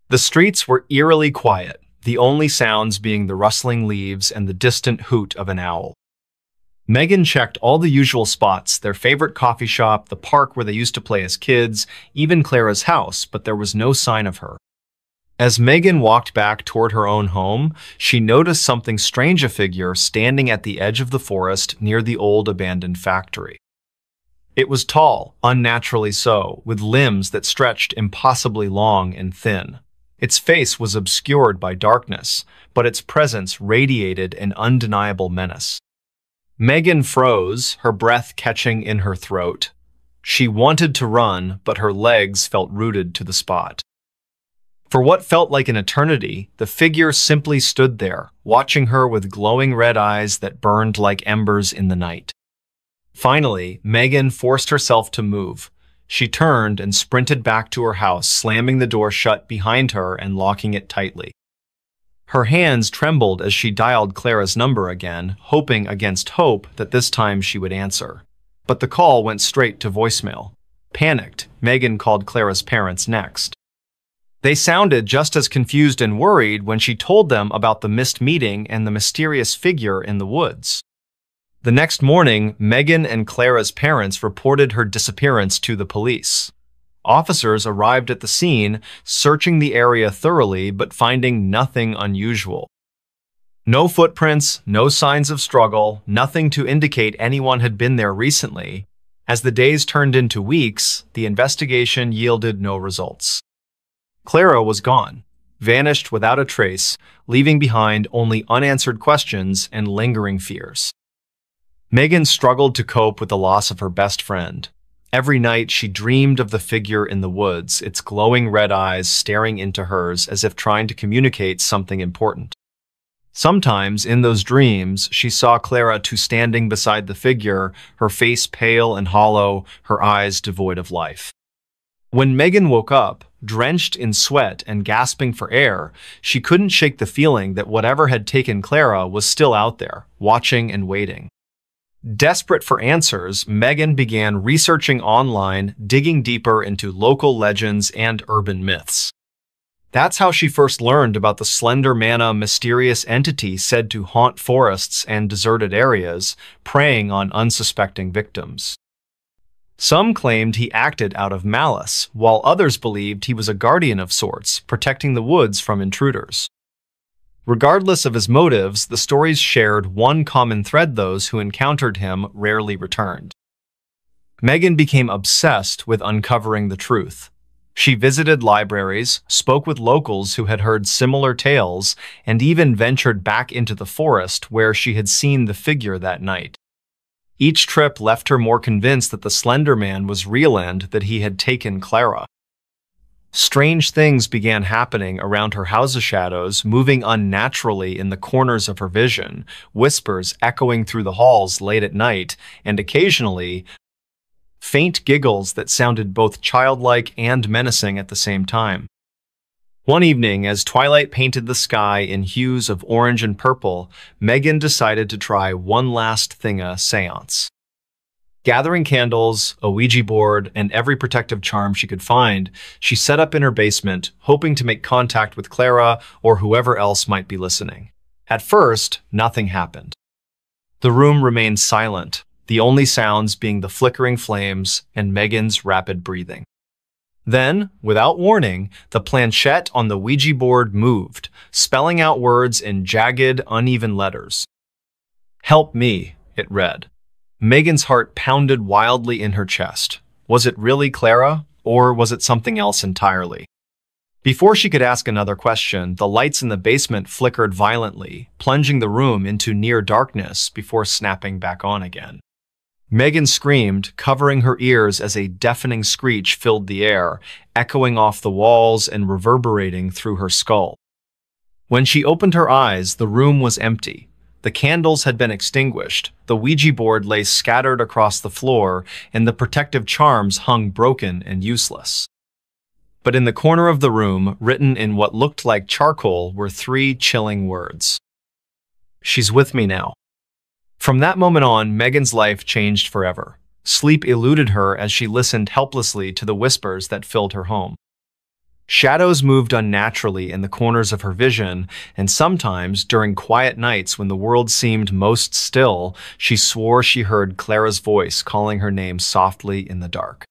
The streets were eerily quiet, the only sounds being the rustling leaves and the distant hoot of an owl. Megan checked all the usual spots, their favorite coffee shop, the park where they used to play as kids, even Clara's house, but there was no sign of her. As Megan walked back toward her own home, she noticed something strange, a figure standing at the edge of the forest near the old abandoned factory. It was tall, unnaturally so, with limbs that stretched impossibly long and thin. Its face was obscured by darkness, but its presence radiated an undeniable menace. Megan froze, her breath catching in her throat. She wanted to run, but her legs felt rooted to the spot. For what felt like an eternity, the figure simply stood there, watching her with glowing red eyes that burned like embers in the night. Finally, Megan forced herself to move. She turned and sprinted back to her house, slamming the door shut behind her and locking it tightly. Her hands trembled as she dialed Clara's number again, hoping against hope that this time she would answer. But the call went straight to voicemail. Panicked, Megan called Clara's parents next. They sounded just as confused and worried when she told them about the missed meeting and the mysterious figure in the woods. The next morning, Megan and Clara's parents reported her disappearance to the police. Officers arrived at the scene, searching the area thoroughly but finding nothing unusual. No footprints, no signs of struggle, nothing to indicate anyone had been there recently. As the days turned into weeks, the investigation yielded no results. Clara was gone. vanished without a trace, leaving behind only unanswered questions and lingering fears. Megan struggled to cope with the loss of her best friend. Every night she dreamed of the figure in the woods, its glowing red eyes staring into hers as if trying to communicate something important. Sometimes, in those dreams, she saw Clara too standing beside the figure, her face pale and hollow, her eyes devoid of life. When Megan woke up, drenched in sweat and gasping for air, she couldn't shake the feeling that whatever had taken Clara was still out there, watching and waiting. Desperate for answers, Megan began researching online, digging deeper into local legends and urban myths. That's how she first learned about the Slender Man, a mysterious entity said to haunt forests and deserted areas, preying on unsuspecting victims. Some claimed he acted out of malice, while others believed he was a guardian of sorts, protecting the woods from intruders. Regardless of his motives, the stories shared one common thread: those who encountered him rarely returned. Megan became obsessed with uncovering the truth. She visited libraries, spoke with locals who had heard similar tales, and even ventured back into the forest where she had seen the figure that night. Each trip left her more convinced that the Slender Man was real and that he had taken Clara. Strange things began happening around her house, shadows moving unnaturally in the corners of her vision, whispers echoing through the halls late at night, and occasionally, faint giggles that sounded both childlike and menacing at the same time. One evening, as twilight painted the sky in hues of orange and purple, Megan decided to try one last thing: a seance. Gathering candles, a Ouija board, and every protective charm she could find, she set up in her basement, hoping to make contact with Clara or whoever else might be listening. At first, nothing happened. The room remained silent, the only sounds being the flickering flames and Megan's rapid breathing. Then, without warning, the planchette on the Ouija board moved, spelling out words in jagged, uneven letters. "Help me," it read. Megan's heart pounded wildly in her chest. Was it really Clara, or was it something else entirely? Before she could ask another question, the lights in the basement flickered violently, plunging the room into near darkness before snapping back on again. Megan screamed, covering her ears as a deafening screech filled the air, echoing off the walls and reverberating through her skull. When she opened her eyes, the room was empty. The candles had been extinguished, the Ouija board lay scattered across the floor, and the protective charms hung broken and useless. But in the corner of the room, written in what looked like charcoal, were 3 chilling words. "She's with me now." From that moment on, Megan's life changed forever. Sleep eluded her as she listened helplessly to the whispers that filled her home. Shadows moved unnaturally in the corners of her vision, and sometimes, during quiet nights when the world seemed most still, she swore she heard Clara's voice calling her name softly in the dark.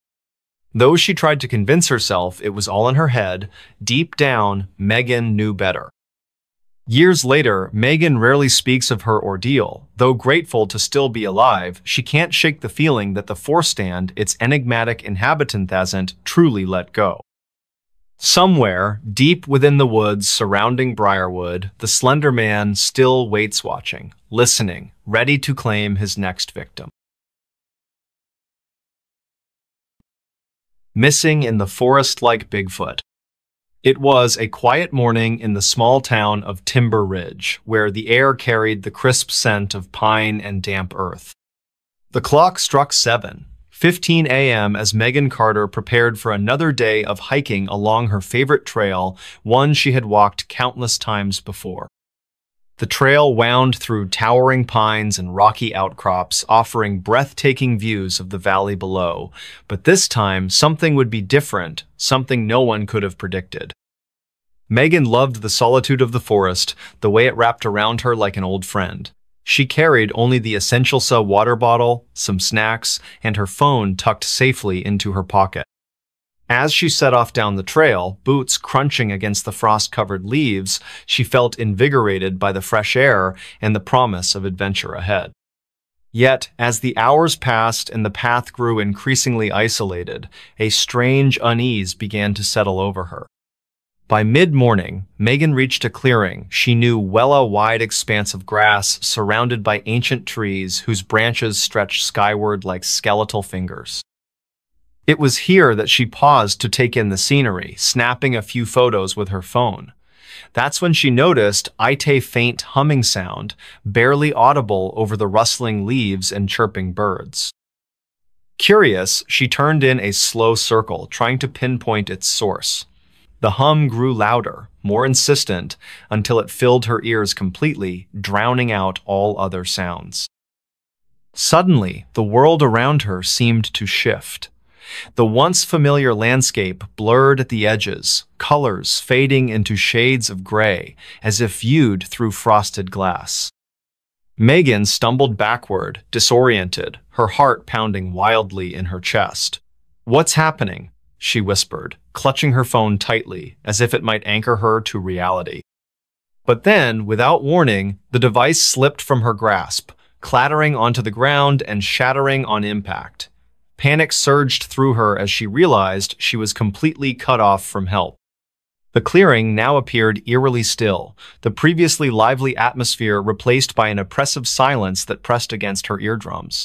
Though she tried to convince herself it was all in her head, deep down, Megan knew better. Years later, Megan rarely speaks of her ordeal. Though grateful to still be alive, she can't shake the feeling that the forest and its enigmatic inhabitant hasn't truly let go. Somewhere, deep within the woods surrounding Briarwood, the Slender Man still waits, watching, listening, ready to claim his next victim. Missing in the forest like Bigfoot. It was a quiet morning in the small town of Timber Ridge, where the air carried the crisp scent of pine and damp earth. The clock struck 7:15 a.m. as Megan Carter prepared for another day of hiking along her favorite trail, one she had walked countless times before. The trail wound through towering pines and rocky outcrops, offering breathtaking views of the valley below. But this time, something would be different, something no one could have predicted. Megan loved the solitude of the forest, the way it wrapped around her like an old friend. She carried only the essential water bottle, some snacks, and her phone tucked safely into her pocket. As she set off down the trail, boots crunching against the frost-covered leaves, she felt invigorated by the fresh air and the promise of adventure ahead. Yet, as the hours passed and the path grew increasingly isolated, a strange unease began to settle over her. By mid-morning, Megan reached a clearing she knew well, a wide expanse of grass surrounded by ancient trees whose branches stretched skyward like skeletal fingers. It was here that she paused to take in the scenery, snapping a few photos with her phone. That's when she noticed a faint humming sound, barely audible over the rustling leaves and chirping birds. Curious, she turned in a slow circle, trying to pinpoint its source. The hum grew louder, more insistent, until it filled her ears completely, drowning out all other sounds. Suddenly, the world around her seemed to shift. The once familiar landscape blurred at the edges, colors fading into shades of gray, as if viewed through frosted glass. Megan stumbled backward, disoriented, her heart pounding wildly in her chest. "What's happening?" she whispered, clutching her phone tightly, as if it might anchor her to reality. But then, without warning, the device slipped from her grasp, clattering onto the ground and shattering on impact. Panic surged through her as she realized she was completely cut off from help. The clearing now appeared eerily still, the previously lively atmosphere replaced by an oppressive silence that pressed against her eardrums.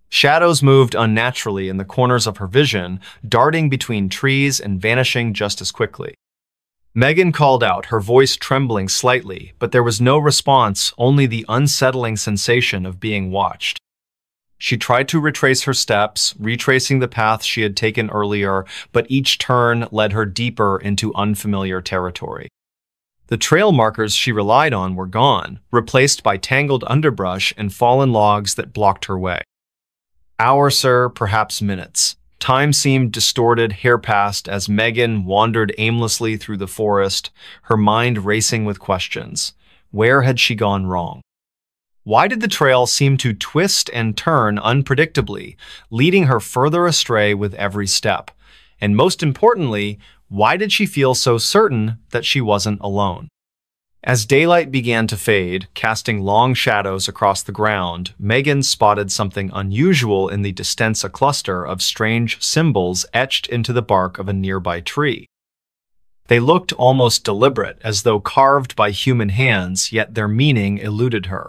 Shadows moved unnaturally in the corners of her vision, darting between trees and vanishing just as quickly. Megan called out, her voice trembling slightly, but there was no response, only the unsettling sensation of being watched. She tried to retrace her steps, retracing the path she had taken earlier, but each turn led her deeper into unfamiliar territory. The trail markers she relied on were gone, replaced by tangled underbrush and fallen logs that blocked her way. Hours, perhaps minutes. Time seemed distorted, hair passed as Megan wandered aimlessly through the forest, her mind racing with questions. Where had she gone wrong? Why did the trail seem to twist and turn unpredictably, leading her further astray with every step? And most importantly, why did she feel so certain that she wasn't alone? As daylight began to fade, casting long shadows across the ground, Megan spotted something unusual in the distance, a cluster of strange symbols etched into the bark of a nearby tree. They looked almost deliberate, as though carved by human hands, yet their meaning eluded her.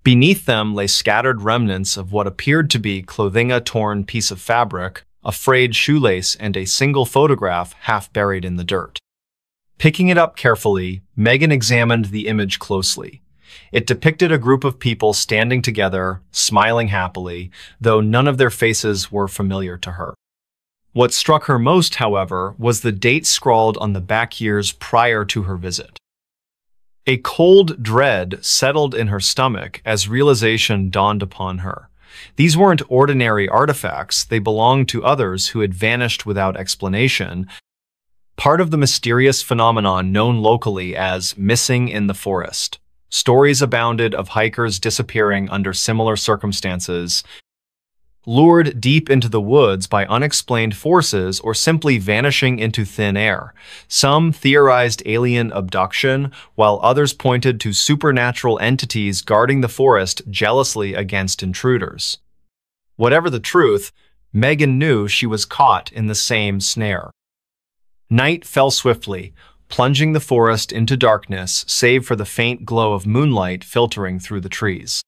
Beneath them lay scattered remnants of what appeared to be clothing, a torn piece of fabric, a frayed shoelace, and a single photograph half buried in the dirt. Picking it up carefully, Megan examined the image closely. It depicted a group of people standing together, smiling happily, though none of their faces were familiar to her. What struck her most, however, was the date scrawled on the back years prior to her visit. A cold dread settled in her stomach as realization dawned upon her. These weren't ordinary artifacts, they belonged to others who had vanished without explanation, part of the mysterious phenomenon known locally as missing in the forest. Stories abounded of hikers disappearing under similar circumstances, lured deep into the woods by unexplained forces or simply vanishing into thin air. Some theorized alien abduction, while others pointed to supernatural entities guarding the forest jealously against intruders. Whatever the truth, Megan knew she was caught in the same snare. Night fell swiftly, plunging the forest into darkness, save for the faint glow of moonlight filtering through the trees.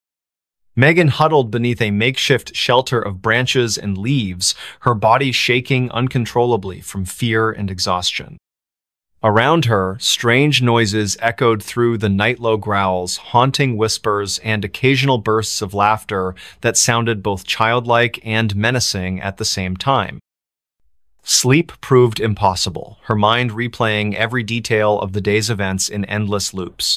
Megan huddled beneath a makeshift shelter of branches and leaves, her body shaking uncontrollably from fear and exhaustion. Around her, strange noises echoed through the night, low growls, haunting whispers, and occasional bursts of laughter that sounded both childlike and menacing at the same time. Sleep proved impossible, her mind replaying every detail of the day's events in endless loops.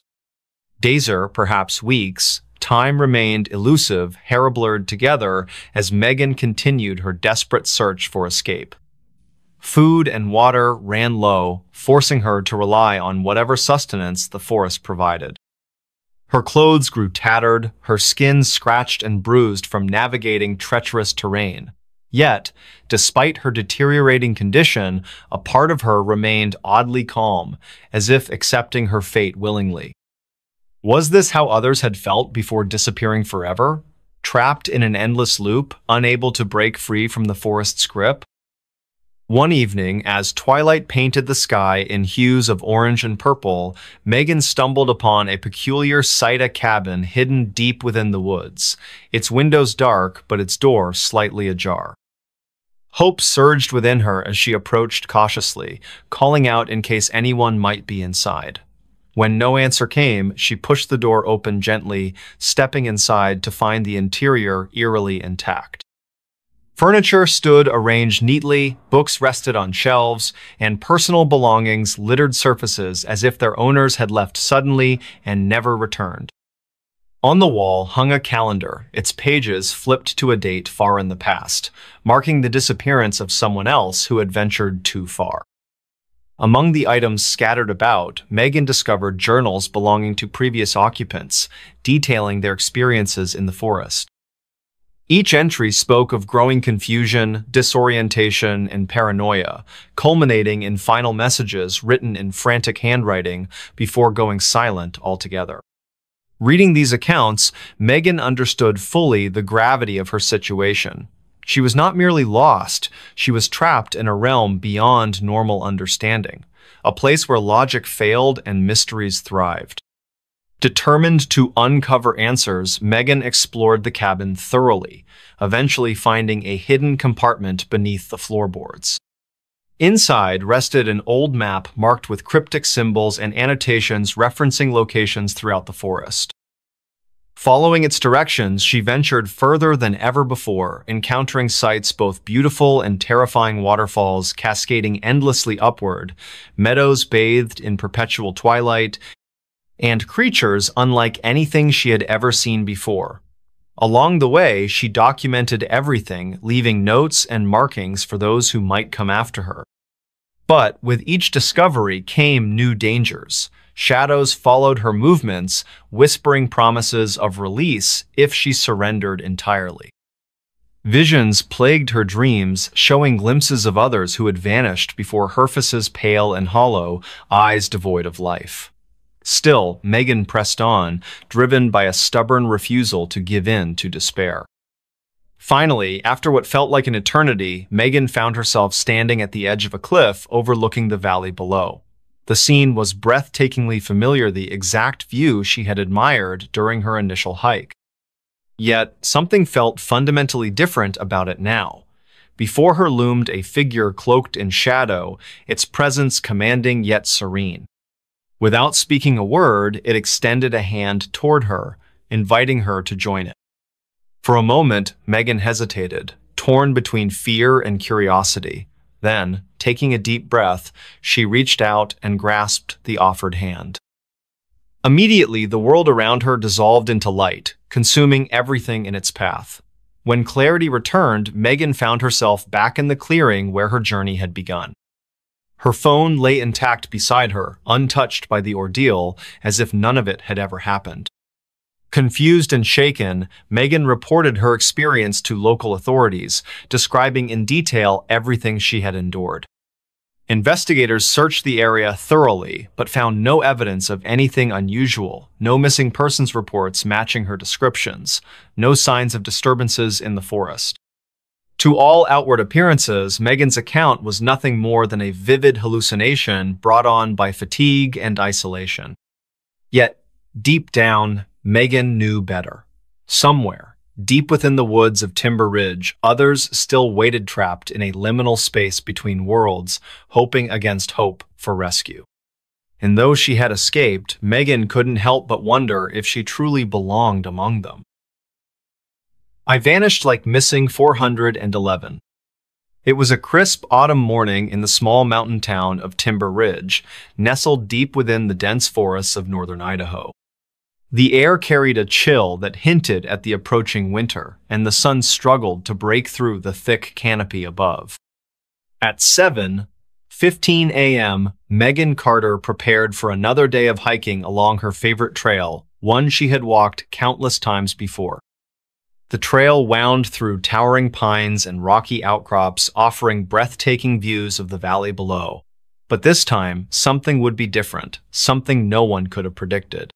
Days, perhaps weeks, time remained elusive, hair blurred together as Megan continued her desperate search for escape. Food and water ran low, forcing her to rely on whatever sustenance the forest provided. Her clothes grew tattered, her skin scratched and bruised from navigating treacherous terrain. Yet, despite her deteriorating condition, a part of her remained oddly calm, as if accepting her fate willingly. Was this how others had felt before disappearing forever? Trapped in an endless loop, unable to break free from the forest's grip? One evening, as twilight painted the sky in hues of orange and purple, Megan stumbled upon a peculiar Sita cabin hidden deep within the woods, its windows dark but its door slightly ajar. Hope surged within her as she approached cautiously, calling out in case anyone might be inside. When no answer came, she pushed the door open gently, stepping inside to find the interior eerily intact. Furniture stood arranged neatly, books rested on shelves, and personal belongings littered surfaces as if their owners had left suddenly and never returned. On the wall hung a calendar, its pages flipped to a date far in the past, marking the disappearance of someone else who had ventured too far. Among the items scattered about, Megan discovered journals belonging to previous occupants, detailing their experiences in the forest. Each entry spoke of growing confusion, disorientation, and paranoia, culminating in final messages written in frantic handwriting before going silent altogether. Reading these accounts, Megan understood fully the gravity of her situation. She was not merely lost, she was trapped in a realm beyond normal understanding, a place where logic failed and mysteries thrived. Determined to uncover answers, Megan explored the cabin thoroughly, eventually finding a hidden compartment beneath the floorboards. Inside rested an old map marked with cryptic symbols and annotations referencing locations throughout the forest. Following its directions, she ventured further than ever before, encountering sights both beautiful and terrifying: waterfalls cascading endlessly upward, meadows bathed in perpetual twilight, and creatures unlike anything she had ever seen before. Along the way, she documented everything, leaving notes and markings for those who might come after her. But with each discovery came new dangers. Shadows followed her movements, whispering promises of release if she surrendered entirely. Visions plagued her dreams, showing glimpses of others who had vanished before her faces, pale and hollow, eyes devoid of life. Still, Megan pressed on, driven by a stubborn refusal to give in to despair. Finally, after what felt like an eternity, Megan found herself standing at the edge of a cliff overlooking the valley below. The scene was breathtakingly familiar, the exact view she had admired during her initial hike. Yet, something felt fundamentally different about it now. Before her loomed a figure cloaked in shadow, its presence commanding yet serene. Without speaking a word, it extended a hand toward her, inviting her to join it. For a moment, Megan hesitated, torn between fear and curiosity. Then, taking a deep breath, she reached out and grasped the offered hand. Immediately, the world around her dissolved into light, consuming everything in its path. When clarity returned, Megan found herself back in the clearing where her journey had begun. Her phone lay intact beside her, untouched by the ordeal, as if none of it had ever happened. Confused and shaken, Megan reported her experience to local authorities, describing in detail everything she had endured. Investigators searched the area thoroughly, but found no evidence of anything unusual, no missing persons reports matching her descriptions, no signs of disturbances in the forest. To all outward appearances, Megan's account was nothing more than a vivid hallucination brought on by fatigue and isolation. Yet, deep down, Megan knew better. Somewhere, deep within the woods of Timber Ridge, others still waited trapped in a liminal space between worlds, hoping against hope for rescue. And though she had escaped, Megan couldn't help but wonder if she truly belonged among them. I vanished like missing 411. It was a crisp autumn morning in the small mountain town of Timber Ridge, nestled deep within the dense forests of northern Idaho. The air carried a chill that hinted at the approaching winter, and the sun struggled to break through the thick canopy above. At 7:15 a.m., Megan Carter prepared for another day of hiking along her favorite trail, one she had walked countless times before. The trail wound through towering pines and rocky outcrops, offering breathtaking views of the valley below. But this time, something would be different, something no one could have predicted.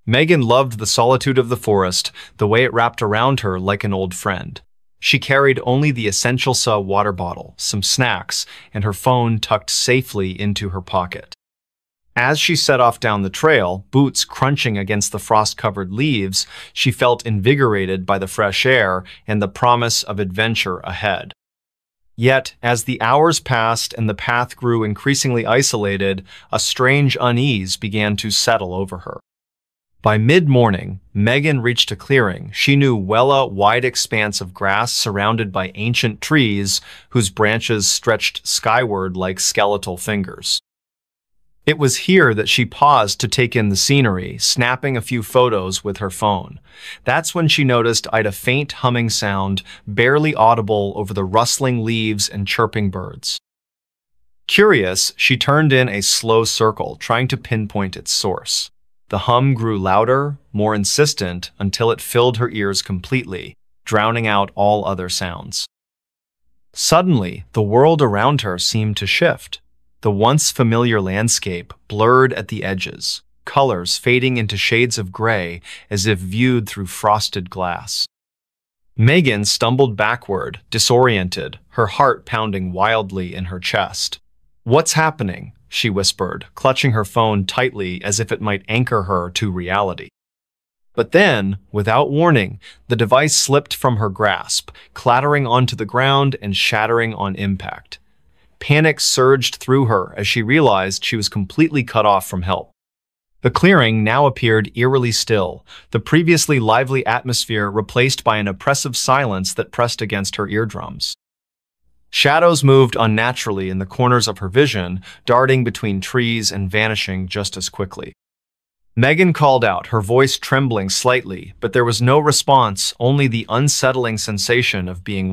Megan loved the solitude of the forest, the way it wrapped around her like an old friend. She carried only the essential water bottle, some snacks, and her phone tucked safely into her pocket. As she set off down the trail, boots crunching against the frost-covered leaves, she felt invigorated by the fresh air and the promise of adventure ahead. Yet, as the hours passed and the path grew increasingly isolated, a strange unease began to settle over her. By mid-morning, Megan reached a clearing she knew well, a wide expanse of grass surrounded by ancient trees whose branches stretched skyward like skeletal fingers. It was here that she paused to take in the scenery, snapping a few photos with her phone. That's when she noticed a faint humming sound, barely audible over the rustling leaves and chirping birds. Curious, she turned in a slow circle, trying to pinpoint its source. The hum grew louder, more insistent, until it filled her ears completely, drowning out all other sounds. Suddenly, the world around her seemed to shift. The once familiar landscape blurred at the edges, colors fading into shades of gray as if viewed through frosted glass. Megan stumbled backward, disoriented, her heart pounding wildly in her chest. "What's happening?" she whispered, clutching her phone tightly as if it might anchor her to reality. But then, without warning, the device slipped from her grasp, clattering onto the ground and shattering on impact. Panic surged through her as she realized she was completely cut off from help. The clearing now appeared eerily still, the previously lively atmosphere replaced by an oppressive silence that pressed against her eardrums. Shadows moved unnaturally in the corners of her vision, darting between trees and vanishing just as quickly. Megan called out, her voice trembling slightly, but there was no response, only the unsettling sensation of being